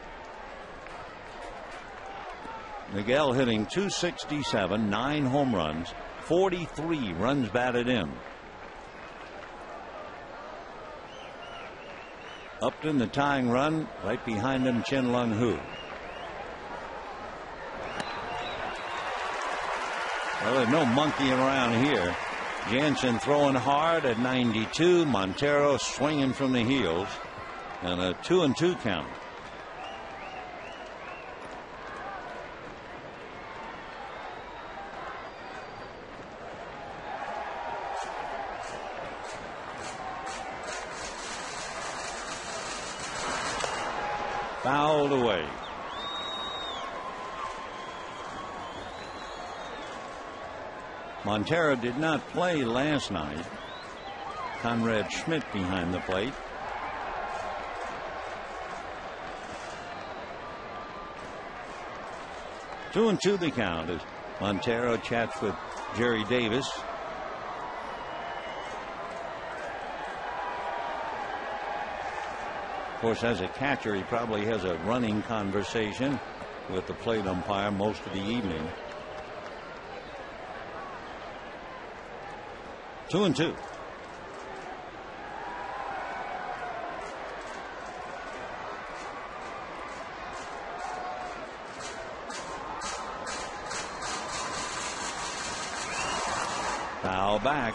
Miguel hitting .267, 9 home runs, 43 runs batted in. Upton, the tying run, right behind him, Chin Lung Hu. Well, there's no monkeying around here. Jansen throwing hard at 92. Montero swinging from the heels. And a 2-2 count. Fouled away. Montero did not play last night. Conrad Schmidt behind the plate. Two and two the count as Montero chats with Jerry Davis. Of course, as a catcher, he probably has a running conversation with the plate umpire most of the evening. 2-2. Foul back.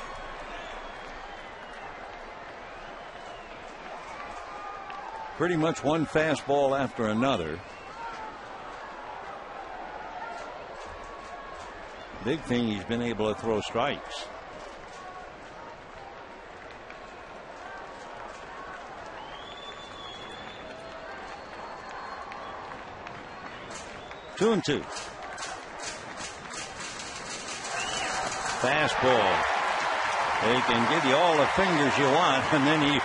Pretty much one fastball after another. Big thing, he's been able to throw strikes. Two and two. Fastball. They can give you all the fingers you want, and then he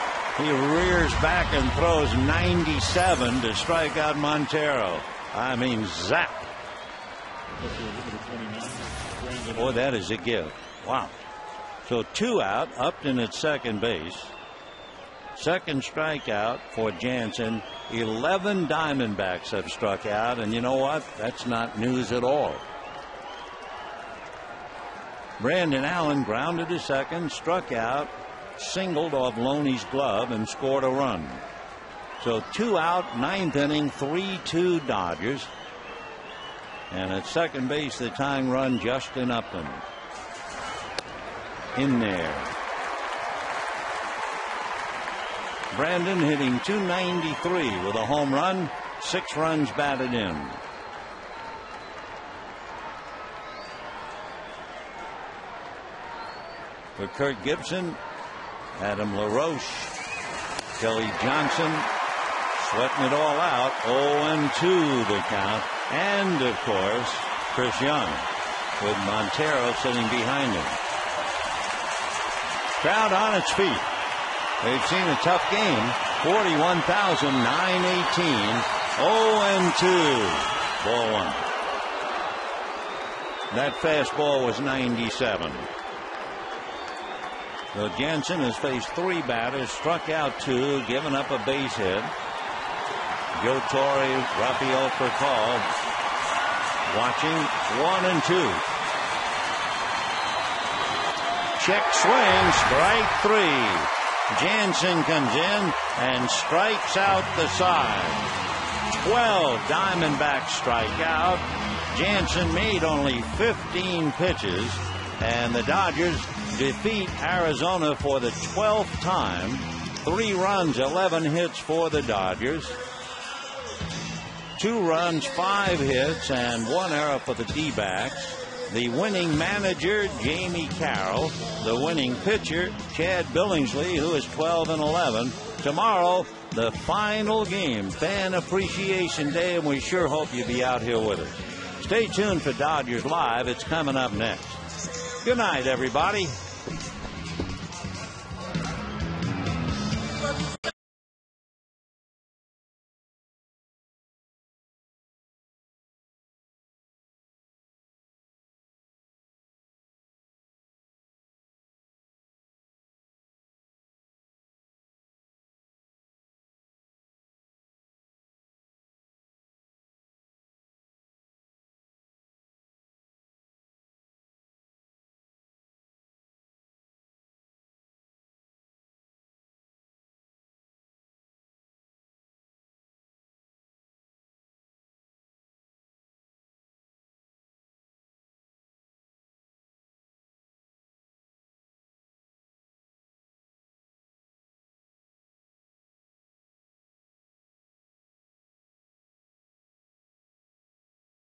rears back and throws 97 to strike out Montero. I mean, zap. Boy, that is a gift. Wow. So 2 out. Upton at second base. Second strikeout for Jansen. 11 Diamondbacks have struck out, and you know what? That's not news at all. Brandon Allen grounded to second, struck out, singled off Loney's glove, and scored a run. So 2 out, ninth inning, 3-2 Dodgers. And at second base, the tying run, Justin Upton. In there. Brandon hitting .293 with a home run, 6 runs batted in. For Kirk Gibson, Adam LaRoche, Kelly Johnson, sweating it all out. 0-2 the count. And, of course, Chris Young with Montero sitting behind him. Crowd on its feet. They've seen a tough game. 41,918. 0-2. Ball one. That fastball was 97. So Jansen has faced 3 batters, struck out 2, given up a base hit. Joe Torre, Rafael Furcal watching 1-2. Check swing, strike 3. Jansen comes in and strikes out the side. 12 Diamondbacks strike out. Jansen made only 15 pitches, and the Dodgers defeat Arizona for the 12th time. 3 runs, 11 hits for the Dodgers. 2 runs, 5 hits, and 1 error for the D-backs. The winning manager, Jamie Carroll. The winning pitcher, Chad Billingsley, who is 12-11. Tomorrow, the final game, Fan Appreciation Day, and we sure hope you'll be out here with us. Stay tuned for Dodgers Live. It's coming up next. Good night, everybody.